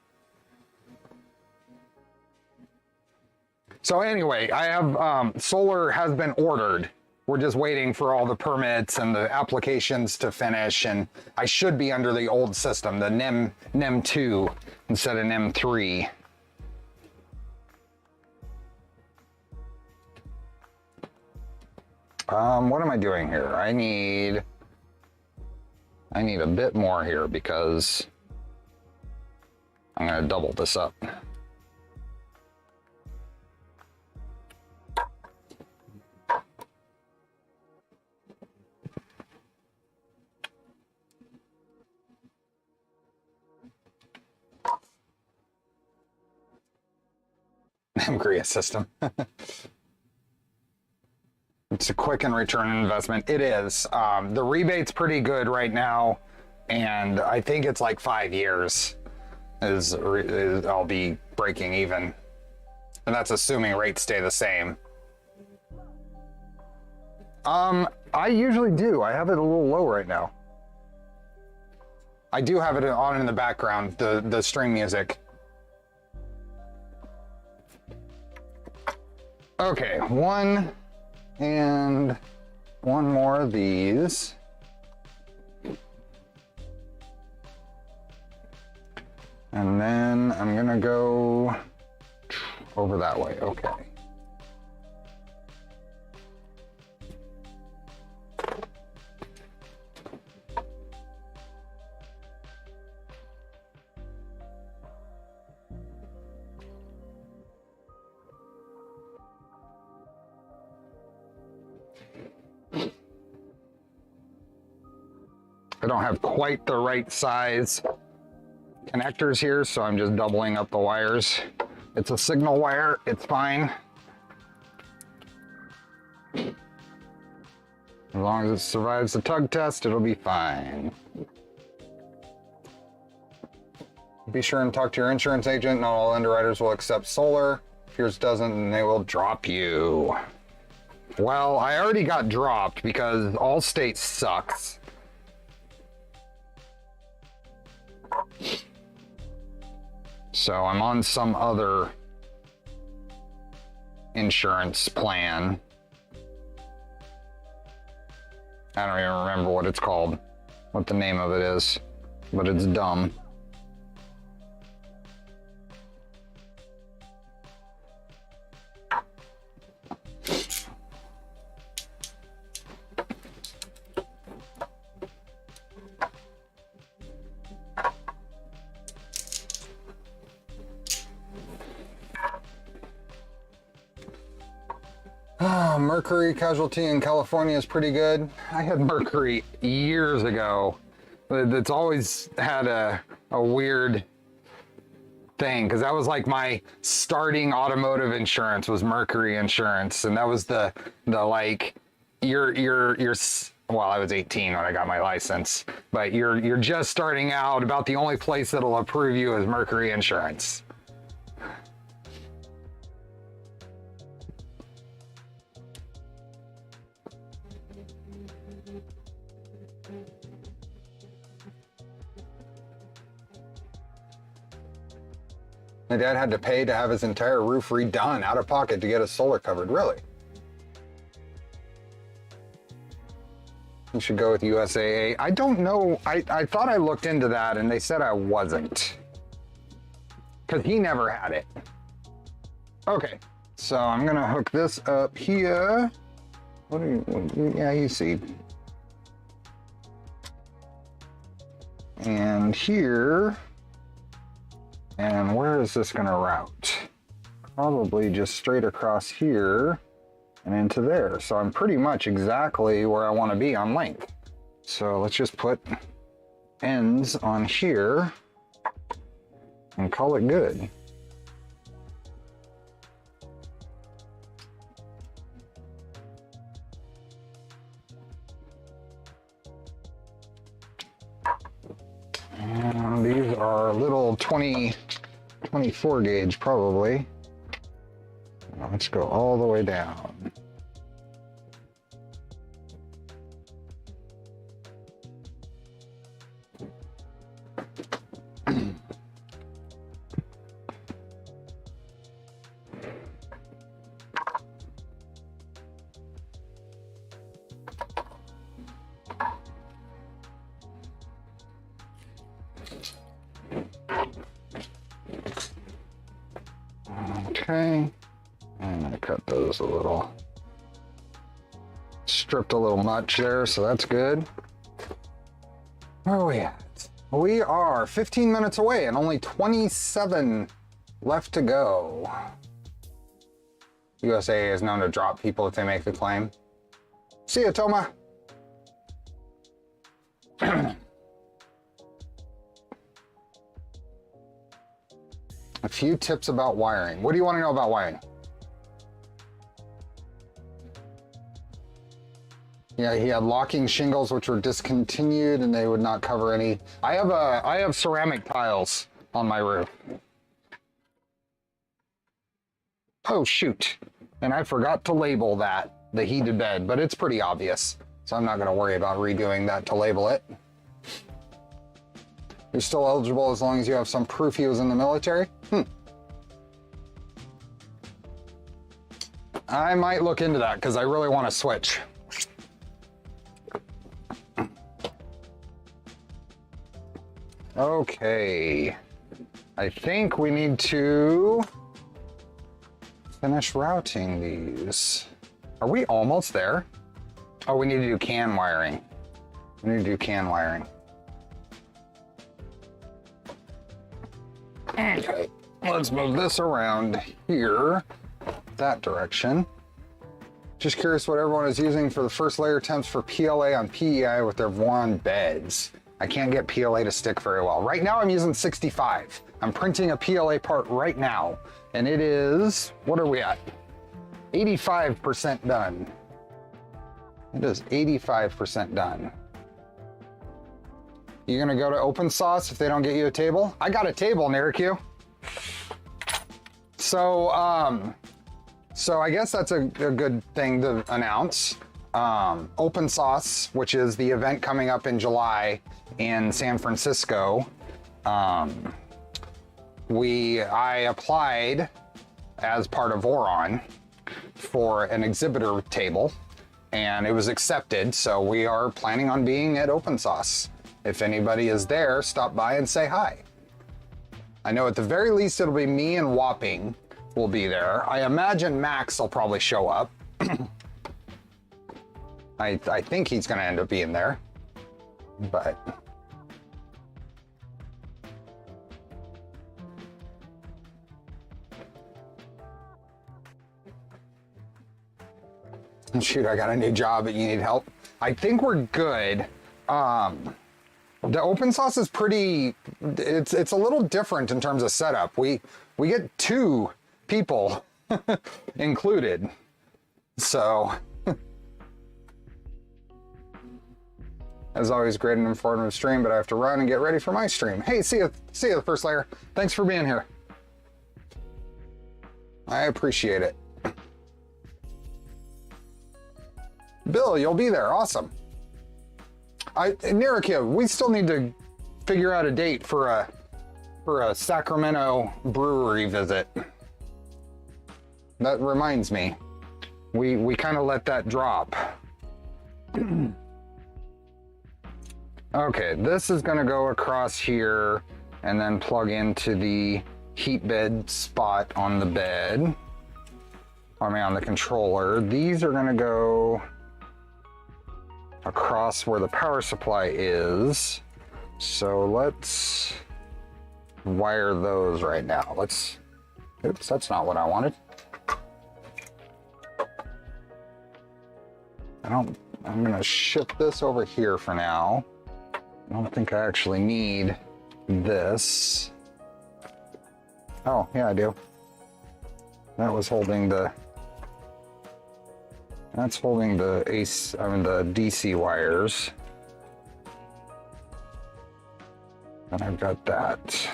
So anyway, I have, solar has been ordered. We're just waiting for all the permits and the applications to finish, and I should be under the old system, the NEM 2 instead of NEM 3. What am I doing here? I need a bit more here because I'm gonna double this up. Mercury system. It's a quick and return investment. It is. The rebate's pretty good right now, and I think it's like 5 years is I'll be breaking even. And that's assuming rates stay the same. I usually do. I have it a little low right now. I do have it on in the background, the string music. Okay, one more of these. And then I'm gonna go over that way, okay. I don't have quite the right size connectors here, so I'm just doubling up the wires. It's a signal wire, it's fine. As long as it survives the tug test, it'll be fine. Be sure and talk to your insurance agent. Not all underwriters will accept solar. If yours doesn't, then they will drop you. Well, I already got dropped because Allstate sucks. So I'm on some other insurance plan. I don't even remember what it's called, what the name of it is, but it's dumb. Mercury casualty in California is pretty good. I had Mercury years ago. That's always had a weird thing because that was like my starting automotive insurance was Mercury insurance, and that was the like you're well, I was 18 when I got my license, but you're just starting out. About the only place that'll approve you is Mercury insurance. My dad had to pay to have his entire roof redone out of pocket to get his solar covered. Really? You should go with USAA. I don't know. I thought I looked into that and they said I wasn't. Because he never had it. Okay, so I'm gonna hook this up here. Yeah, you see. And here, and where is this gonna route? Probably just straight across here and into there. So I'm pretty much exactly where I want to be on length. So let's just put ends on here and call it good. And these are little 24 gauge probably. Let's go all the way down. Okay. And I cut those a little, stripped a little much there, so that's good. Where are we at? We are 15 minutes away and only 27 left to go. USA is known to drop people if they make the claim. See ya, Toma. A few tips about wiring. What do you want to know about wiring? Yeah, he had locking shingles which were discontinued and they would not cover any. I have ceramic tiles on my roof. Oh shoot. And I forgot to label that, the heated bed, but it's pretty obvious. So I'm not gonna worry about redoing that to label it. You're still eligible as long as you have some proof he was in the military? I might look into that because I really want to switch. Okay, I think we need to finish routing these. Are we almost there? Oh, we need to do CAN wiring. We need to do CAN wiring. Okay, let's move this around here, that direction. Just curious what everyone is using for the first layer temps for PLA on PEI with their One beds. I can't get PLA to stick very well. Right now I'm using 65. I'm printing a PLA part right now, and it is, what are we at? 85% done. It is 85% done. You gonna go to open source if they don't get you a table? I got a table, Neriku. So I guess that's a good thing to announce. Open Sauce, which is the event coming up in July in San Francisco. I applied as part of Voron for an exhibitor table and it was accepted. So we are planning on being at Open Sauce. If anybody is there, stop by and say hi. I know at the very least it'll be me and Whopping will be there. I imagine Max will probably show up. I think he's gonna end up being there, but. Shoot, I got a new job, but you need help. I think we're good. The open source is pretty, it's a little different in terms of setup. We get 2 people included. So, as always, great and informative stream, but I have to run and get ready for my stream. Hey, see you the first layer. Thanks for being here. I appreciate it. Bill, you'll be there. Awesome. Nerikia, we still need to figure out a date for a Sacramento brewery visit. That reminds me. We kind of let that drop. Okay, this is gonna go across here and then plug into the heat bed spot on the bed. I mean on the controller. These are gonna go across where the power supply is. So let's wire those right now. Let's, oops, that's not what I wanted. I'm gonna ship this over here for now. I don't think I actually need this. Oh, yeah, I do. That was holding the, that's holding the the DC wires. And I've got that.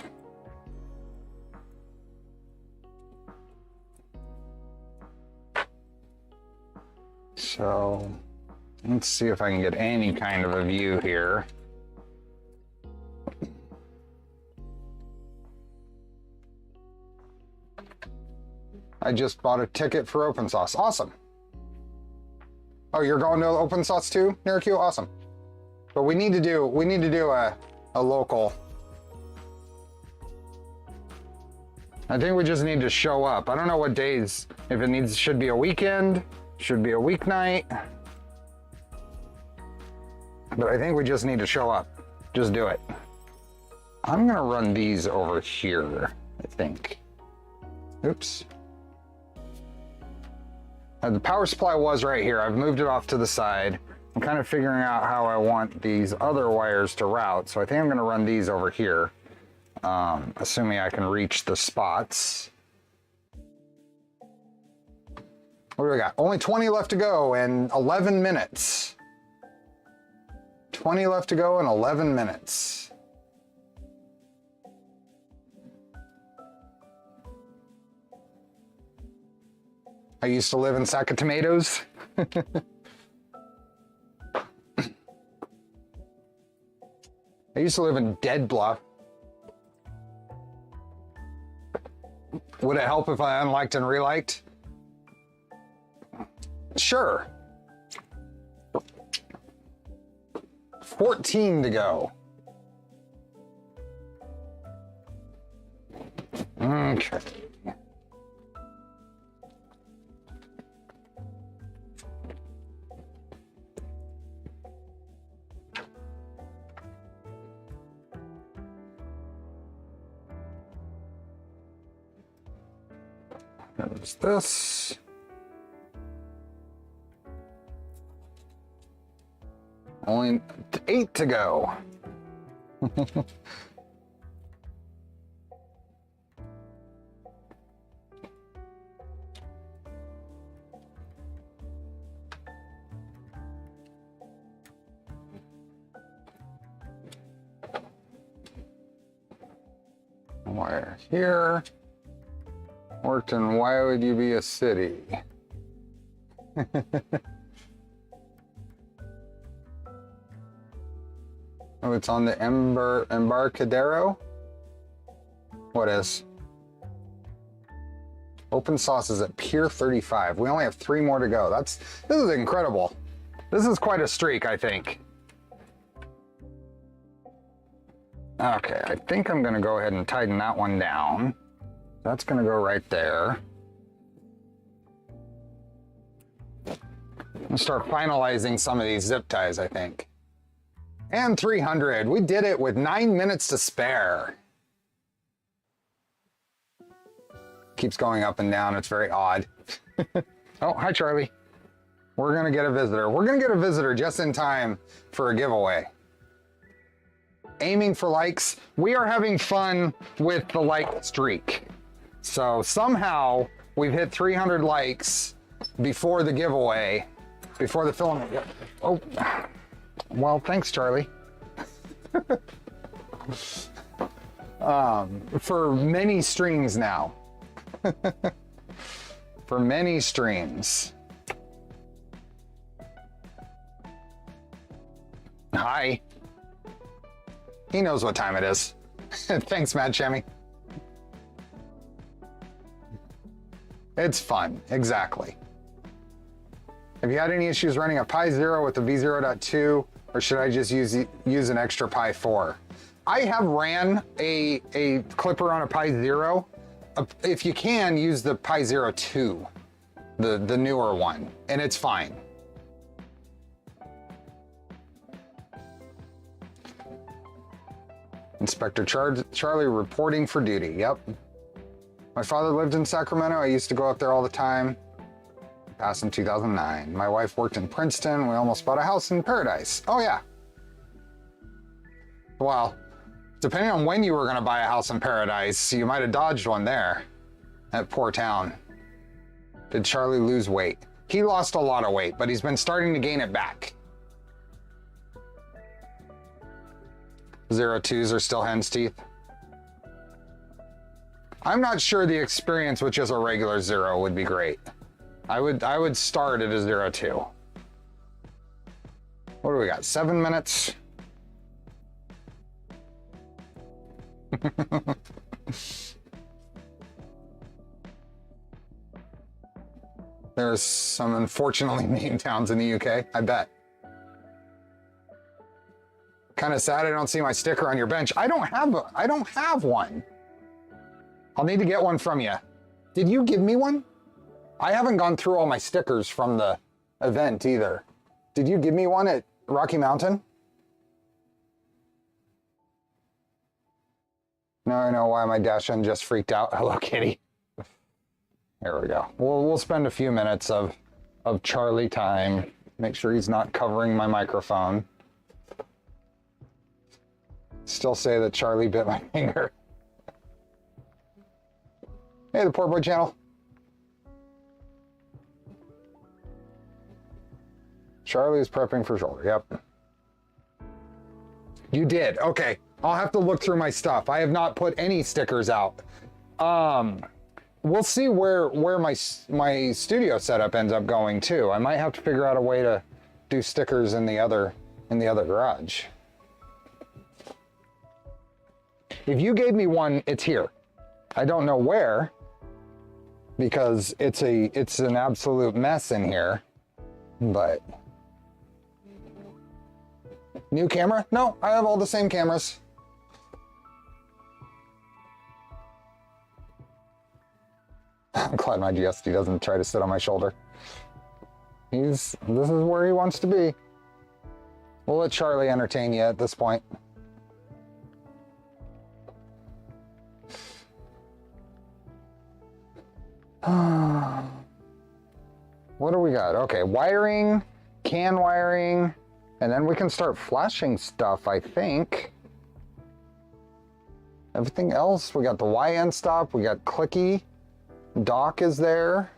So let's see if I can get any kind of a view here. I just bought a ticket for open source. Awesome. Oh, you're going to open source too, NerQ? Awesome. But we need to do a local. I think we just need to show up. I don't know what days, if it should be a weekend, should be a weeknight. But I think we just need to show up. Just do it. I'm gonna run these over here, I think. Oops. The power supply was right here. I've moved it off to the side. I'm kind of figuring out how I want these other wires to route. So I think I'm gonna run these over here, assuming I can reach the spots. What do we got? Only 20 left to go and 11 minutes. 20 left to go and 11 minutes. I used to live in Sack of Tomatoes. I used to live in Dead Bluff. Would it help if I unliked and reliked? Sure. 14 to go. Okay. There's this. Only 8 to go. Wire here. Orton, why would you be a city? Oh, it's on the Embarcadero? What is? Open sauce is at Pier 35. We only have 3 more to go. This is incredible. This is quite a streak, I think. Okay, I think I'm gonna go ahead and tighten that one down. That's gonna go right there. I'm gonna start finalizing some of these zip ties, I think. And 300, we did it with 9 minutes to spare. Keeps going up and down, it's very odd. Oh, hi Charlie. We're gonna get a visitor. We're gonna get a visitor just in time for a giveaway. Aiming for likes. We are having fun with the like streak. So somehow we've hit 300 likes before the giveaway, before the filament. Oh, well, thanks, Charlie. For many streams now. For many streams. Hi. He knows what time it is. Thanks, Mad Shammy. It's fun, exactly. Have you had any issues running a Pi 0 with the V0.2, or should I just use an extra Pi 4? I have ran a clipper on a Pi 0. If you can, use the Pi 0 2. the newer one, and it's fine. Inspector Charlie reporting for duty. Yep. My father lived in Sacramento. I used to go up there all the time. Passed in 2009. My wife worked in Princeton. We almost bought a house in Paradise. Oh yeah. Well, depending on when you were going to buy a house in Paradise, you might have dodged one there. That poor town. Did Charlie lose weight? He lost a lot of weight, but he's been starting to gain it back. 02s are still hen's teeth. I'm not sure the experience with just a regular 0 would be great. I would start at a 02. What do we got? 7 minutes? There's some unfortunately named towns in the UK, I bet. Kind of sad I don't see my sticker on your bench. I don't have one. I'll need to get one from you. Did you give me one? I haven't gone through all my stickers from the event either. Did you give me one at Rocky Mountain? Now I know why my dash-in just freaked out. Hello, kitty. There we go. We'll spend a few minutes of Charlie time. Make sure he's not covering my microphone. Still say that Charlie bit my finger. Hey, the Poor Boy channel. Charlie's prepping for shoulder. Yep. You did. Okay. I'll have to look through my stuff. I have not put any stickers out. We'll see where my studio setup ends up going too. I might have to figure out a way to do stickers in the other garage. If you gave me one, it's here. I don't know where, because it's an absolute mess in here. But new camera? No, I have all the same cameras. I'm glad my GSD doesn't try to sit on my shoulder. This is where he wants to be. We'll let Charlie entertain you at this point. What do we got? Okay, wiring, CAN wiring, and then we can start flashing stuff, I think. Everything else, we got the YN stop, we got clicky, dock is there.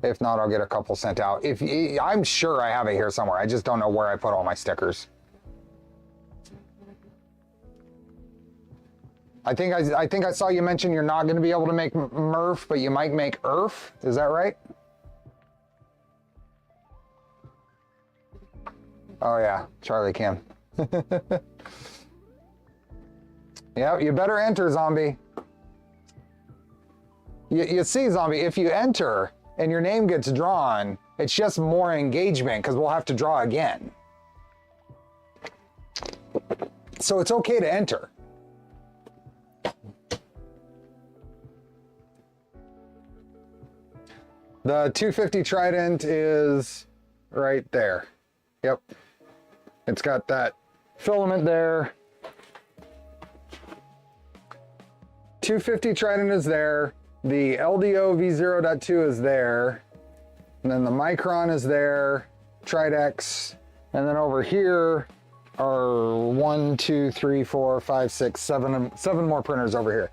If not, I'll get a couple sent out. I'm sure I have it here somewhere. I just don't know where I put all my stickers. I think I saw you mention you're not going to be able to make Murph, but you might make Earth. Is that right? Oh yeah, Charlie can. Yeah, you better enter, Zombie. You see, Zombie, if you enter and your name gets drawn, it's just more engagement because we'll have to draw again. So it's okay to enter. The 250 Trident is right there. Yep. It's got that filament there. 250 Trident is there. The LDO V0.2 is there. And then the Micron is there. Tridex. And then over here are 1, 2, 3, 4, 5, 6, 7 more printers over here.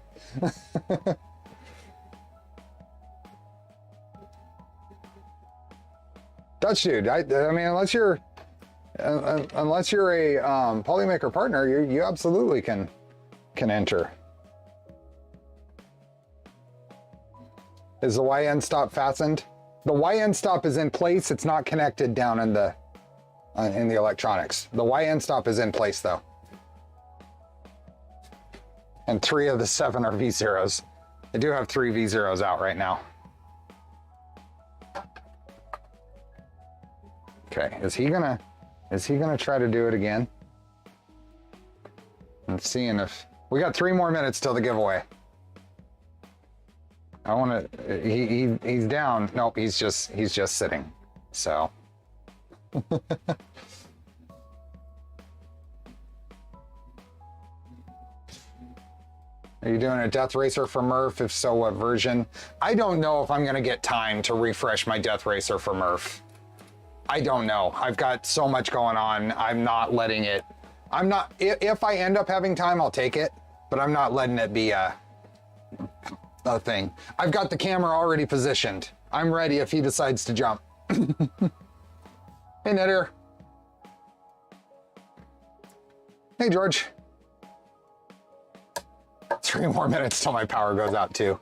Dutch dude, I mean, unless you're a Polymaker partner, you absolutely can enter. Is the YN stop fastened? The YN stop is in place. It's not connected down in the electronics. The YN stop is in place though. And 3 of the 7 are V0s. I do have 3 V0s out right now. Okay, is he gonna try to do it again? I'm seeing if we got 3 more minutes till the giveaway. I want to, he's down. Nope, he's just sitting. So. Are you doing a Death Racer for Murph? If so, what version? I don't know if I'm going to get time to refresh my Death Racer for Murph. I don't know. I've got so much going on. I'm not letting it. I'm not. If I end up having time, I'll take it. But I'm not letting it be a thing. I've got the camera already positioned. I'm ready if he decides to jump. Hey, Netter. Hey, George. 3 more minutes till my power goes out too.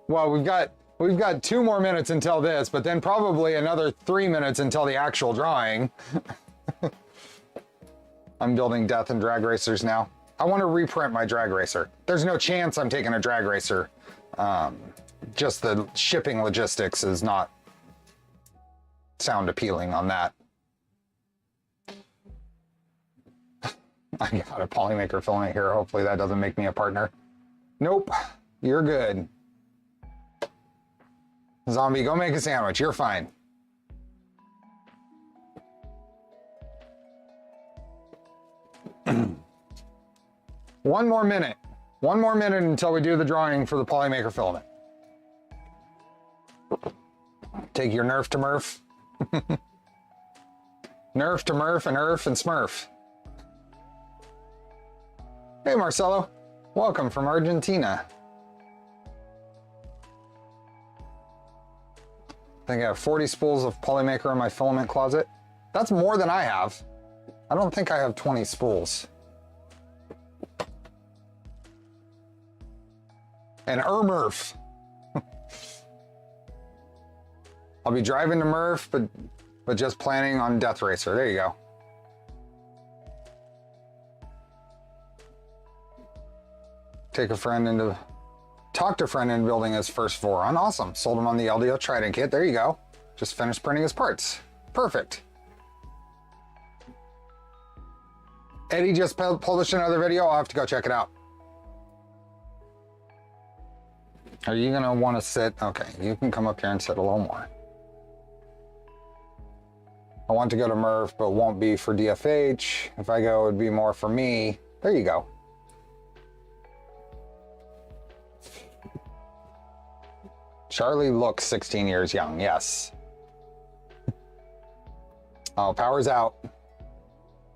Well, we've got 2 more minutes until this, but then probably another 3 minutes until the actual drawing. I'm building Death and Drag Racers now. I want to reprint my Drag Racer. There's no chance I'm taking a Drag Racer. Just the shipping logistics is not sound appealing on that. I got a Polymaker filament here. Hopefully that doesn't make me a partner. Nope, you're good. Zombie, go make a sandwich. You're fine. One more minute. 1 more minute until we do the drawing for the Polymaker filament. Take your Nerf to Murph. Nerf to Murph and Earth and Smurf. Hey Marcelo, welcome from Argentina. I think I have 40 spools of Polymaker in my filament closet. That's more than I have. I don't think I have 20 spools. And Murph. I'll be driving to Murph, but just planning on Death Racer. There you go. Talk to a friend into building his first Voron. Awesome. Sold him on the LDO Trident kit. There you go. Just finished printing his parts. Perfect. Eddie just published another video. I'll have to go check it out. Are you gonna want to sit? Okay, you can come up here and sit a little more. I want to go to Murph, but won't be for DFH. If I go, it would be more for me. There you go. Charlie looks 16 years young, yes. Oh, power's out.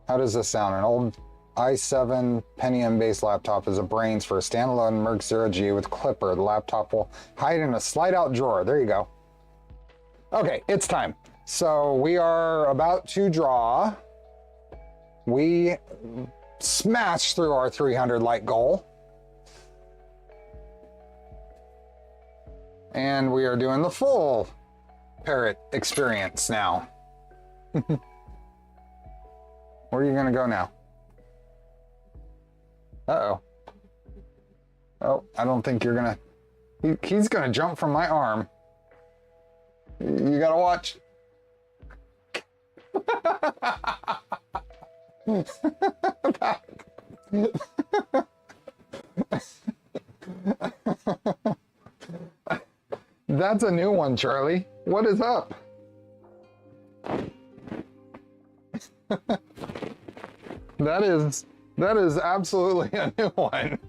How does this sound? An old i7 Pentium-based laptop is a brains for a standalone Merc ZeroG with Clipper. The laptop will hide in a slide-out drawer. There you go. Okay, it's time. So we are about to draw. We smashed through our 300 light goal. And we are doing the full parrot experience now. Where are you gonna go now? Uh-oh. Oh, I don't think you're gonna... He's gonna jump from my arm. You gotta watch. That's a new one, Charlie. What is up? That is absolutely a new one.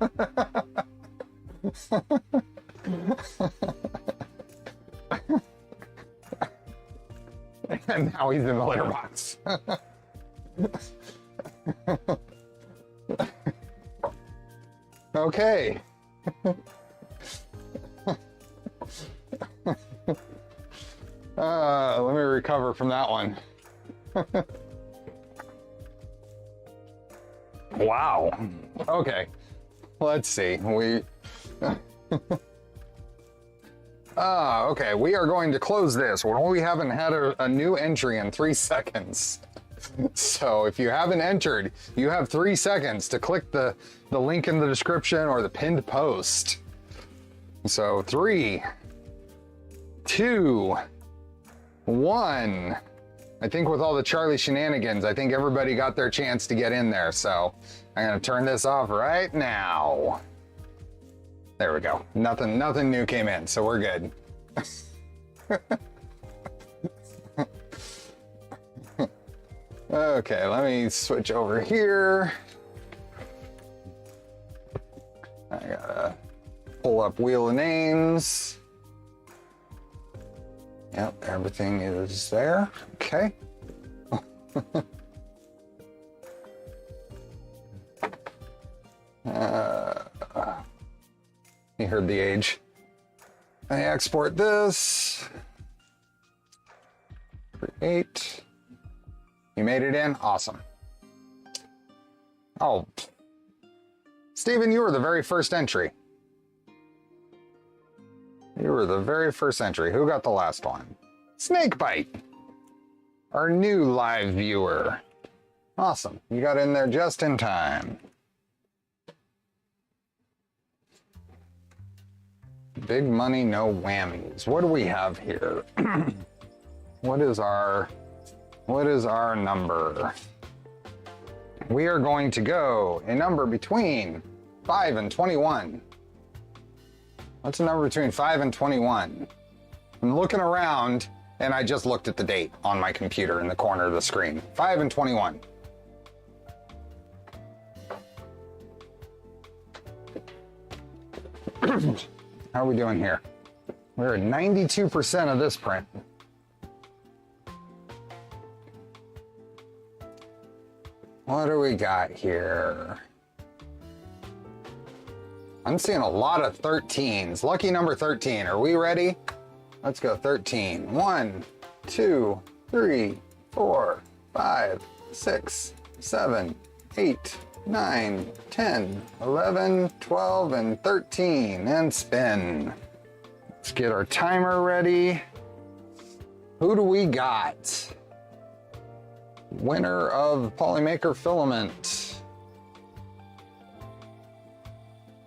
And now he's in the litter box. Okay. Let me recover from that one. Wow. Okay. Let's see. Okay. We are going to close this. We haven't had a new entry in 3 seconds. So if you haven't entered, you have 3 seconds to click the link in the description or the pinned post. So 3, 2, 1. I think with all the Charlie shenanigans, I think everybody got their chance to get in there. So I'm going to turn this off right now. There we go. Nothing new came in, so we're good. Okay, let me switch over here. I gotta pull up wheel of names. Yep, everything is there. Okay. You heard the age. I export this. Create. You made it in? Awesome. Oh. Steven, you were the very first entry. You were the very first entry. Who got the last one? Snakebite. Our new live viewer. Awesome. You got in there just in time. Big money, no whammies. What do we have here? What is our number? We are going to go a number between 5 and 21. What's a number between 5 and 21? I'm looking around and I just looked at the date on my computer in the corner of the screen. 5 and 21. How are we doing here? We're at 92% of this print. What do we got here? I'm seeing a lot of 13s. Lucky number 13. Are we ready? Let's go 13. 1, 2, 3, 4, 5, 6, 7, 8, 9, 10, 11, 12, and 13. And spin. Let's get our timer ready. Who do we got? Winner of Polymaker Filament.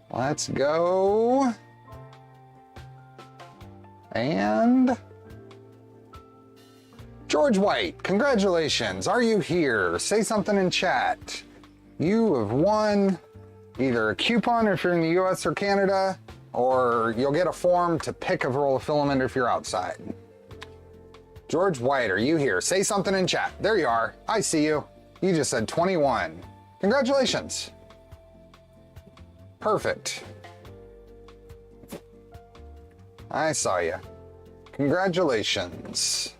Let's go. And George White, congratulations. Are you here? Say something in chat. You have won either a coupon if you're in the US or Canada, or you'll get a form to pick a roll of filament if you're outside. George White, are you here? Say something in chat. There you are. I see you. You just said 21. Congratulations. Perfect. I saw you. Congratulations.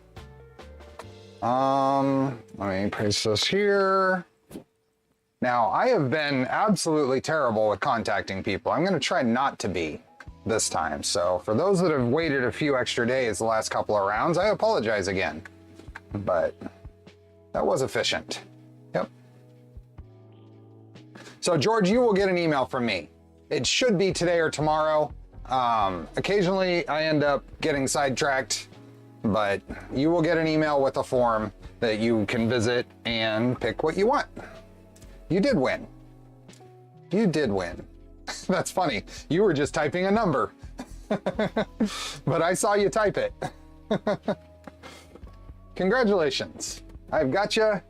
Let me paste this here. Now, I have been absolutely terrible with contacting people. I'm going to try not to be this time. So for those that have waited a few extra days the last couple of rounds, I apologize again. But that was efficient. Yep. So George, you will get an email from me. It should be today or tomorrow. Occasionally I end up getting sidetracked, but you will get an email with a form that you can visit and pick what you want. You did win. You did win. That's funny. You were just typing a number. But I saw you type it. Congratulations. I've got you.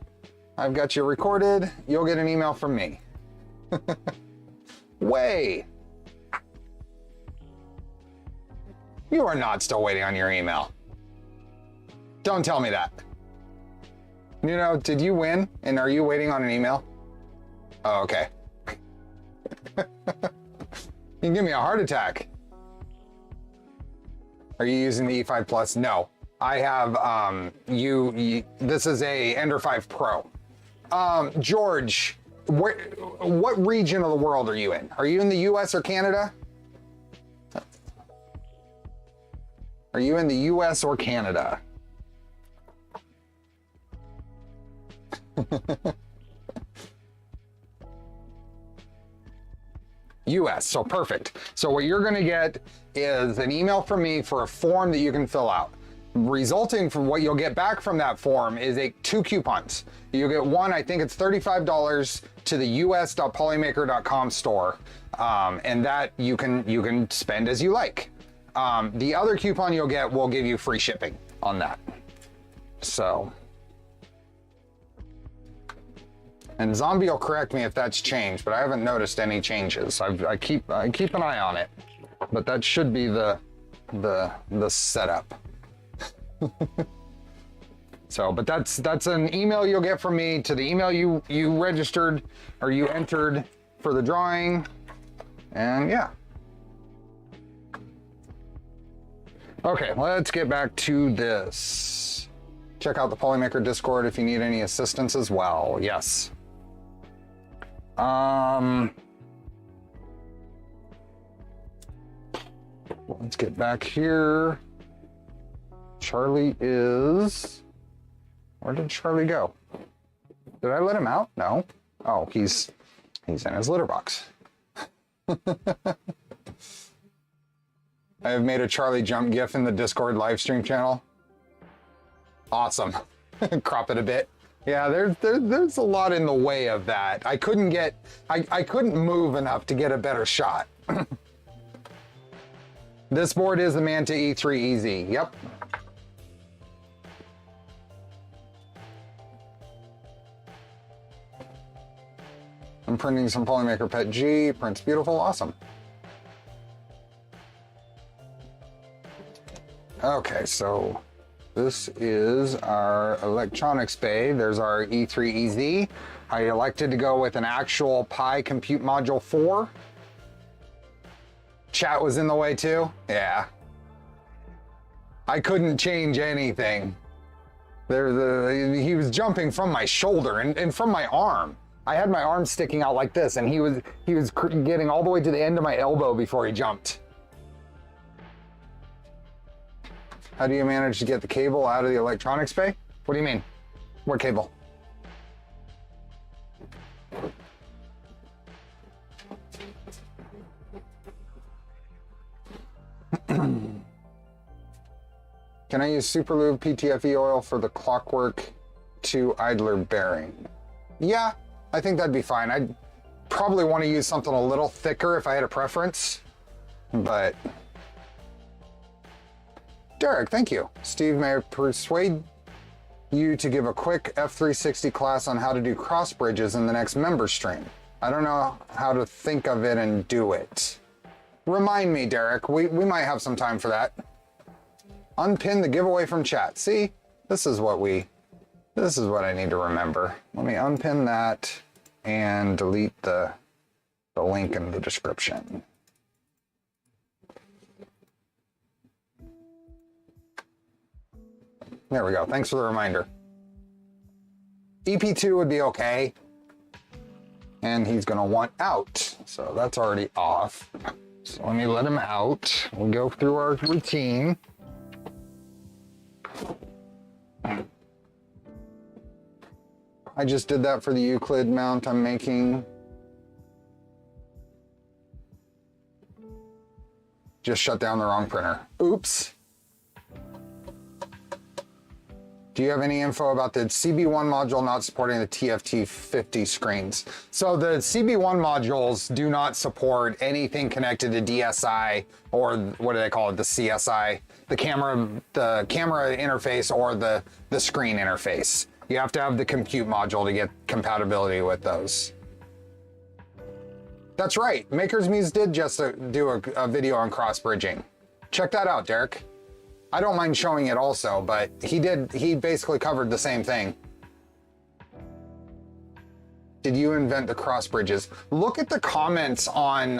I've got you recorded. You'll get an email from me. Way. You are not still waiting on your email. Don't tell me that. You know, did you win? And are you waiting on an email? Oh, okay. You can give me a heart attack. Are you using the E5 Plus? No. I have, this is a Ender 5 Pro. George, what region of the world are you in? Are you in the US or Canada? Are you in the US or Canada? US, so perfect. So what you're gonna get is an email from me for a form that you can fill out. Resulting from what you'll get back from that form is two coupons. You'll get one, I think it's $35 to the us.polymaker.com store, and that you can spend as you like. The other coupon you'll get will give you free shipping on that. So, and Zombie will correct me if that's changed, but I haven't noticed any changes. I keep an eye on it. but that should be the setup. So, but that's an email you'll get from me to the email you registered or you entered for the drawing, and yeah. Okay, let's get back to this. Check out the Polymaker Discord if you need any assistance as well. Yes. Let's get back here. Charlie is... Where did Charlie go? Did I let him out? No. Oh, he's in his litter box. I have made a Charlie jump GIF in the Discord live stream channel. Awesome. Crop it a bit. Yeah, there's a lot in the way of that. I couldn't move enough to get a better shot. This board is the Manta E3 EZ. Yep. I'm printing some Polymaker Pet G. Prints beautiful. Awesome. Okay, so this is our electronics bay. There's our E3 EZ. I elected to go with an actual Pi Compute Module 4. Chat was in the way too? Yeah. I couldn't change anything. He was jumping from my shoulder and from my arm. I had my arm sticking out like this, and he was getting all the way to the end of my elbow before he jumped. How do you manage to get the cable out of the electronics bay? What do you mean? What cable? Can I use Superlube PTFE oil for the Clockwork 2 idler bearing? Yeah, I think that'd be fine. I'd probably want to use something a little thicker if I had a preference, but... Derek, thank you. Steve, may I persuade you to give a quick F360 class on how to do cross bridges in the next member stream? I don't know how to think of it and do it. Remind me, Derek. We might have some time for that. Unpin the giveaway from chat. See, this is what I need to remember. Let me unpin that and delete the link in the description. There we go. Thanks for the reminder. EP2 would be okay. And he's going to want out. So that's already off. So let me let him out. We'll go through our routine. I just did that for the Euclid mount I'm making. Just shut down the wrong printer. Oops. Do you have any info about the CB1 module not supporting the TFT50 screens? So the CB1 modules do not support anything connected to DSI, or what do they call it, the CSI, the camera interface, or the screen interface. You have to have the compute module to get compatibility with those. That's right, Maker's Muse did just do a video on cross bridging. Check that out, Derek. I don't mind showing it also, but he basically covered the same thing. Did you invent the cross bridges? Look at the comments on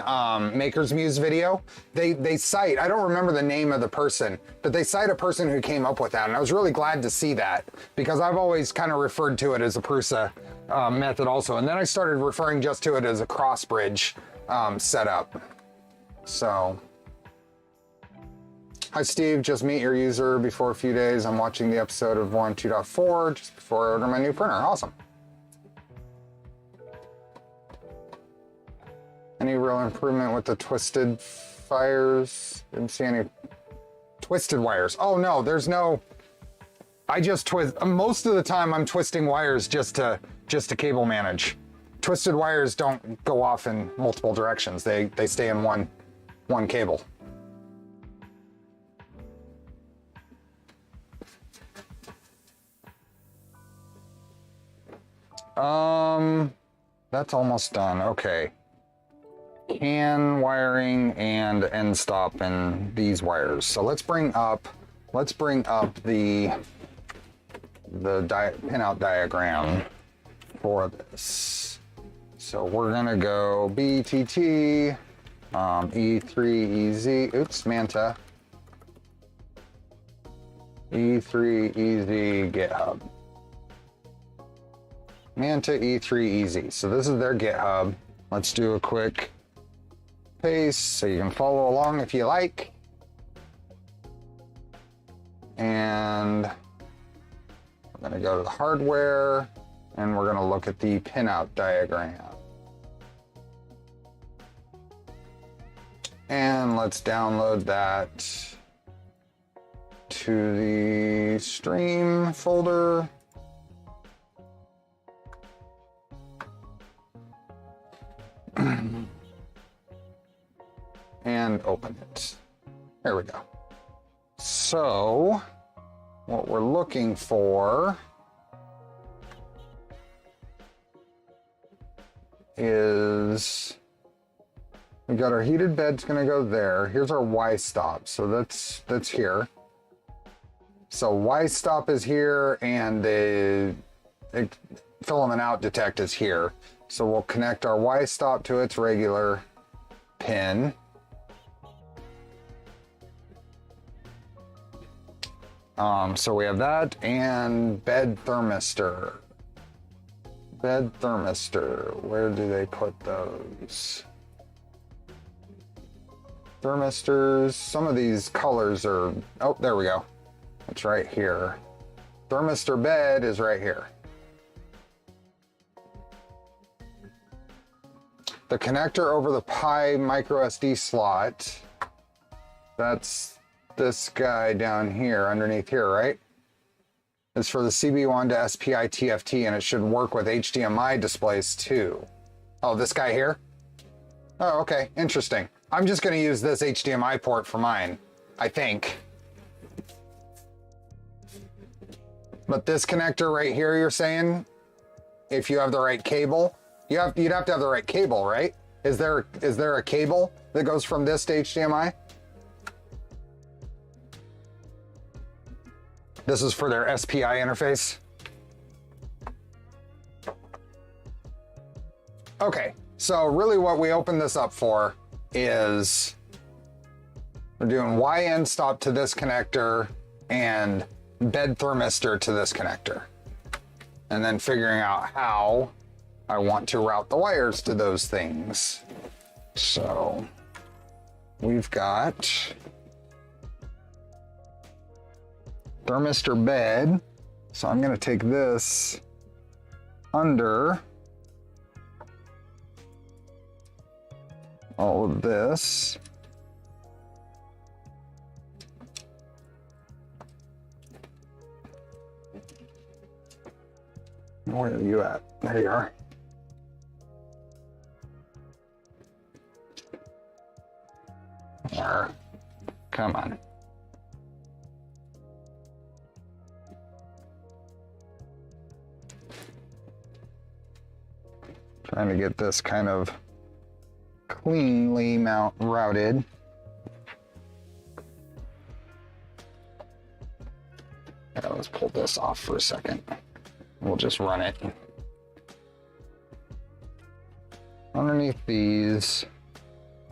Maker's Muse video. They cite, I don't remember the name of the person, but they cite a person who came up with that, and I was really glad to see that, because I've always kind of referred to it as a Prusa method also, and then I started referring just to it as a cross bridge setup. So... Hi Steve, just meet your user before a few days. I'm watching the episode of 1.2.4 just before I order my new printer. Awesome. Any real improvement with the twisted wires? Didn't see any twisted wires. Oh no, there's no, I just twist, most of the time I'm twisting wires just to cable manage. Twisted wires don't go off in multiple directions. They stay in one cable. That's almost done. Okay. CAN wiring and end stop in these wires. So let's bring up the pinout diagram for this. So we're gonna go BTT, E3EZ, oops, Manta, E3EZ GitHub. Manta E3EZ. So this is their GitHub. Let's do a quick paste so you can follow along if you like. And we're gonna go to the hardware and we're gonna look at the pinout diagram. And let's download that to the stream folder. And open it. There we go. So, what we're looking for is we got our heated bed's gonna go there. Here's our Y stop. So that's here. So Y stop is here and the filament out detect is here. So we'll connect our Y stop to its regular pin. So we have that and bed thermistor. Bed thermistor, where do they put those? Thermistors, some of these colors are, oh, there we go. It's right here. Thermistor bed is right here. The connector over the Pi micro SD slot, that's this guy down here, underneath here, right? It's for the CB1 to SPI TFT, and it should work with HDMI displays too. Oh, this guy here? Oh, okay, interesting. I'm just gonna use this HDMI port for mine, I think. But this connector right here, you're saying, if you have the right cable, you'd have to have the right cable, right? Is there a cable that goes from this to HDMI? This is for their SPI interface. Okay, so really what we opened this up for is we're doing Y end stop to this connector and bed thermistor to this connector. And then figuring out how I want to route the wires to those things. So we've got thermistor bed. So I'm gonna take this under all of this. Where are you at? There you are. There. Come on. Trying to get this kind of cleanly routed. Yeah, let's pull this off for a second. We'll just run it. Underneath these,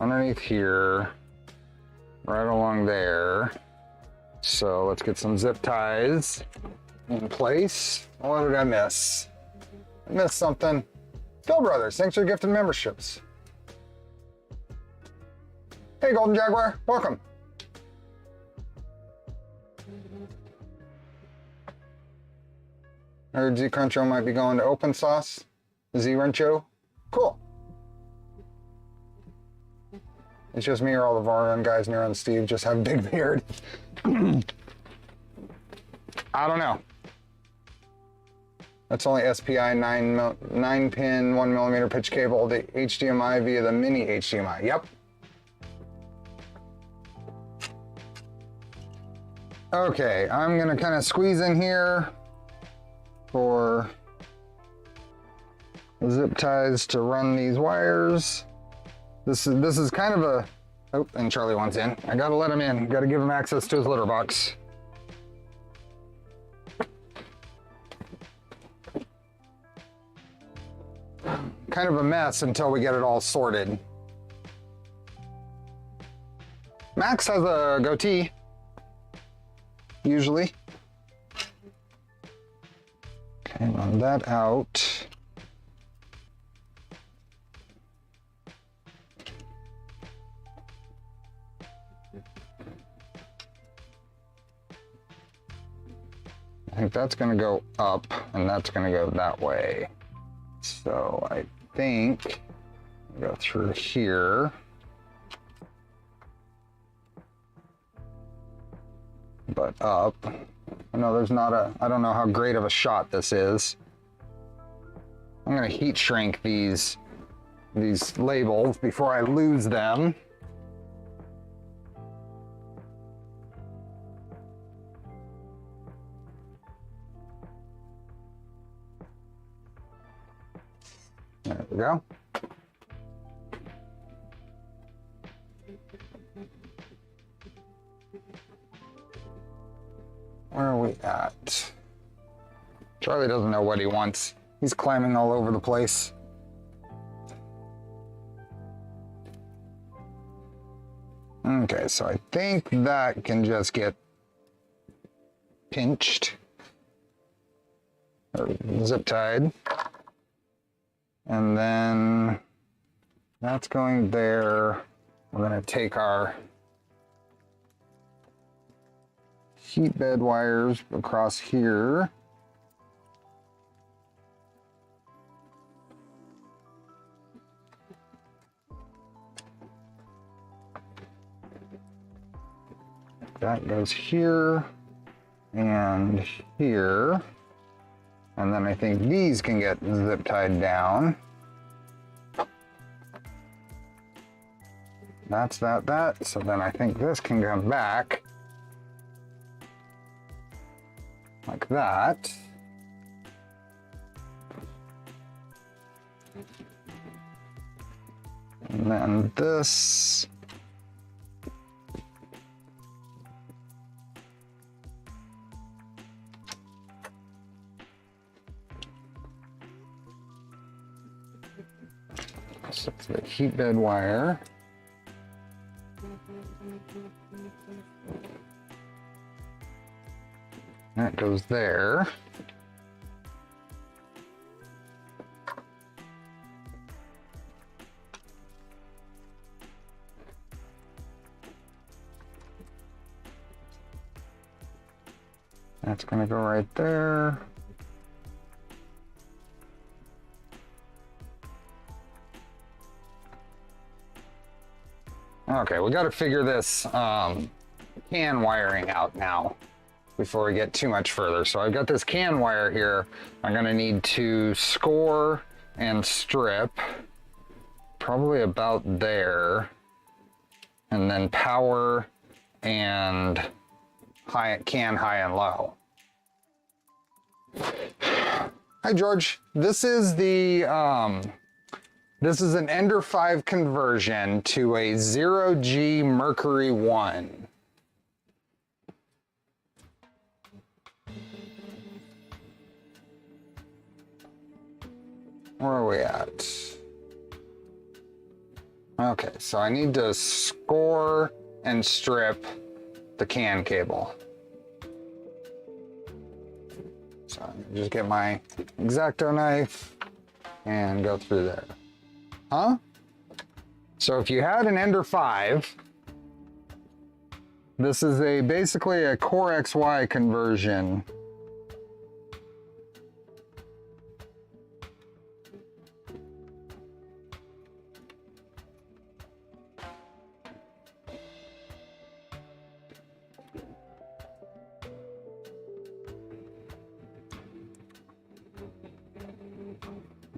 underneath here, right along there. So let's get some zip ties in place. What did I miss? I missed something. Phil Brothers, thanks for gifted memberships. Hey, Golden Jaguar, welcome. I heard Z-Cruncho might be going to open source. Z-Rencho, cool. It's just me or all the Voron guys near on Steve just have a big beard. I don't know. That's only SPI 9-pin 1mm pitch cable to HDMI via the mini HDMI. Yep. Okay, I'm gonna kind of squeeze in here for the zip ties to run these wires. This is kind of a, oh, and Charlie wants in. I gotta let him in, gotta give him access to his litter box. Kind of a mess until we get it all sorted. Max has a goatee, usually. Okay, run that out. I think that's gonna go up and that's gonna go that way. So I think go through here. But up. No, there's not a, I don't know how great of a shot this is. I'm gonna heat shrink these labels before I lose them. There we go. Where are we at? Charlie doesn't know what he wants. He's climbing all over the place. Okay, so I think that can just get pinched or zip tied. And then that's going there. We're gonna take our heat bed wires across here. That goes here and here. And then I think these can get zip tied down. That's that. So then I think this can come back like that. And then this. So it's the heat bed wire. That goes there. That's going to go right there. Okay, we got to figure this can wiring out now before we get too much further. So I've got this can wire here. I'm going to need to score and strip probably about there, and then power and can high and low. Hi George, this is the this is an Ender 5 conversion to a ZeroG Mercury 1. Where are we at? Okay, so I need to score and strip the can cable. So I'm gonna just get my X-Acto knife and go through there. Huh? So if you had an Ender 5, this is basically a CoreXY conversion.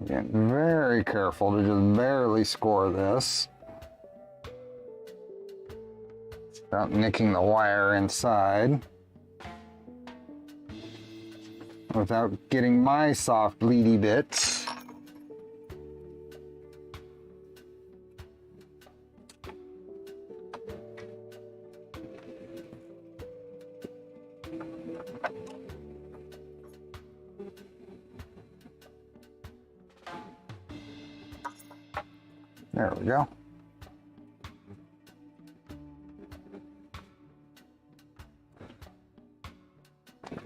Get very careful to just barely score this without nicking the wire inside, without getting my soft bleedy bits. There we go.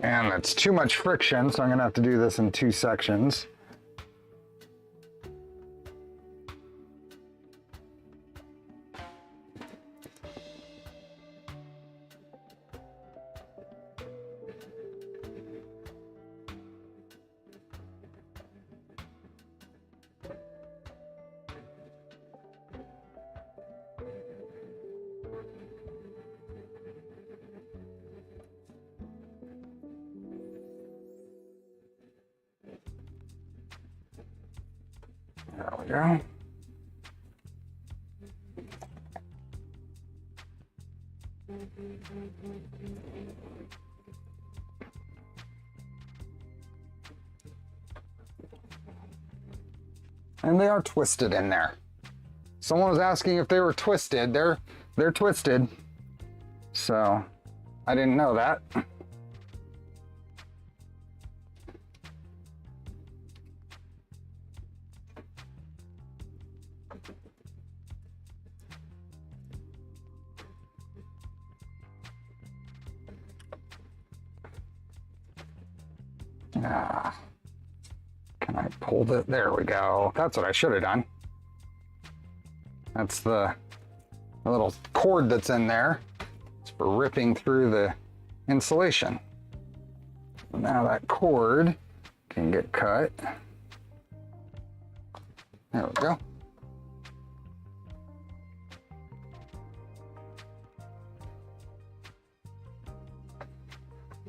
And it's too much friction, so I'm gonna have to do this in 2 sections. There we go. And they are twisted in there. Someone was asking if they were twisted. They're twisted. So I didn't know that. Can I pull it? There we go. That's what I should have done. That's the little cord that's in there. It's for ripping through the insulation. Now that cord can get cut. There we go.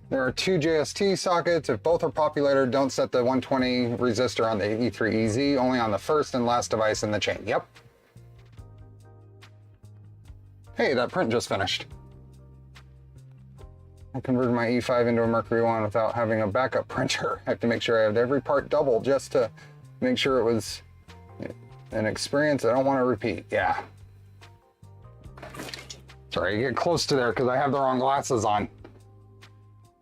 There are 2 JST sockets. If both are populated, don't set the 120 resistor on the E3EZ, only on the first and last device in the chain. Yep. Hey, that print just finished. I converted my E5 into a Mercury 1 without having a backup printer. I have to make sure I have every part double just to make sure it was an experience I don't want to repeat. Yeah. Sorry, I get close to there because I have the wrong glasses on.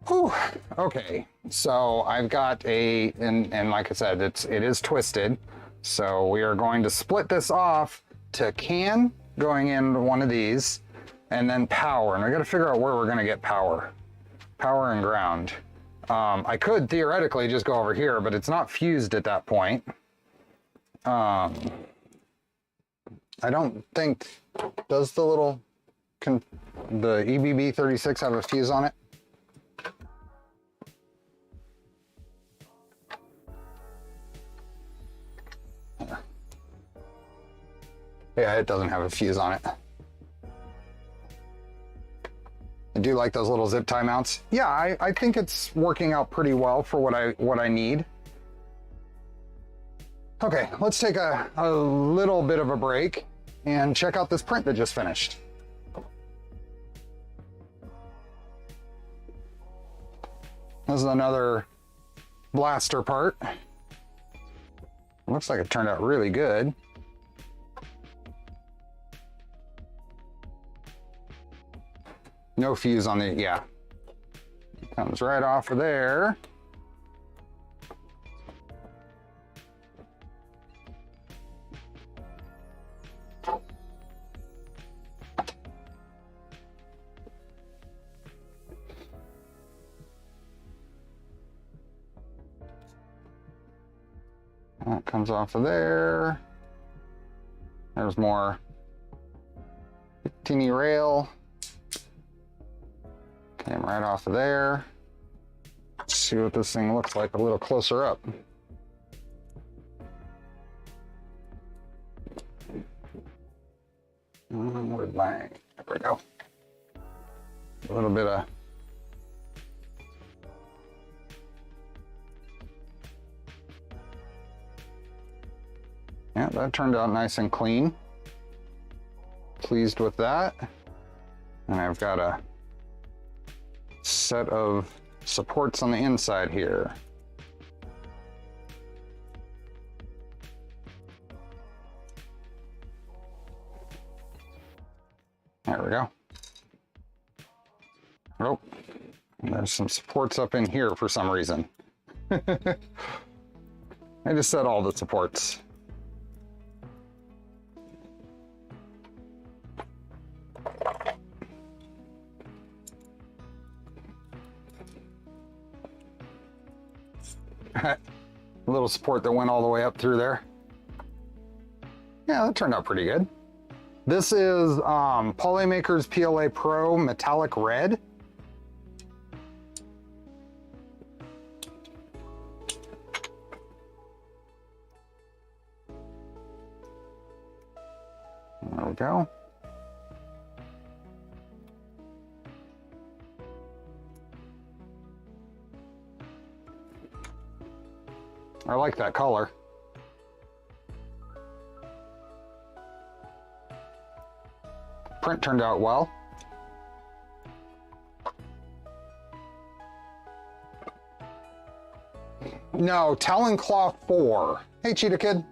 Whew. Okay, so I've got and like I said, it is twisted. So we are going to split this off to CAN going in one of these, and then power. And I got to figure out where we're going to get power. Power and ground. I could theoretically just go over here, but it's not fused at that point. I don't think, does the EBB36 have a fuse on it? Yeah, it doesn't have a fuse on it. I do like those little zip tie mounts. Yeah, I think it's working out pretty well for what I need. Okay, let's take a little bit of a break and check out this print that just finished. This is another blaster part. Looks like it turned out really good. No fuse on the, yeah. Comes right off of there. That comes off of there. There's more teeny rail. Came right off of there. Let's see what this thing looks like a little closer up. Where's my, there we go. A little bit of yeah, that turned out nice and clean. Pleased with that. And I've got a set of supports on the inside here. There we go. Oh, and there's some supports up in here for some reason. I just set all the supports. A little support that went all the way up through there. Yeah, that turned out pretty good. This is Polymaker's PLA Pro Metallic Red. There we go. I like that color. Print turned out well. No, Talon Claw 4. Hey, Cheetah Kid.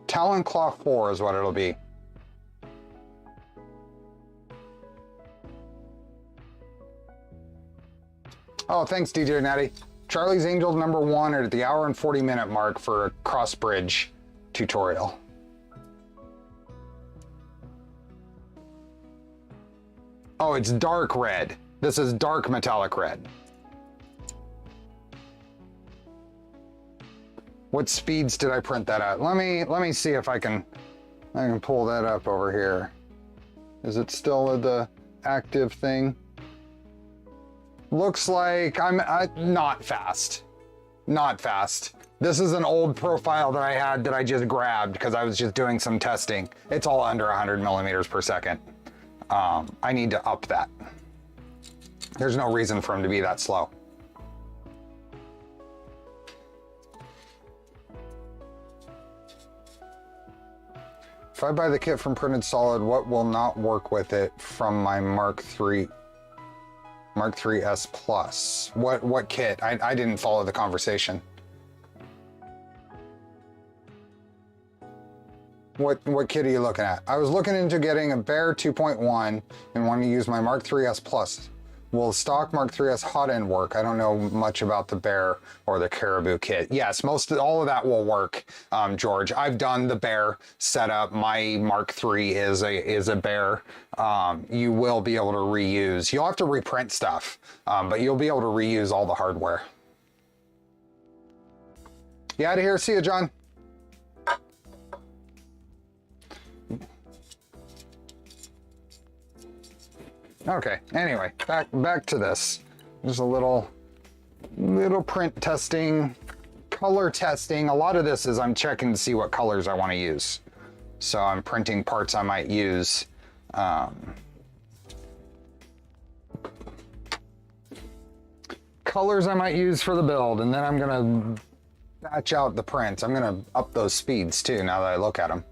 Talon Claw 4 is what it'll be. Oh, thanks, DJ Natty. Charlie's Angels #1 at the hour and 40-minute mark for a cross bridge tutorial. Oh, it's dark red. This is dark metallic red. What speeds did I print that at? Let me see if I can pull that up over here. Is it still the active thing? Looks like I'm not fast. Not fast. This is an old profile that I had that I just grabbed because I was just doing some testing. It's all under 100 millimeters per second. I need to up that. There's no reason for him to be that slow. If I buy the kit from Printed Solid, what will not work with it from my Mark III S Plus? What kit? I didn't follow the conversation. What kit are you looking at? I was looking into getting a Bear 2.1 and wanting to use my Mark III S Plus. Will stock Mark III S hot end work? I don't know much about the Bear or the Caribou kit. Yes, all of that will work, George. I've done the Bear setup. My Mark III is a Bear. You will be able to reuse. You'll have to reprint stuff, but you'll be able to reuse all the hardware. You out of here? See you, John. Okay, anyway, back to this. There's a little print testing, color testing. A lot of this is I'm checking to see what colors I want to use. So I'm printing parts I might use. Colors I might use for the build, and then I'm gonna batch out the prints. I'm gonna up those speeds too now that I look at them.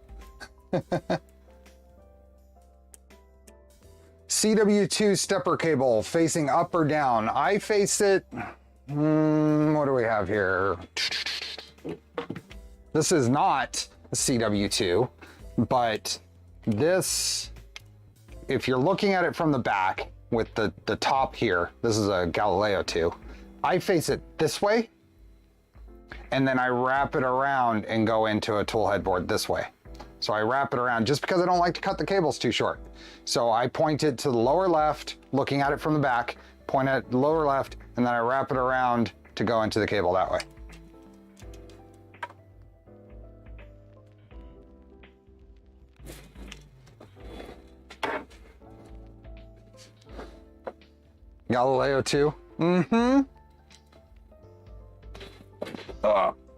CW2 stepper cable facing up or down. I face it, what do we have here? This is not a CW2, but this, if you're looking at it from the back with the top here, this is a Galileo 2. I face it this way, and then I wrap it around and go into a tool headboard this way. So I wrap it around just because I don't like to cut the cables too short. So I point it to the lower left, looking at it from the back, point at the lower left, and then I wrap it around to go into the cable that way. Galileo 2. Mm-hmm.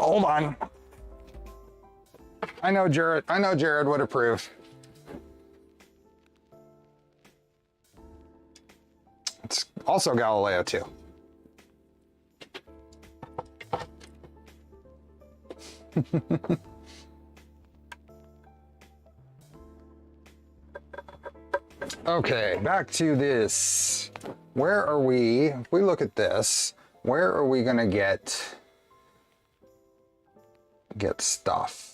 Hold on. I know Jared would approve. It's also Galileo 2. Okay, back to this. Where are we? If we look at this, where are we gonna get stuff?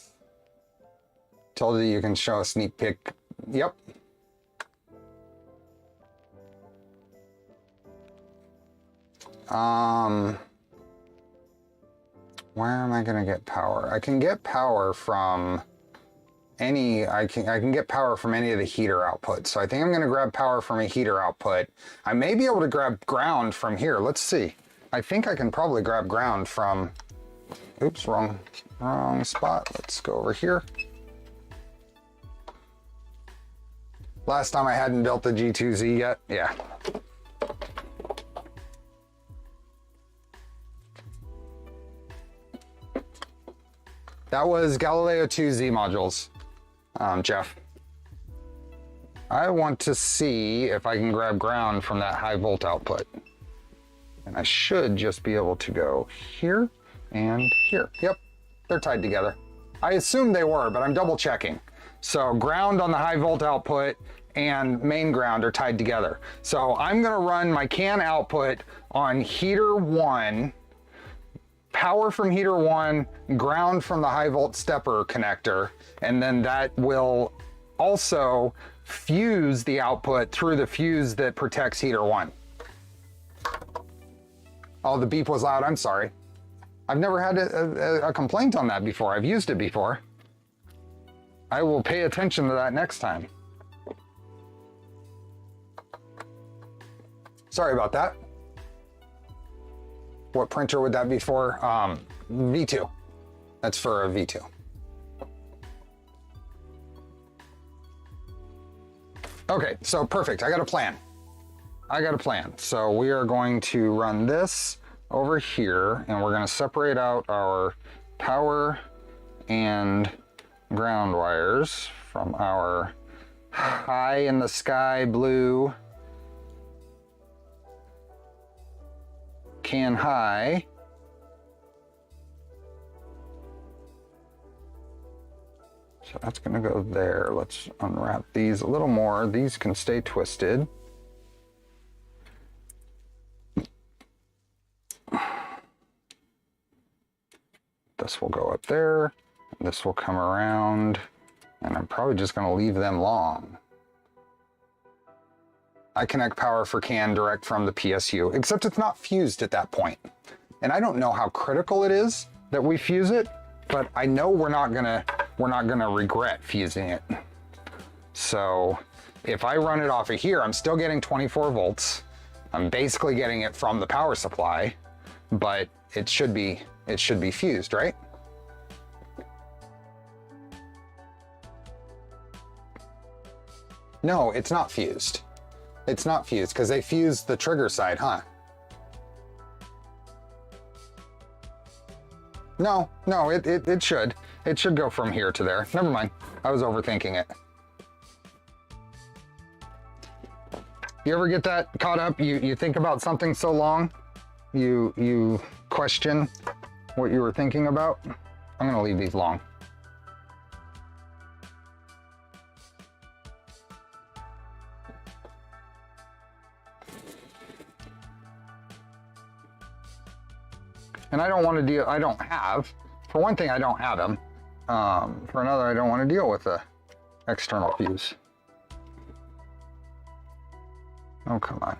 Told you you can show a sneak peek. Yep. Where am I gonna get power? I can get power from I can get power from any of the heater outputs. So I think I'm gonna grab power from a heater output. I may be able to grab ground from here. Let's see. I think I can probably grab ground from, oops, wrong spot. Let's go over here. Last time I hadn't built the G2Z yet, yeah. That was Galileo 2Z modules, Jeff. I want to see if I can grab ground from that high volt output. And I should just be able to go here and here. Yep, they're tied together. I assumed they were, but I'm double checking. So ground on the high volt output and main ground are tied together. So I'm gonna run my CAN output on heater 1, power from heater 1, ground from the high volt stepper connector, and then that will also fuse the output through the fuse that protects heater 1. Oh, the beep was loud, I'm sorry. I've never had a complaint on that before. I've used it before. I will pay attention to that next time. Sorry about that. What printer would that be for? V2. That's for a V2. Okay, so perfect. I got a plan. So we are going to run this over here, and we're going to separate out our power and ground wires from our high in the sky blue CAN high. So that's going to go there. Let's unwrap these a little more. These can stay twisted. This will go up there. This will come around. And I'm probably just going to leave them long. I connect power for CAN direct from the PSU, except it's not fused at that point. And I don't know how critical it is that we fuse it, but I know we're not gonna regret fusing it. So if I run it off of here, I'm still getting 24 volts. I'm basically getting it from the power supply, but it should be fused, right? No, it's not fused. It's not fused because they fused the trigger side, huh? No, it should. It should go from here to there. Never mind. I was overthinking it. You ever get that caught up? You think about something so long, you question what you were thinking about? I'm gonna leave these long. And I don't want to deal, for one thing, I don't have them. For another, I don't want to deal with the external fuse. Oh, come on.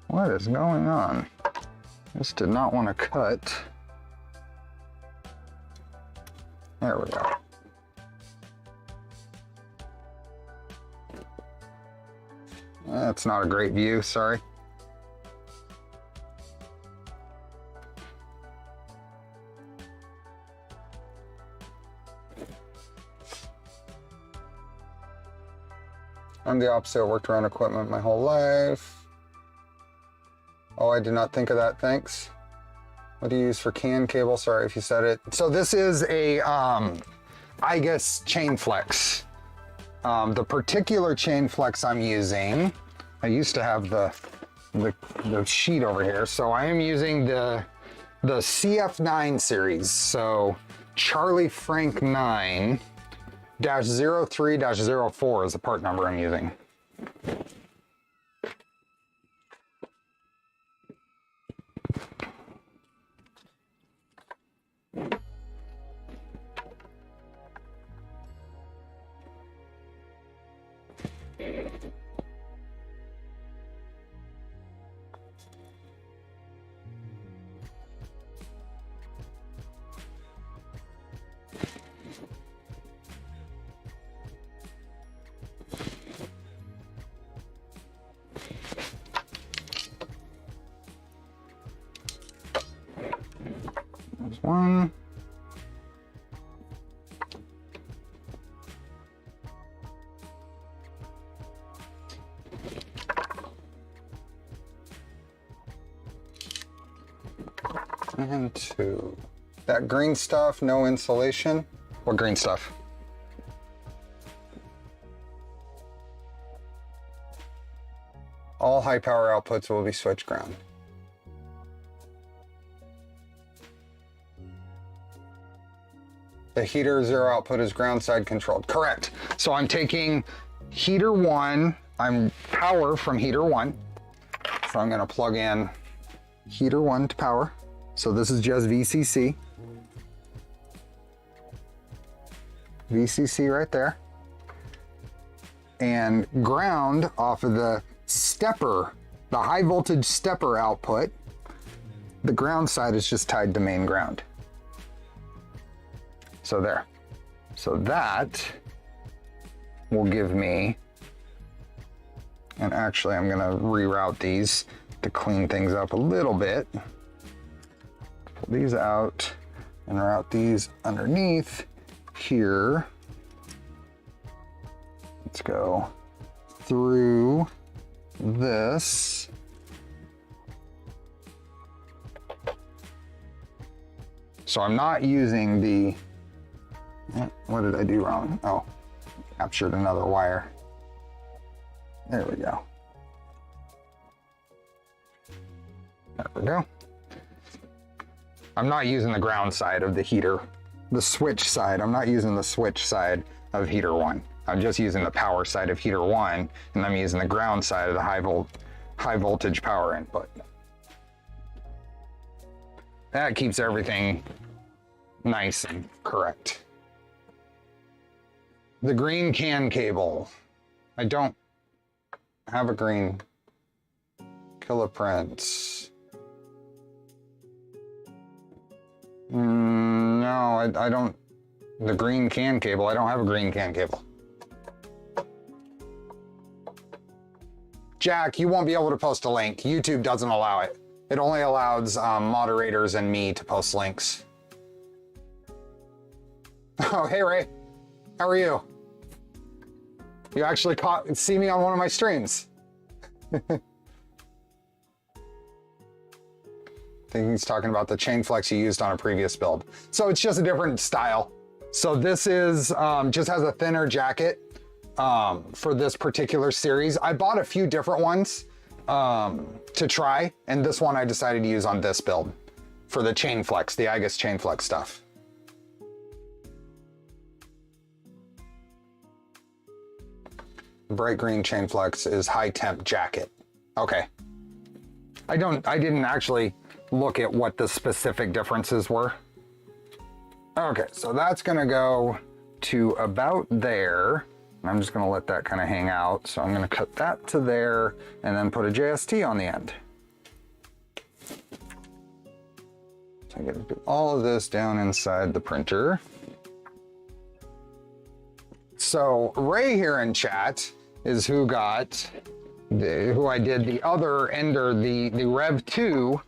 What is going on? This did not want to cut. There we go. That's not a great view, sorry. I'm the opposite. I worked around equipment my whole life. Oh, I did not think of that, thanks. What do you use for CAN cable? Sorry if you said it. So this is a, I guess, chain flex. The particular chain flex I'm using, I used to have the sheet over here, so I am using the CF9 series. So Charlie Frank 9-03-04 is the part number I'm using. and 2. That green stuff, no insulation. What green stuff? All high power outputs will be switch ground. The heater 0 output is ground side controlled. Correct. So I'm taking heater 1, I'm power from heater 1. So I'm gonna plug in heater 1 to power. So this is just VCC. VCC right there. And ground off of the stepper, the high voltage stepper output. The ground side is just tied to main ground. So there. So that will give me, and actually I'm gonna reroute these to clean things up a little bit. Pull these out and route these underneath here. Let's go through this. So I'm not using the, what did I do wrong? Oh, captured another wire. There we go. There we go. I'm not using the ground side of the heater, the switch side. I'm not using the switch side of heater 1. I'm just using the power side of heater 1, and I'm using the ground side of the high voltage power input. That keeps everything nice and correct. The green CAN cable. I don't have a green kiloprint. No, I don't. The green CAN cable, I don't have a green CAN cable. Jack, you won't be able to post a link. YouTube doesn't allow it. It only allows moderators and me to post links. Oh, hey Ray, how are you? You actually see me on one of my streams. I think he's talking about the chain flex you used on a previous build. So it's just a different style. So this is, just has a thinner jacket for this particular series. I bought a few different ones to try, and this one I decided to use on this build for the chain flex, the IGUS chain flex stuff. Bright green chain flex is high temp jacket. Okay. I didn't actually look at what the specific differences were. Okay, so that's gonna go to about there. I'm just gonna let that kind of hang out. So I'm gonna cut that to there and then put a JST on the end. So I gotta do all of this down inside the printer. So Ray here in chat is who got who I did the other Ender, the Rev 2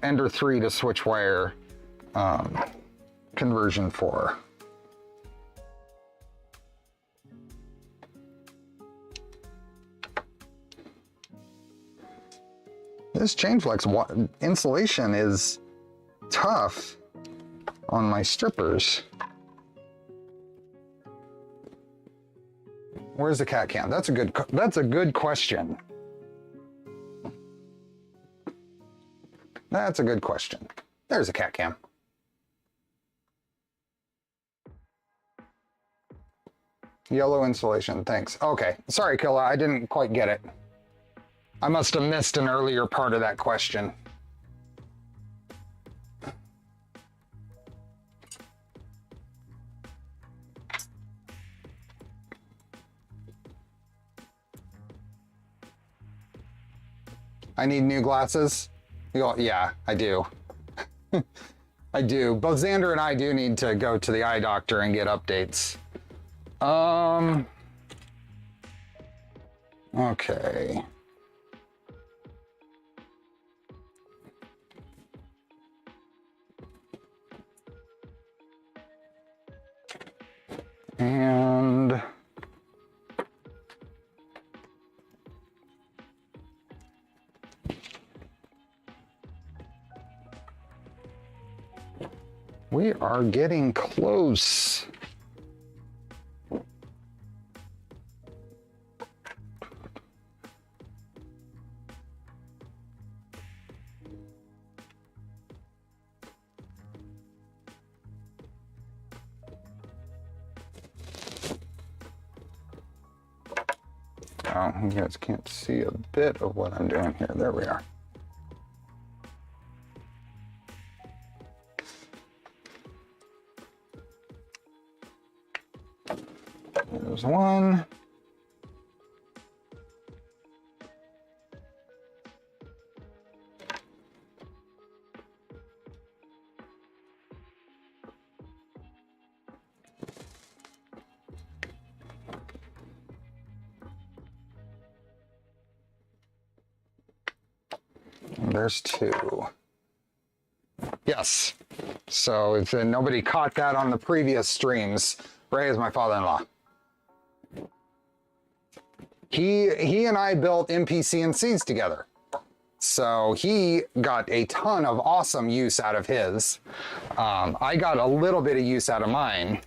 Ender 3 to switch wire conversion for. This chain flex insulation is tough on my strippers. Where's the cat cam? That's a good question. That's a good question. There's a cat cam. Yellow insulation, thanks. Okay, sorry Killa, I didn't quite get it. I must have missed an earlier part of that question. I need new glasses? You go, yeah, I do. I do. Both Xander and I do need to go to the eye doctor and get updates. Okay. And We are getting close. Oh, you guys can't see a bit of what I'm doing here. There we are. There's one. And there's two. Yes. So if nobody caught that on the previous streams, Ray is my father-in-law. He and I built MPCNCs together. So he got a ton of awesome use out of his. I got a little bit of use out of mine.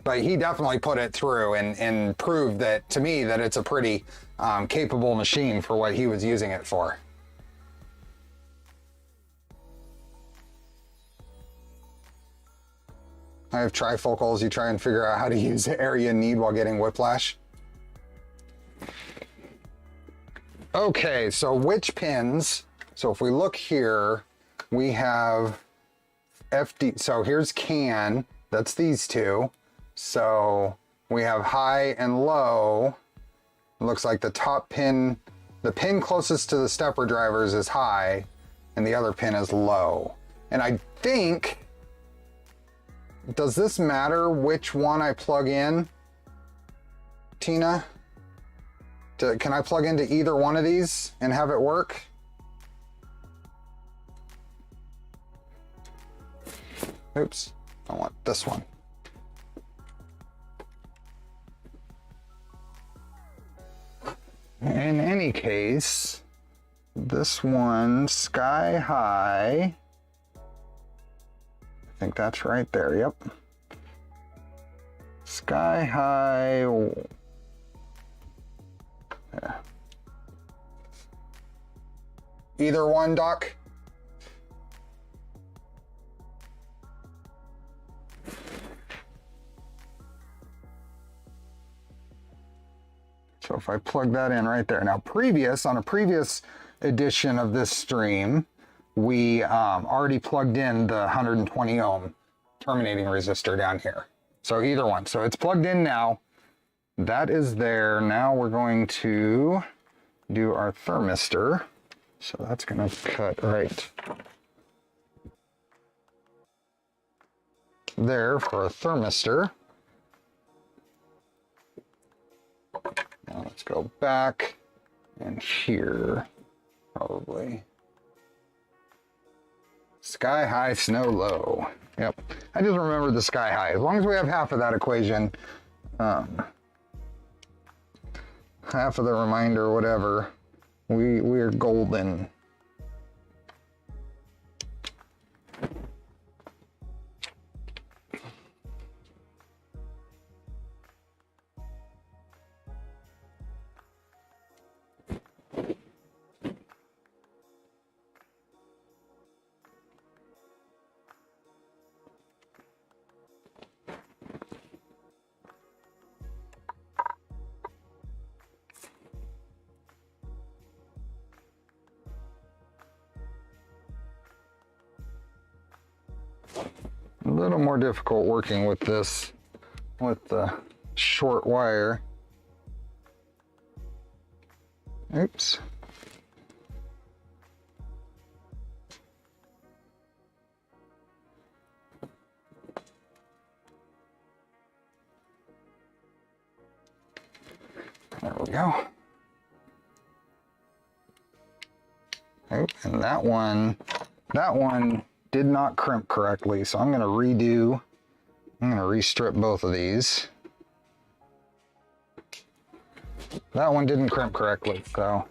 But he definitely put it through and proved that to me that it's a pretty capable machine for what he was using it for. I have trifocals. You try and figure out how to use the area need while getting whiplash. Okay, so which pins? So if we look here, we have FD. So here's CAN. That's these two. So we have high and low. It looks like the top pin, the pin closest to the stepper drivers is high, and the other pin is low. And I think, does this matter which one I plug in, Tina? Can I plug into either one of these and have it work? Oops, I want this one. In any case, this one, sky high, I think that's right there, yep. Sky high, yeah. Either one, Doc? So if I plug that in right there. Now on a previous edition of this stream, we already plugged in the 120 ohm terminating resistor down here. So either one. So it's plugged in now. That is there. Now we're going to do our thermistor. So that's going to cut right there for a thermistor. Now let's go back and here, probably. Sky high, snow low. Yep, I just remembered the sky high. As long as we have half of that equation, half of the reminder, whatever, we're golden. A little more difficult working with this, with the short wire. Oops. There we go. Oh, and that one did not crimp correctly, so I'm going to restrip both of these. That one didn't crimp correctly, so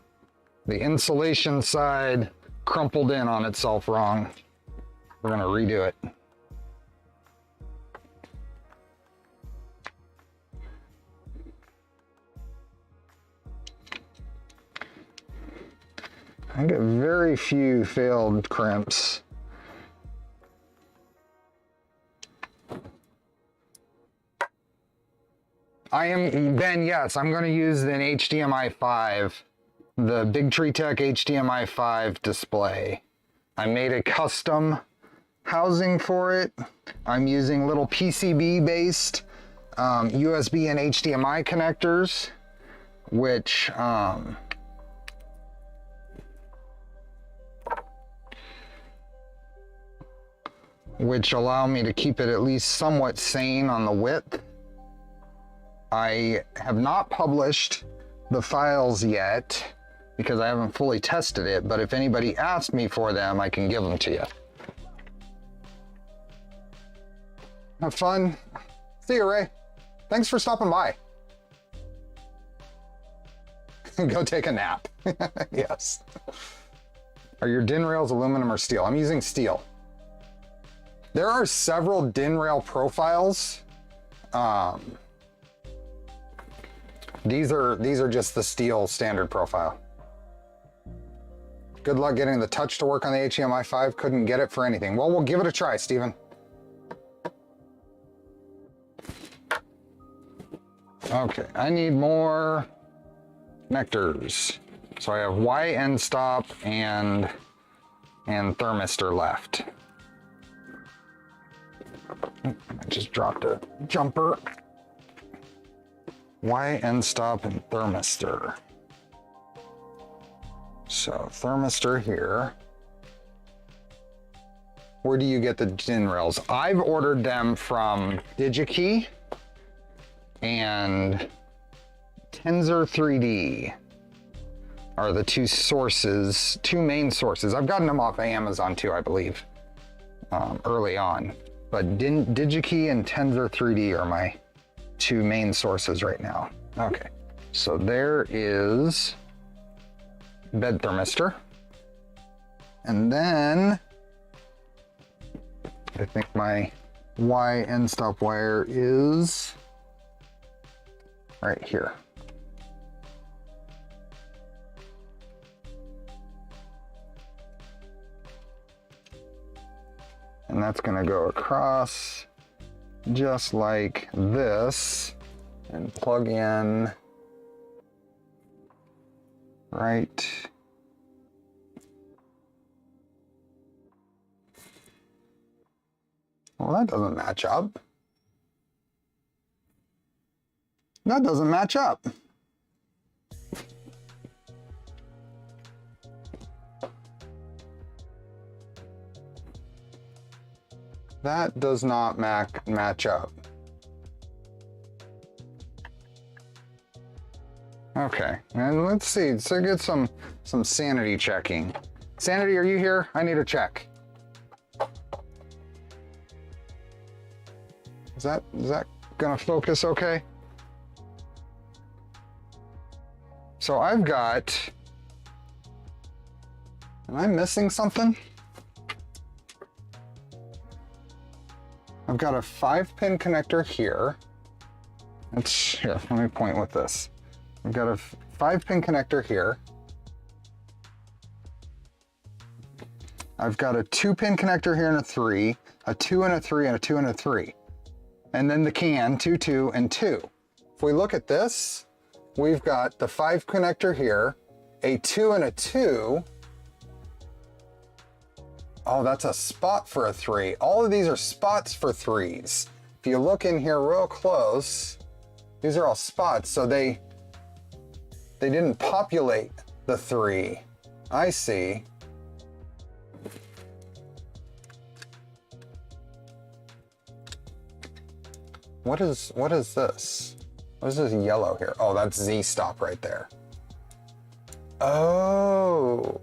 the insulation side crumpled in on itself wrong. we're gonna redo it. I get very few failed crimps. Yes, I'm going to use an HDMI 5, the Big Tree Tech HDMI 5 display. I made a custom housing for it. I'm using little PCB-based USB and HDMI connectors, which allow me to keep it at least somewhat sane on the width. I have not published the files yet because I haven't fully tested it, but if anybody asks me for them, I can give them to you. Have fun. See you, Ray. Thanks for stopping by. Go take a nap. Yes. Are your DIN rails aluminum or steel? I'm using steel. There are several DIN rail profiles. These are just the steel standard profile. Good luck getting the touch to work on the HDMI 5. Couldn't get it for anything. Well, we'll give it a try, Steven. Okay, I need more connectors. So I have Y end stop and thermistor left. I just dropped a jumper. Y end stop and thermistor. So thermistor here. Where do you get the DIN rails? I've ordered them from DigiKey and Tensor 3D are the two main sources. I've gotten them off of Amazon too, I believe, early on. But DigiKey and Tensor 3D are my two main sources right now. Okay, so there is bed thermistor. And then I think my Y end stop wire is right here. And that's gonna go across just like this and plug in right well, that doesn't match up. That doesn't match up. That does not match up. Okay, and let's see. So get some sanity checking. Sanity, are you here? I need a check. Is that gonna focus okay? So I've got. Am I missing something? I've got a 5-pin connector here. Here, let me point with this. I've got a 5-pin connector here. I've got a 2-pin connector here and a 3, a 2 and a 3, and a 2 and a 3. And then the can, 2, 2, and 2. If we look at this, we've got the 5 connector here, a 2 and a 2. Oh, that's a spot for a 3. All of these are spots for 3s. If you look in here real close, these are all spots, so they didn't populate the 3. I see. What is this? What is this yellow here? Oh, that's Z stop right there. Oh.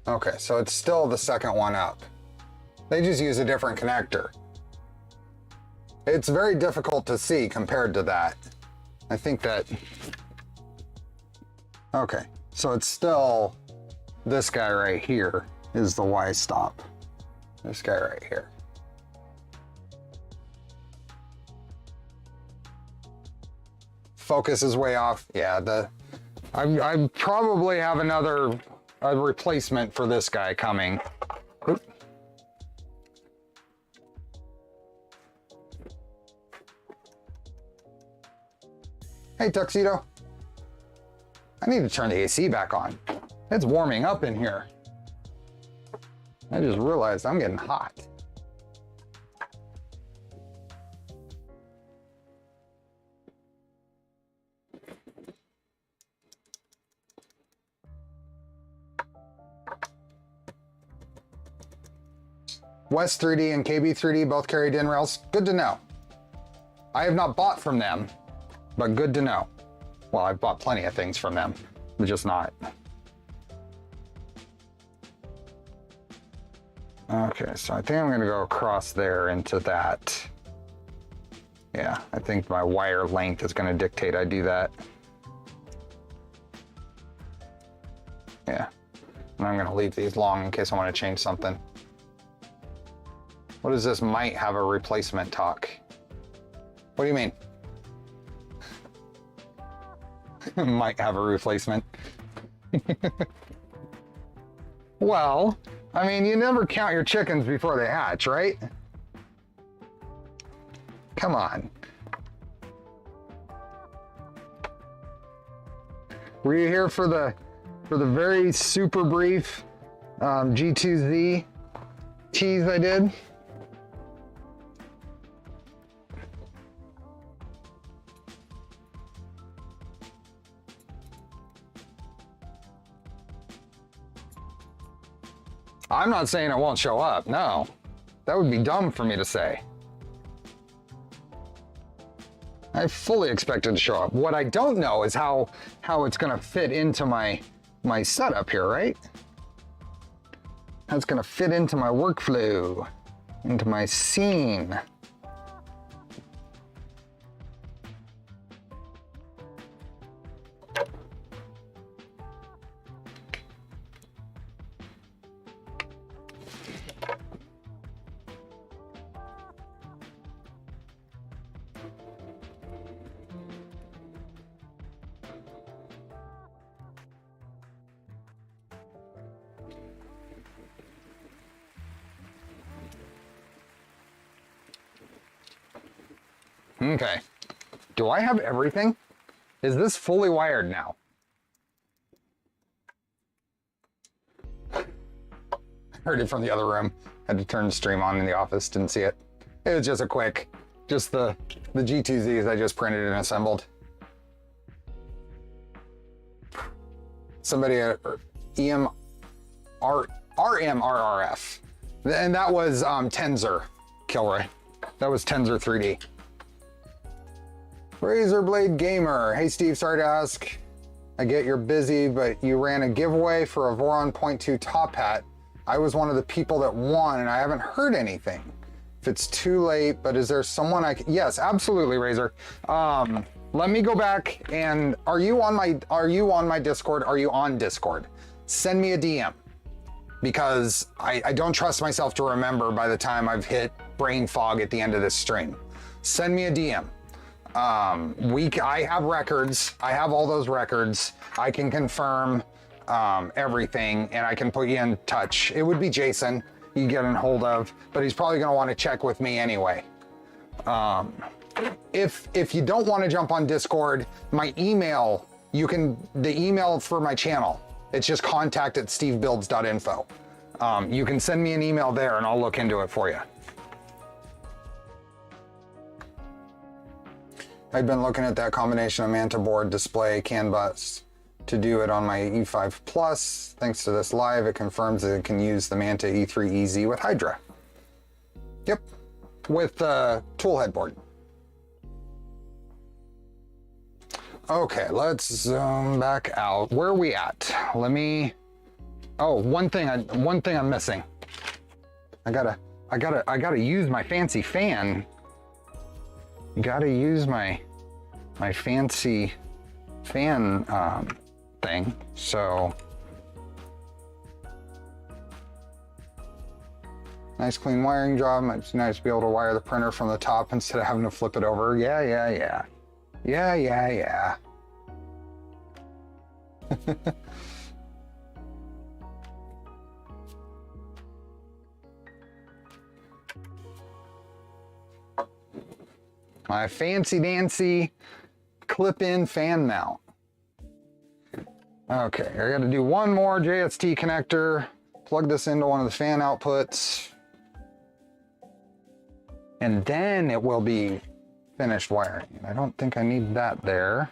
Okay, so it's still the second one up. They just use a different connector. It's very difficult to see compared to that. I think that, okay, so it's still this guy right here is the Y stop. This guy right here. Focus is way off. Yeah, I probably have a replacement for this guy coming. Oop. Hey, Tuxedo. I need to turn the AC back on. It's warming up in here. I just realized I'm getting hot. West 3D and KB 3D both carry DIN rails. Good to know. I have not bought from them, but good to know. Well, I've bought plenty of things from them, but just not. Okay, so I think I'm gonna go across there into that. Yeah, I think my wire length is gonna dictate I do that. Yeah, and I'm gonna leave these long in case I wanna change something. What is this might have a replacement talk? What do you mean? Might have a replacement. Well, I mean, you never count your chickens before they hatch, right? Come on. Were you here for the very super brief G2Z tease I did? I'm not saying it won't show up, no. That would be dumb for me to say. I fully expect it to show up. What I don't know is how it's gonna fit into my setup here, right? How it's gonna fit into my workflow, into my scene. Okay, do I have everything? Is this fully wired now? I heard it from the other room. Had to turn the stream on in the office, didn't see it. It was just a quick, just the G2Zs I just printed and assembled. Somebody at RMRRF. And that was Tensor, Kilroy. That was Tensor 3D. Razorblade Gamer. Hey Steve, sorry to ask. I get you're busy, but you ran a giveaway for a Voron 0.2 top hat. I was one of the people that won and I haven't heard anything. If it's too late, but is there someone I can... Yes, absolutely, Razor. Let me go back and are you on my Discord? Are you on Discord? Send me a DM because I don't trust myself to remember by the time I've hit brain fog at the end of this stream. Send me a DM. I have records. I have all those records. I can confirm everything and I can put you in touch. It would be Jason you get in hold of, but he's probably going to want to check with me anyway. If you don't want to jump on Discord, my email, the email for my channel, it's just contact@stevebuilds.info. You can send me an email there and I'll look into it for you. I've been looking at that combination of Manta board, display, CAN bus to do it on my E5 Plus. Thanks to this live, it confirms that it can use the Manta E3 EZ with Hydra. Yep, with tool headboard. Okay, let's zoom back out. Where are we at? Let me. Oh, one thing I'm missing. I gotta use my fancy fan. Gotta use my fancy fan thing. So Nice clean wiring job. It's nice to be able to wire the printer from the top instead of having to flip it over. Yeah, yeah, yeah. Yeah, yeah, yeah. My fancy dancy clip-in fan mount. Okay, I gotta do one more JST connector, plug this into one of the fan outputs, and then it will be finished wiring. I don't think I need that there.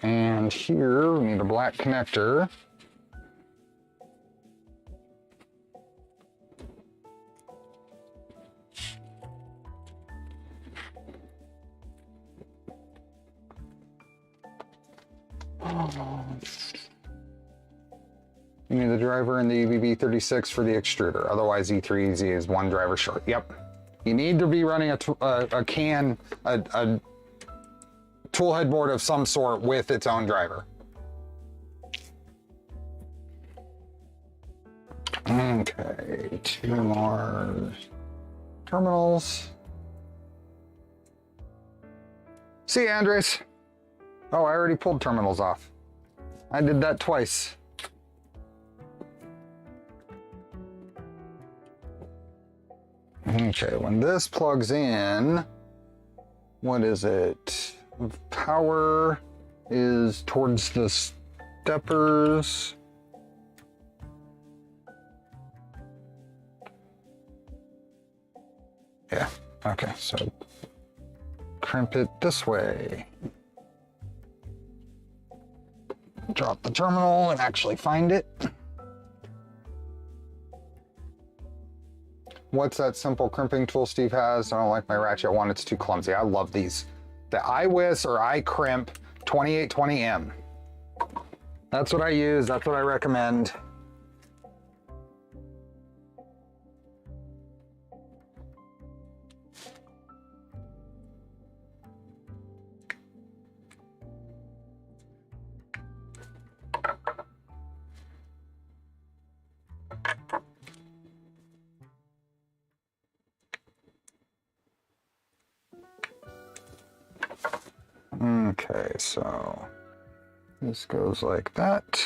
And here we need a black connector. You need the driver and the EBB36 for the extruder. Otherwise, E3Z is one driver short. Yep. You need to be running a tool headboard of some sort with its own driver. Okay, 2 more terminals. See you, Andres. Oh, I already pulled terminals off. I did that twice. Okay, when this plugs in, what is it? Power is towards the steppers. Yeah, okay, so crimp it this way. Drop the terminal and actually find it. What's that simple crimping tool Steve has? I don't like my ratchet one, it's too clumsy. I love these. The iWis or iCrimp 2820M. That's what I use, that's what I recommend. Okay, so this goes like that.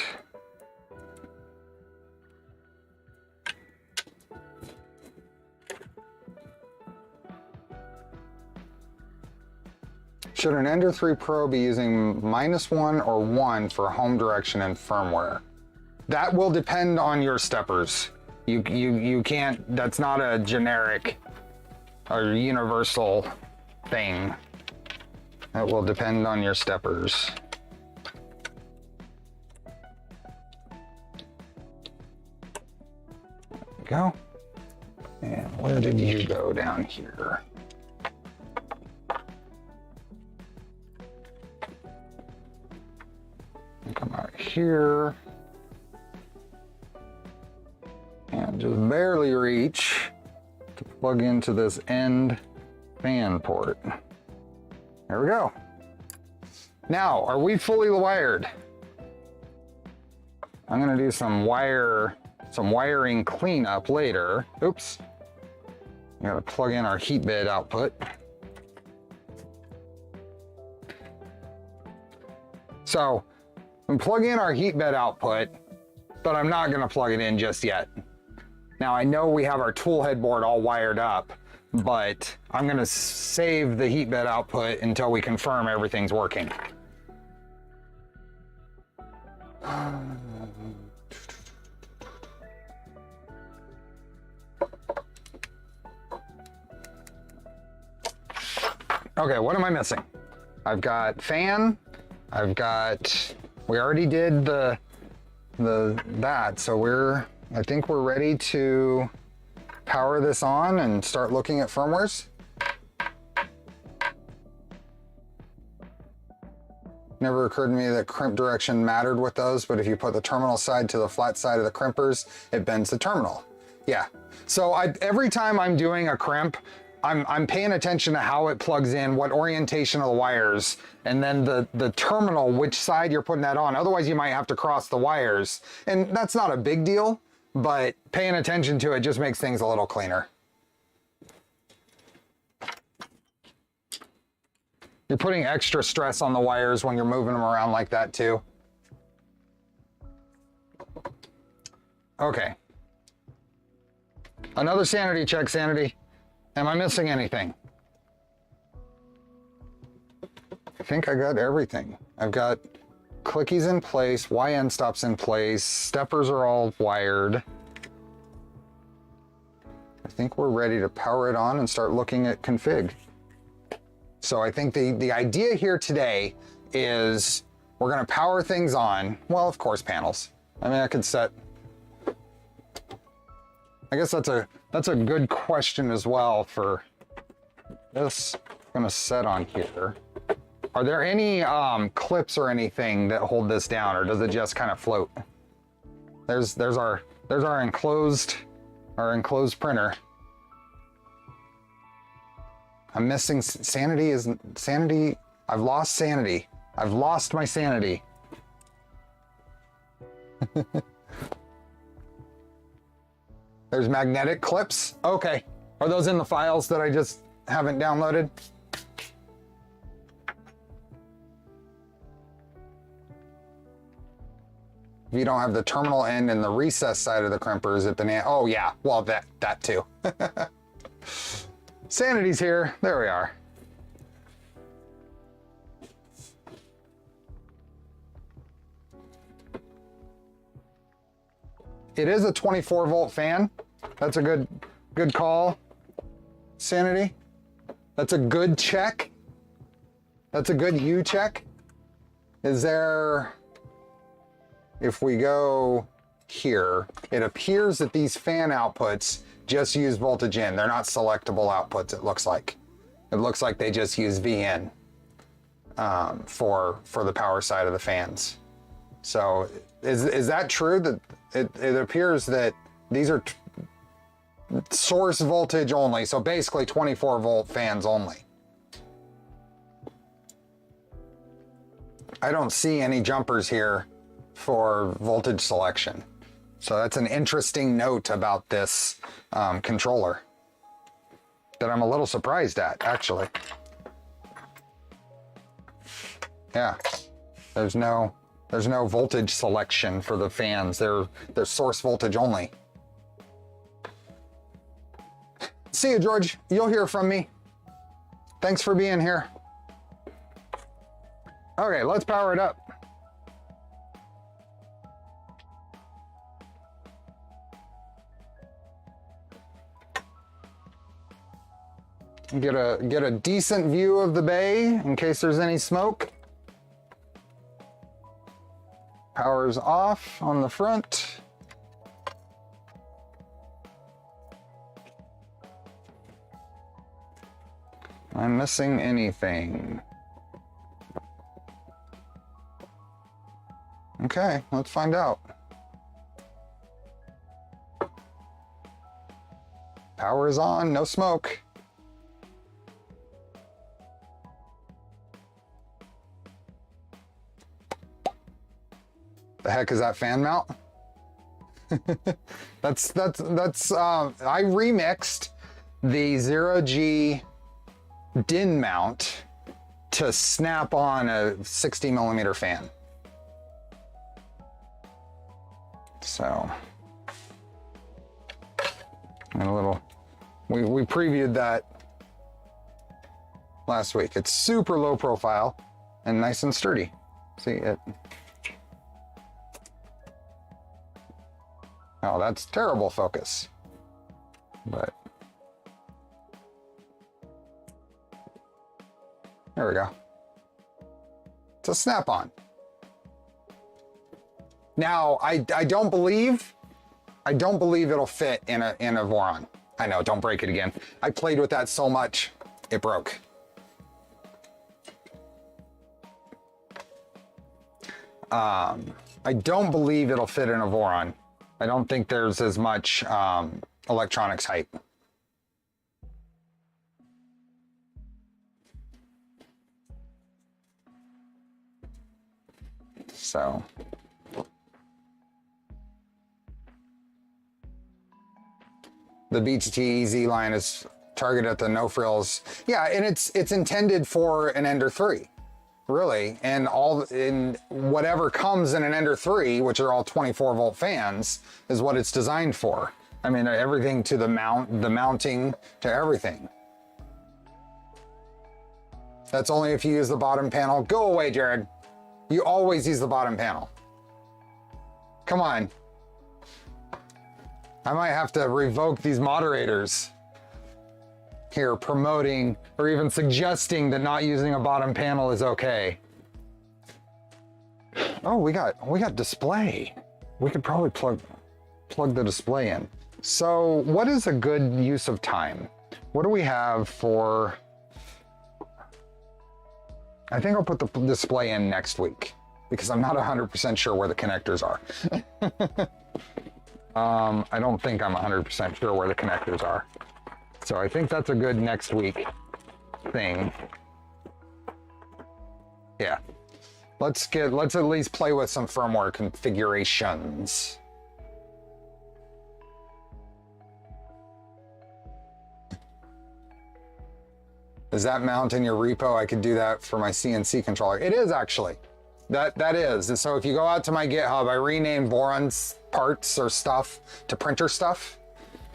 Should an Ender 3 Pro be using -1 or 1 for home direction and firmware? That will depend on your steppers. You can't, that's not a generic or universal thing. That will depend on your steppers. There we go. And where did you go down here? Come out here. And just barely reach to plug into this end fan port. There we go. Now, are we fully wired? I'm gonna do some wiring cleanup later. Oops. We gotta plug in our heat bed output. So, I'm plugging in our heat bed output, but I'm not gonna plug it in just yet. Now, I know we have our tool headboard all wired up, but I'm gonna save the heat bed output until we confirm everything's working. Okay, what am I missing? I've got fan, we already did that, so I think we're ready to power this on and start looking at firmwares. Never occurred to me that crimp direction mattered with those, but if you put the terminal side to the flat side of the crimpers, it bends the terminal. Yeah, so every time I'm doing a crimp, I'm paying attention to how it plugs in, what orientation of the wires, and then the terminal, which side you're putting that on. Otherwise, you might have to cross the wires. And that's not a big deal, but paying attention to it just makes things a little cleaner. You're putting extra stress on the wires when you're moving them around like that too. Okay. Another sanity check, Sanity. Am I missing anything? I think I got everything. I've got clickies in place, YN stops in place, steppers are all wired. I think we're ready to power it on and start looking at config. So I think the idea here today is we're gonna power things on. Well, of course, panels. I mean, I could set, I guess that's a good question as well for this. I'm gonna set on here. Are there any clips or anything that hold this down, or does it just kind of float? There's our enclosed printer. I'm missing sanity. I've lost sanity. I've lost my sanity. There's magnetic clips. Okay. Are those in the files that I just haven't downloaded? If you don't have the terminal end and the recess side of the crimper, is it the oh yeah, well that too. Sanity's here. There we are. It is a 24 volt fan. That's a good call, Sanity. That's a good check. That's a good U check. Is there, if we go here, it appears that these fan outputs just use voltage in. They're not selectable outputs, it looks like. It looks like they just use VN for the power side of the fans. So is that true? That it appears that these are source voltage only, so basically 24 volt fans only. I don't see any jumpers here for voltage selection. So that's an interesting note about this controller that I'm a little surprised at, actually. Yeah, there's no voltage selection for the fans. They're source voltage only. See you, George. You'll hear from me. Thanks for being here. Okay, let's power it up. Get a decent view of the bay in case there's any smoke. Power's off on the front. Am I missing anything? Okay, let's find out. Power is on, no smoke. The heck is that fan mount? that's I remixed the ZeroG DIN mount to snap on a 60mm fan. So, and a little, we previewed that last week. It's super low profile and nice and sturdy. See it. Oh, that's terrible focus. But there we go. It's a snap-on. Now, I don't believe it'll fit in a Voron. I know, don't break it again. I played with that so much, it broke. I don't believe it'll fit in a Voron. I don't think there's as much electronics height. So. The BTT EZ line is targeted at the no frills. Yeah, and it's intended for an Ender 3, really. And in whatever comes in an Ender 3, which are all 24-volt fans, is what it's designed for. I mean, everything to the mounting, to everything. That's only if you use the bottom panel. Go away, Jared. You always use the bottom panel. Come on. I might have to revoke these moderators here promoting or even suggesting that not using a bottom panel is okay. Oh, we got display. We could probably plug the display in. So what is a good use of time? What do we have for... I think I'll put the display in next week because I'm not 100% sure where the connectors are. I don't think I'm 100% sure where the connectors are. So I think that's a good next week thing. Yeah. Let's at least play with some firmware configurations. Does that mount in your repo? I could do that for my CNC controller. It is actually. That is. And so if you go out to my GitHub, I renamed Boron's parts or stuff to printer stuff.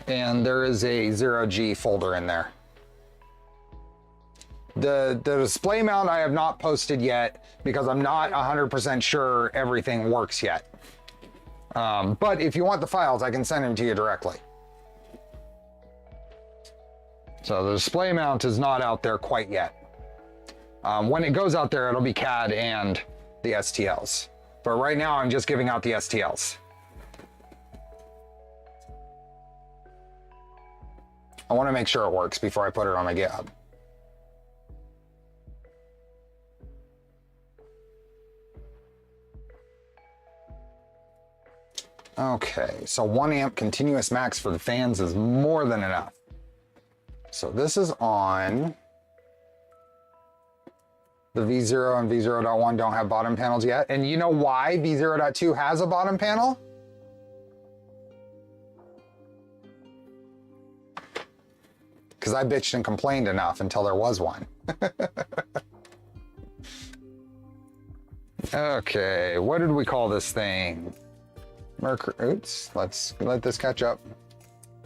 And there is a ZeroG folder in there. The display mount I have not posted yet because I'm not 100% sure everything works yet. But if you want the files, I can send them to you directly. So the display mount is not out there quite yet. When it goes out there, it'll be CAD and the STLs. But right now, I'm just giving out the STLs. I want to make sure it works before I put it on my GitHub. Okay, so 1 amp continuous max for the fans is more than enough. So this is on. The V0 and V0.1 don't have bottom panels yet. And you know why V0.2 has a bottom panel? Because I bitched and complained enough until there was one. Okay, what did we call this thing? Mercury, oops, let's let this catch up.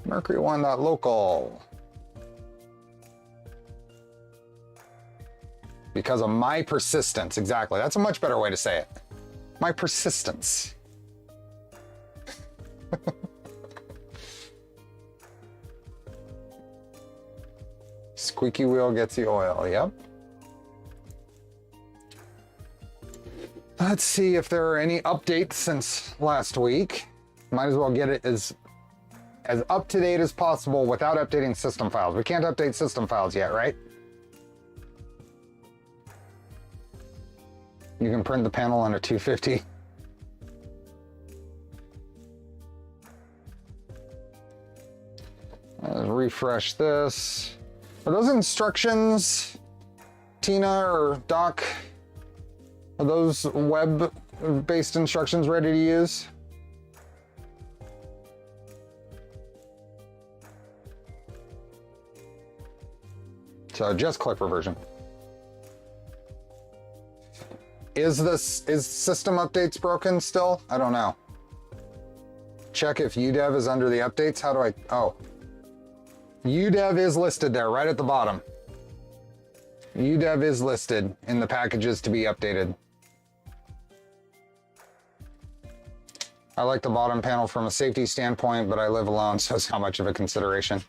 Mercury 1.local. Because of my persistence, exactly. That's a much better way to say it. My persistence. Squeaky wheel gets the oil, yep. Let's see if there are any updates since last week. Might as well get it as up to date as possible without updating system files. We can't update system files yet, right? You can print the panel under 250. Let's refresh this. Are those instructions, Tina or Doc? Are those web-based instructions ready to use? So just Clipper version. Is system updates broken still? I don't know. Check if UDEV is under the updates. How do I, oh. UDEV is listed there, right at the bottom. UDEV is listed in the packages to be updated. I like the bottom panel from a safety standpoint, but I live alone, so it's not much of a consideration.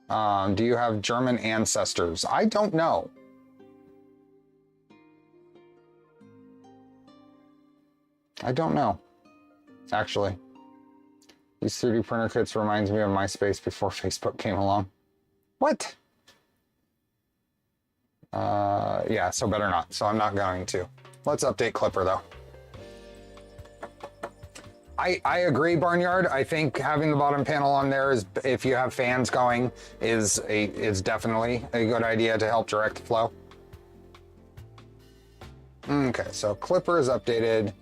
Do you have German ancestors? I don't know. I don't know, actually. These 3D printer kits reminds me of MySpace before Facebook came along. What? Yeah, so better not. So I'm not going to. Let's update Clipper though. I agree, Barnyard. I think having the bottom panel on there is, if you have fans going, is definitely a good idea to help direct the flow. Okay, so Clipper is updated.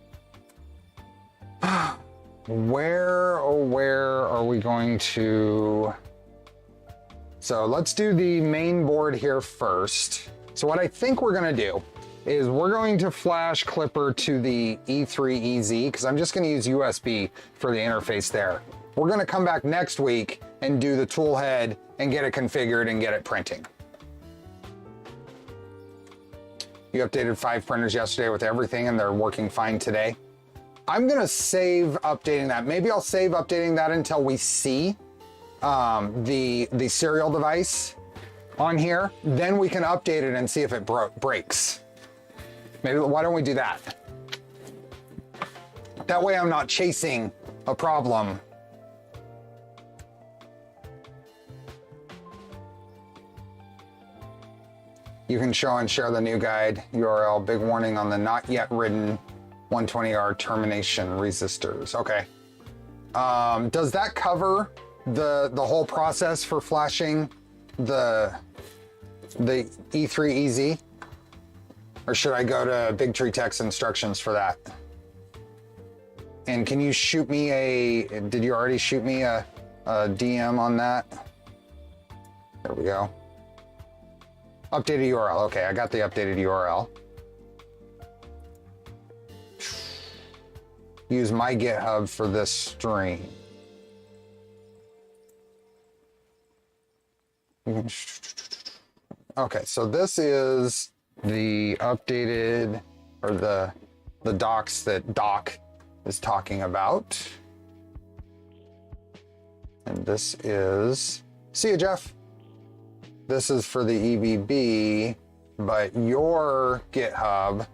Where, oh, where are we going to? So let's do the main board here first. So what I think we're gonna do is we're going to flash Clipper to the E3EZ because I'm just gonna use USB for the interface there. We're gonna come back next week and do the tool head and get it configured and get it printing. You updated 5 printers yesterday with everything and they're working fine today. I'm gonna save updating that. Maybe I'll save updating that until we see the serial device on here. Then we can update it and see if it breaks. Maybe, why don't we do that? That way I'm not chasing a problem. You can show and share the new guide URL. Big warning on the not yet written 120R termination resistors. Okay. Does that cover the whole process for flashing the E3EZ? Or should I go to Big Tree Tech's instructions for that? And can you shoot me did you already shoot me a DM on that? There we go. Updated URL. Okay, I got the updated URL. Use my GitHub for this stream. Okay, so this is the updated, or the docs that Doc is talking about. And this is, see ya, Jeff. This is for the EBB, but your GitHub,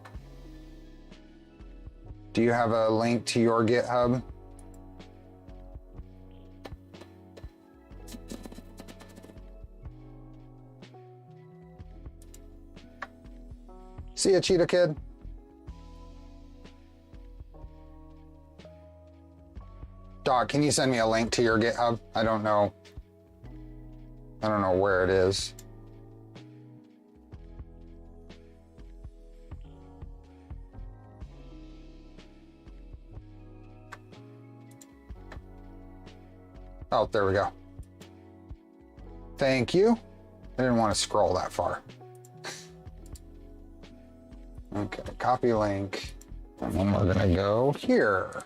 do you have a link to your GitHub? See ya, Cheetah Kid. Doc, can you send me a link to your GitHub? I don't know where it is. Oh, there we go. Thank you. I didn't want to scroll that far. Okay, copy link. And then we're gonna go here.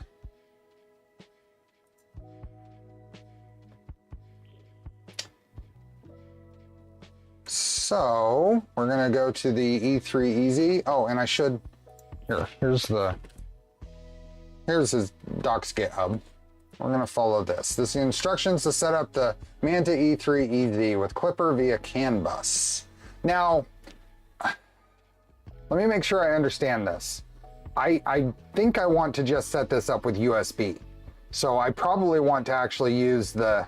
So we're gonna go to the E3EZ. Oh, and I should, here's his Doc's GitHub. We're gonna follow this. This is the instructions to set up the Manta E3EZ with Clipper via CAN bus. Now, let me make sure I understand this. I think I want to just set this up with USB. So I probably want to actually use the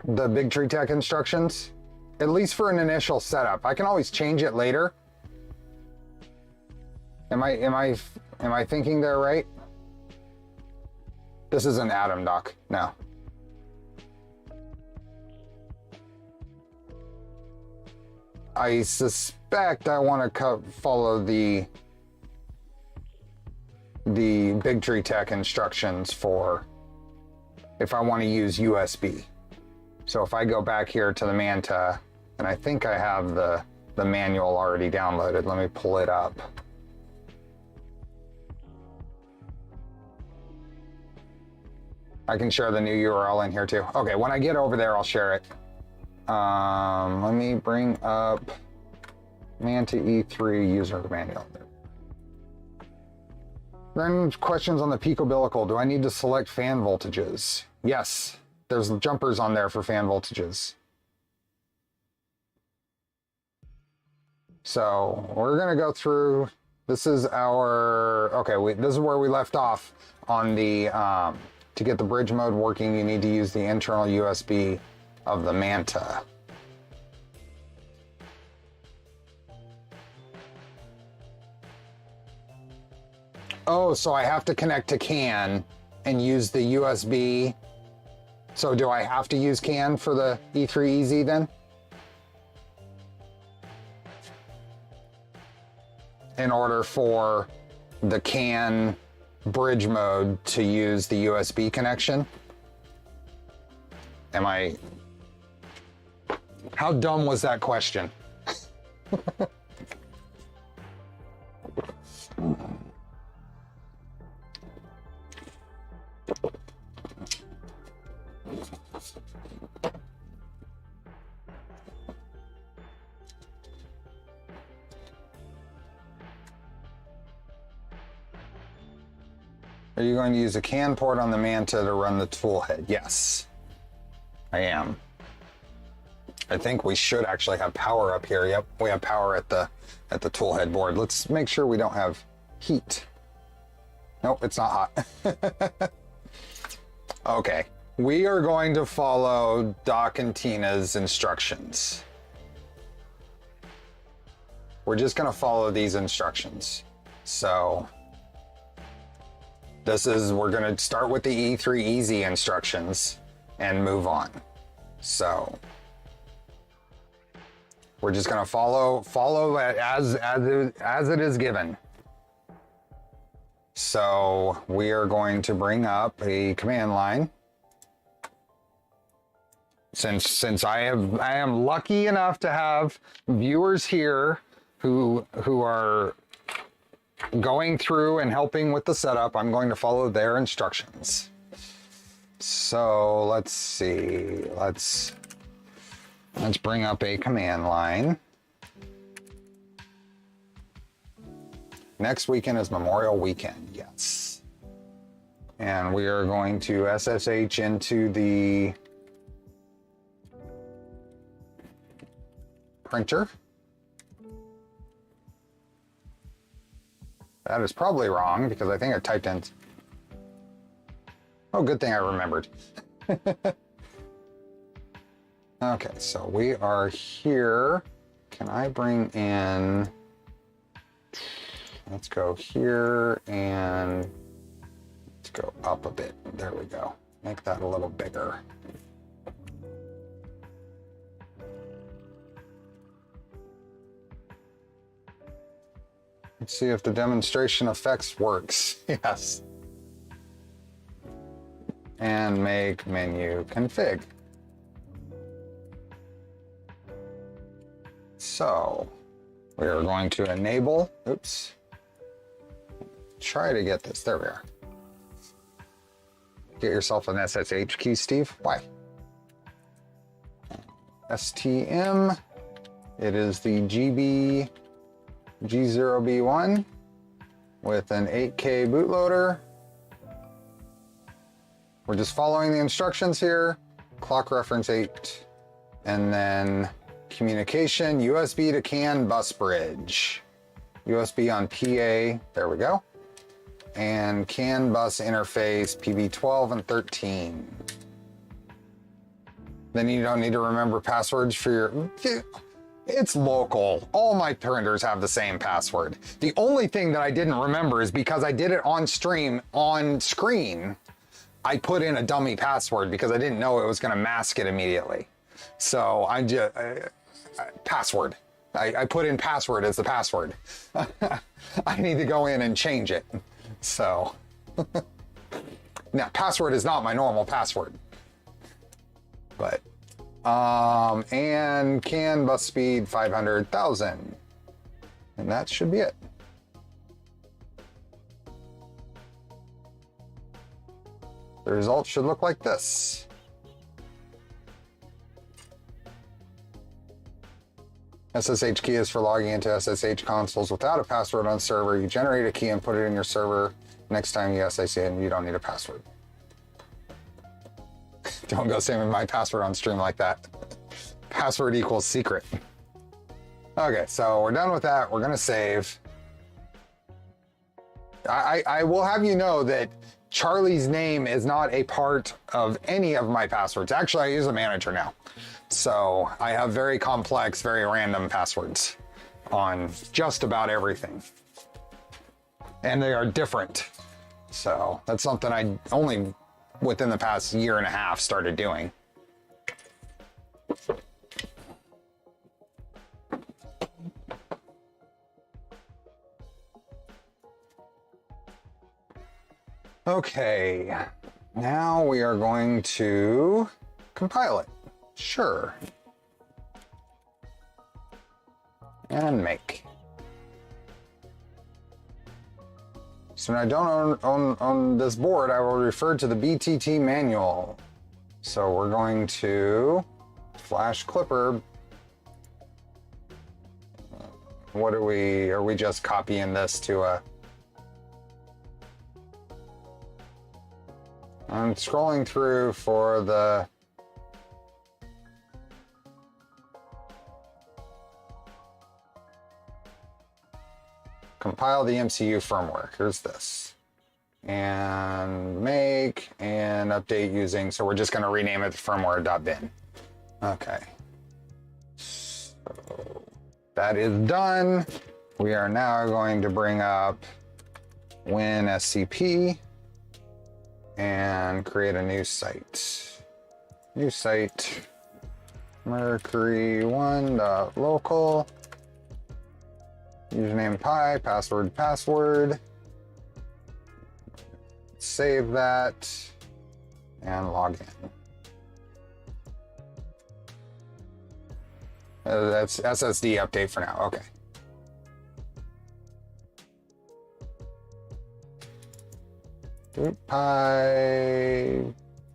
Big Tree Tech instructions, at least for an initial setup. I can always change it later. Am I thinking there right? This isn't Adam, Doc. No. I suspect I want to follow the Big Tree Tech instructions for if I want to use USB. So if I go back here to the Manta, and I think I have the manual already downloaded. Let me pull it up. I can share the new URL in here too. Okay, when I get over there, I'll share it. Let me bring up Manta E3 user manual. Then questions on the peak umbilical. Do I need to select fan voltages? Yes, there's jumpers on there for fan voltages. So we're gonna go through, this is our, okay, this is where we left off on the, to get the bridge mode working, you need to use the internal USB of the Manta. Oh, so I have to connect to CAN and use the USB. So do I have to use CAN for the E3EZ then? in order for the CAN bridge mode to use the USB connection. How dumb was that question? Are you going to use a CAN port on the Manta to run the tool head? Yes, I am. I think we should actually have power up here. Yep, we have power at the tool head board. Let's make sure we don't have heat. Nope, it's not hot. Okay, we are going to follow Doc and Tina's instructions. We're just going to follow these instructions. So we're going to start with the E3 Easy instructions and move on. So we're just going to follow it as it is given. So we are going to bring up a command line. Since I am lucky enough to have viewers here who are going through and helping with the setup, I'm going to follow their instructions. So let's see. Let's bring up a command line. Next weekend is Memorial Weekend, yes. And we are going to SSH into the printer. That is probably wrong because I think I typed in. Oh, good thing I remembered. Okay, so we are here. Can I bring in, let's go here and let's go up a bit. There we go. Make that a little bigger. Let's see if the demonstration effects works. Yes. And make menu config. So we are going to enable, oops, try to get this, there we are. Get yourself an SSH key, Steve. Why? STM, it is the G0B1 with an 8K bootloader. We're just following the instructions here. Clock reference 8, and then communication, USB to CAN bus bridge. USB on PA, there we go. And CAN bus interface, PB12 and 13. Then you don't need to remember passwords for your, it's local. All my printers have the same password. The only thing that I didn't remember is because I did it on screen, I put in a dummy password because I didn't know it was gonna mask it immediately. So I just, password. I put in password as the password. I need to go in and change it. So, now password is not my normal password. But, and CAN bus speed 500,000. And that should be it. The results should look like this. SSH key is for logging into SSH consoles without a password on server. You generate a key and put it in your server. Next time you SSH in, you don't need a password. Don't go saving my password on stream like that. Password equals secret. Okay, so we're done with that. We're gonna save. I will have you know that Charlie's name is not a part of any of my passwords. Actually, I use a manager now. So I have very complex, very random passwords on just about everything. And they are different. So that's something I only within the past year and a half started doing. Okay, now we are going to compile it. Sure. And make. So when I don't own this board, I will refer to the BTT manual. So we're going to flash clipper. What are we just copying this to a... I'm scrolling through for the... Compile the MCU firmware. Here's this. And make and update using, so we're just going to rename it firmware.bin. Okay. So that is done. We are now going to bring up WinSCP and create a new site. New site, Mercury1.local. Username pi, password. Save that and log in. That's SSD update for now. Okay. Pi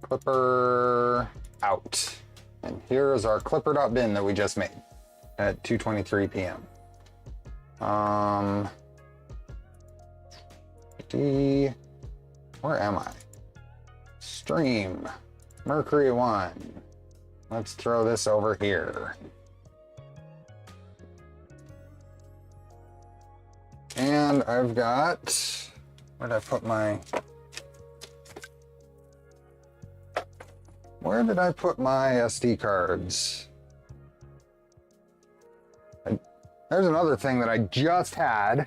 clipper out. And here is our clipper.bin that we just made at 2:23 p.m. Where am I? Stream, Mercury 1. Let's throw this over here. And I've got, where did I put my SD cards? There's another thing that I just had.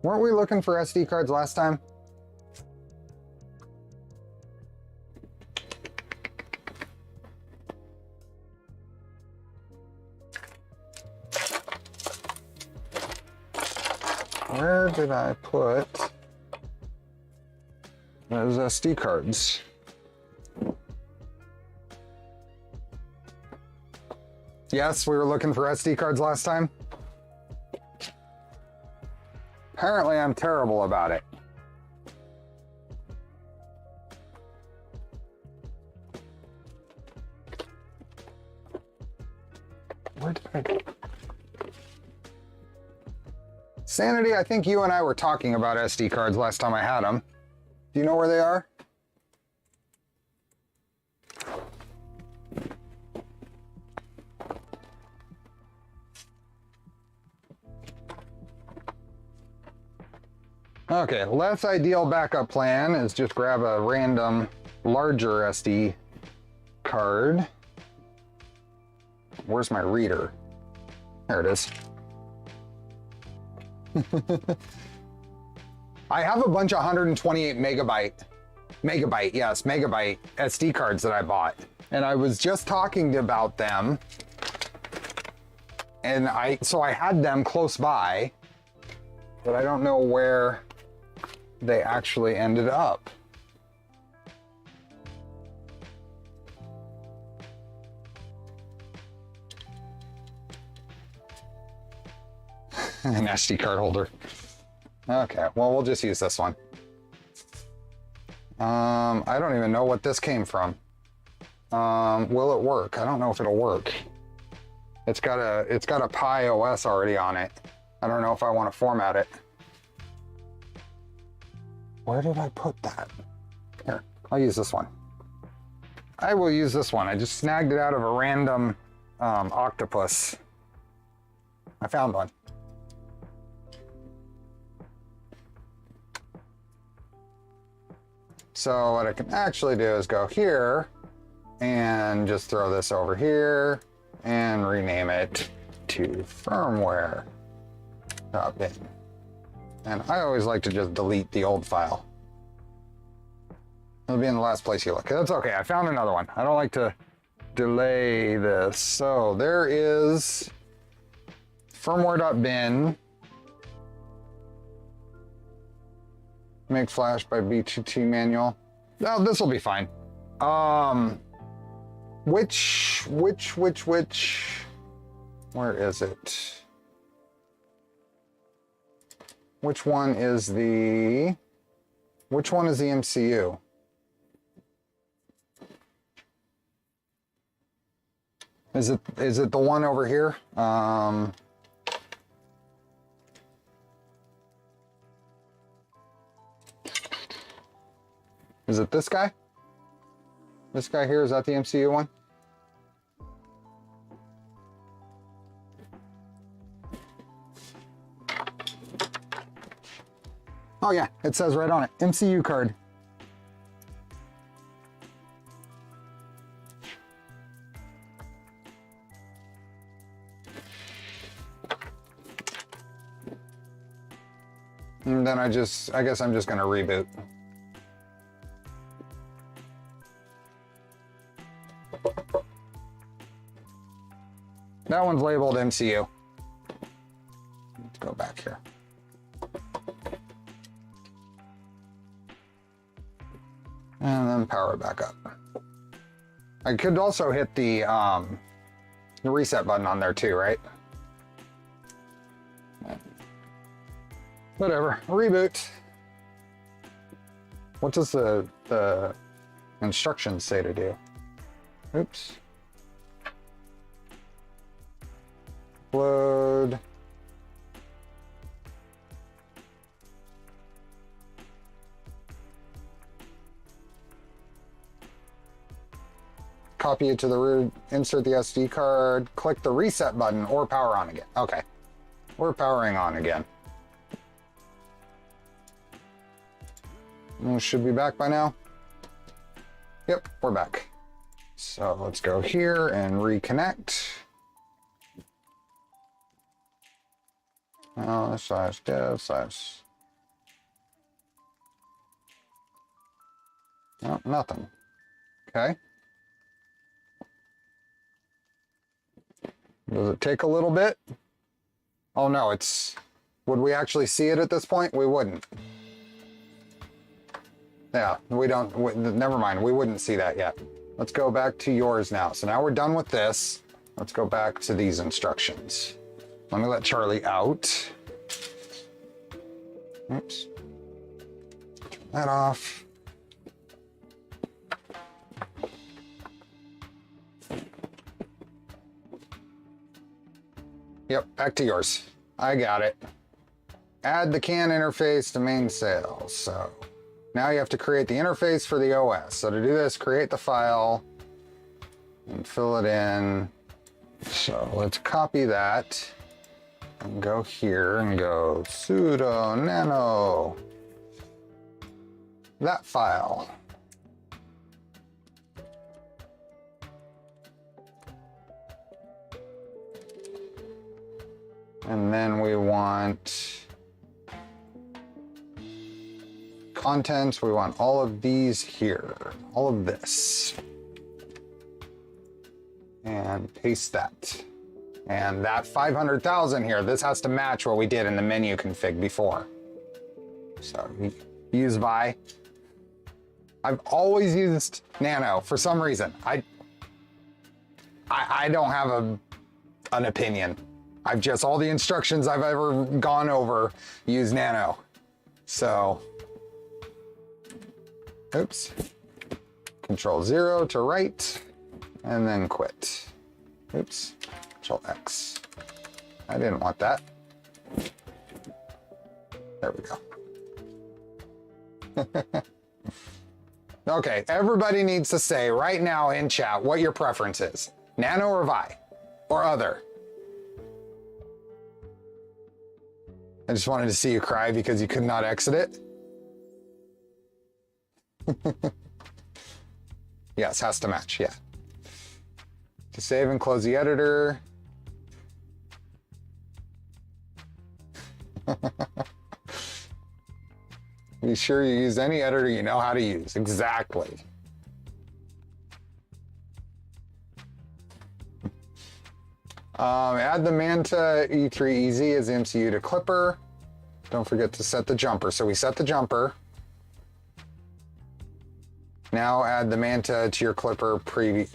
Weren't we looking for SD cards last time? Where did I put those SD cards? Yes, we were looking for SD cards last time. Apparently, I'm terrible about it. Where did I... Sanity, I think you and I were talking about SD cards last time I had them. Do you know where they are? Okay, less ideal backup plan is just grab a random larger SD card. Where's my reader? There it is. I have a bunch of 128 megabyte SD cards that I bought. And I was just talking about them. And so I had them close by, but I don't know where they actually ended up. An SD card holder. Okay, well, we'll just use this one. I don't even know what this came from. Will it work? I don't know if it'll work. It's got a Pi OS already on it. I don't know if I want to format it. Where did I put that? Here, I'll use this one. I will use this one. I just snagged it out of a random octopus. I found one. So what I can actually do is go here and just throw this over here and rename it to firmware.bin. And I always like to just delete the old file. It'll be in the last place you look. That's okay, I found another one. I don't like to delay this. So there is firmware.bin. Make flash by BTT manual. Oh, this will be fine. Which, where is it? Which one is the MCU? Is it the one over here? Is it this guy? This guy here, is that the MCU one? Oh yeah, it says right on it, MCU card. And then I guess I'm just gonna reboot. That one's labeled MCU. Let's go back here. And then power it back up. I could also hit the reset button on there too, right? Whatever, reboot. What does the instructions say to do? Oops. Load. Copy it to the root, insert the SD card, click the reset button, or power on again. Okay, we're powering on again. We should be back by now. Yep, we're back. So let's go here and reconnect. /dev/ no, nothing. Okay. Does it take a little bit? Oh no, would we actually see it at this point? We wouldn't. Yeah, never mind, we wouldn't see that yet. Let's go back to yours now. So now we're done with this. Let's go back to these instructions. Let me let Charlie out. Oops. Turn that off. Yep, back to yours. I got it. Add the CAN interface to main sales. So now you have to create the interface for the OS. So to do this, create the file and fill it in. So let's copy that and go here and go sudo nano that file. And then we want contents. We want all of these here, all of this. And paste that. And that 500,000 here, this has to match what we did in the menu config before. So use Vi. I've always used Nano for some reason. I don't have an opinion. I've just, all the instructions I've ever gone over use Nano. So, oops. Control 0 to write, and then quit. Oops, Control X. I didn't want that. There we go. Okay, everybody needs to say right now in chat what your preference is. Nano or Vi, or other. I just wanted to see you cry because you could not exit it. Yes, has to match, yeah. To save and close the editor. Be sure you use any editor you know how to use. Exactly. Add the Manta E3 Easy as MCU to Clipper. Don't forget to set the jumper. So we set the jumper. Now add the Manta to your Clipper printer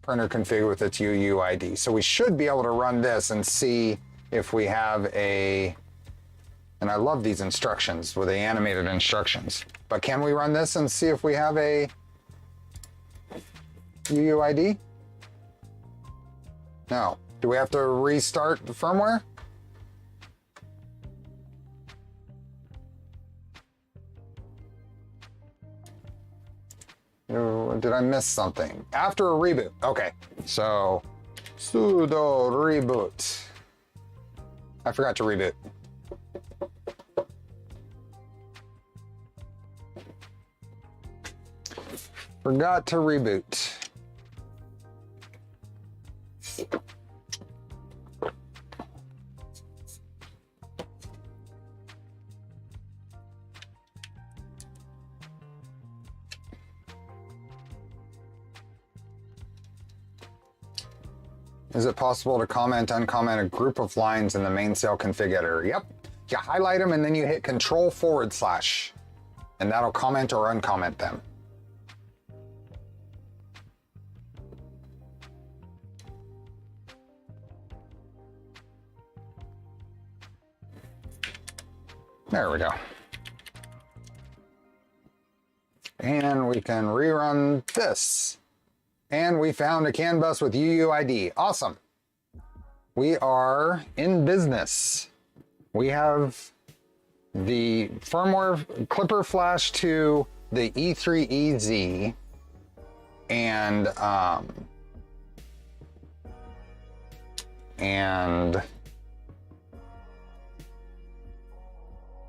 config with its UUID. So we should be able to run this and see if we have a, and I love these instructions with the animated instructions, but can we run this and see if we have a UUID? No. Do we have to restart the firmware? Did I miss something? After a reboot. Okay. So, sudo reboot. I forgot to reboot. Forgot to reboot. Is it possible to comment, uncomment a group of lines in the main cell configurator? Yep. You highlight them and then you hit Control / and that'll comment or uncomment them. There we go. And we can rerun this. And we found a CAN bus with UUID. Awesome. We are in business. We have the firmware Clipper flash to the E3EZ and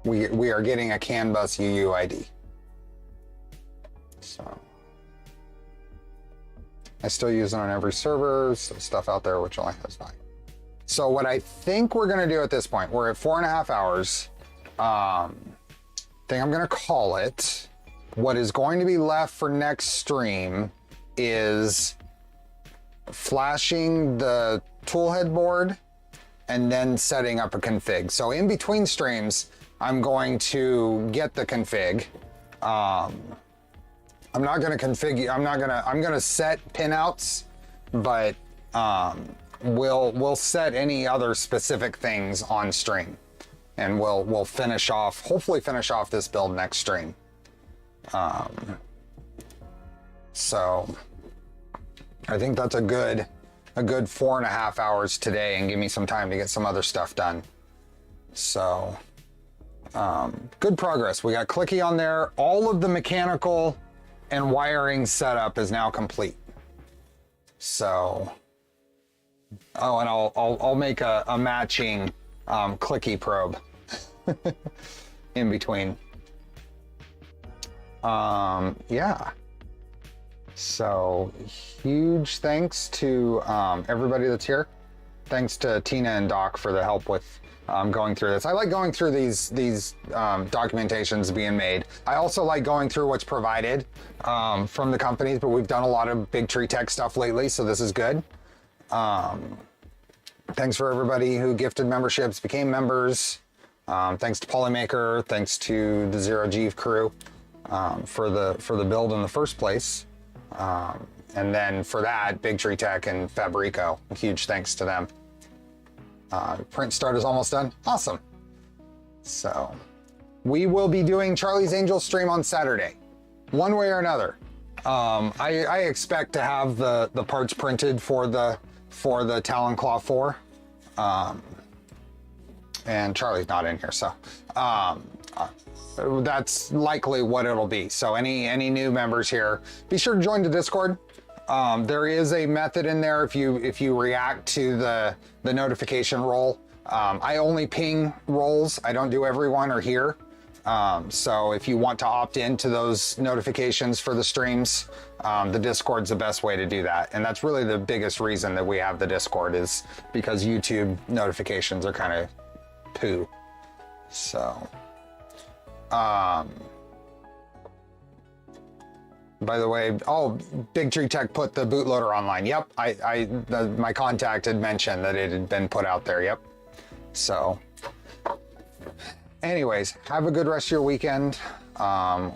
we are getting a CAN bus UUID. So I still use it on every server, so stuff out there which only has value. So what I think we're gonna do at this point, we're at 4.5 hours. I think I'm gonna call it. What is going to be left for next stream is flashing the toolhead board and then setting up a config. So in between streams, I'm going to get the config. I'm not gonna configure, I'm gonna set pinouts, but we'll set any other specific things on stream. And we'll finish off, hopefully finish off this build next stream. So I think that's a good 4.5 hours today and give me some time to get some other stuff done. So good progress. We got clicky on there. All of the mechanical and wiring setup is now complete. So, oh, and I'll make a matching clicky probe in between. Yeah. So huge thanks to everybody that's here. Thanks to Tina and Doc for the help with going through this. I like going through these documentations being made. I also like going through what's provided from the companies, but we've done a lot of Big Tree Tech stuff lately, so this is good. Thanks for everybody who gifted memberships, became members. Thanks to Polymaker, thanks to the ZeroG crew for the build in the first place. And then for that, Big Tree Tech and Fabrico, huge thanks to them. Print start is almost done. Awesome. So we will be doing Charlie's Angel stream on Saturday, one way or another. I expect to have the parts printed for the Talon Claw 4. And Charlie's not in here, so that's likely what it'll be. So any new members here, be sure to join the Discord. There is a method in there if you react to the notification roll. I only ping rolls. I don't do everyone or here. So if you want to opt into those notifications for the streams, the Discord's the best way to do that. And that's really the biggest reason that we have the Discord, is because YouTube notifications are kind of poo. So, by the way, oh, Big Tree Tech put the bootloader online. Yep, my contact had mentioned that it had been put out there. Yep. So, anyways, have a good rest of your weekend.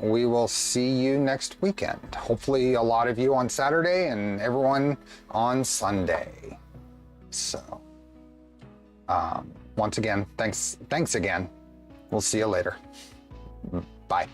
we will see you next weekend. Hopefully a lot of you on Saturday and everyone on Sunday. So, once again, thanks again. We'll see you later. Bye.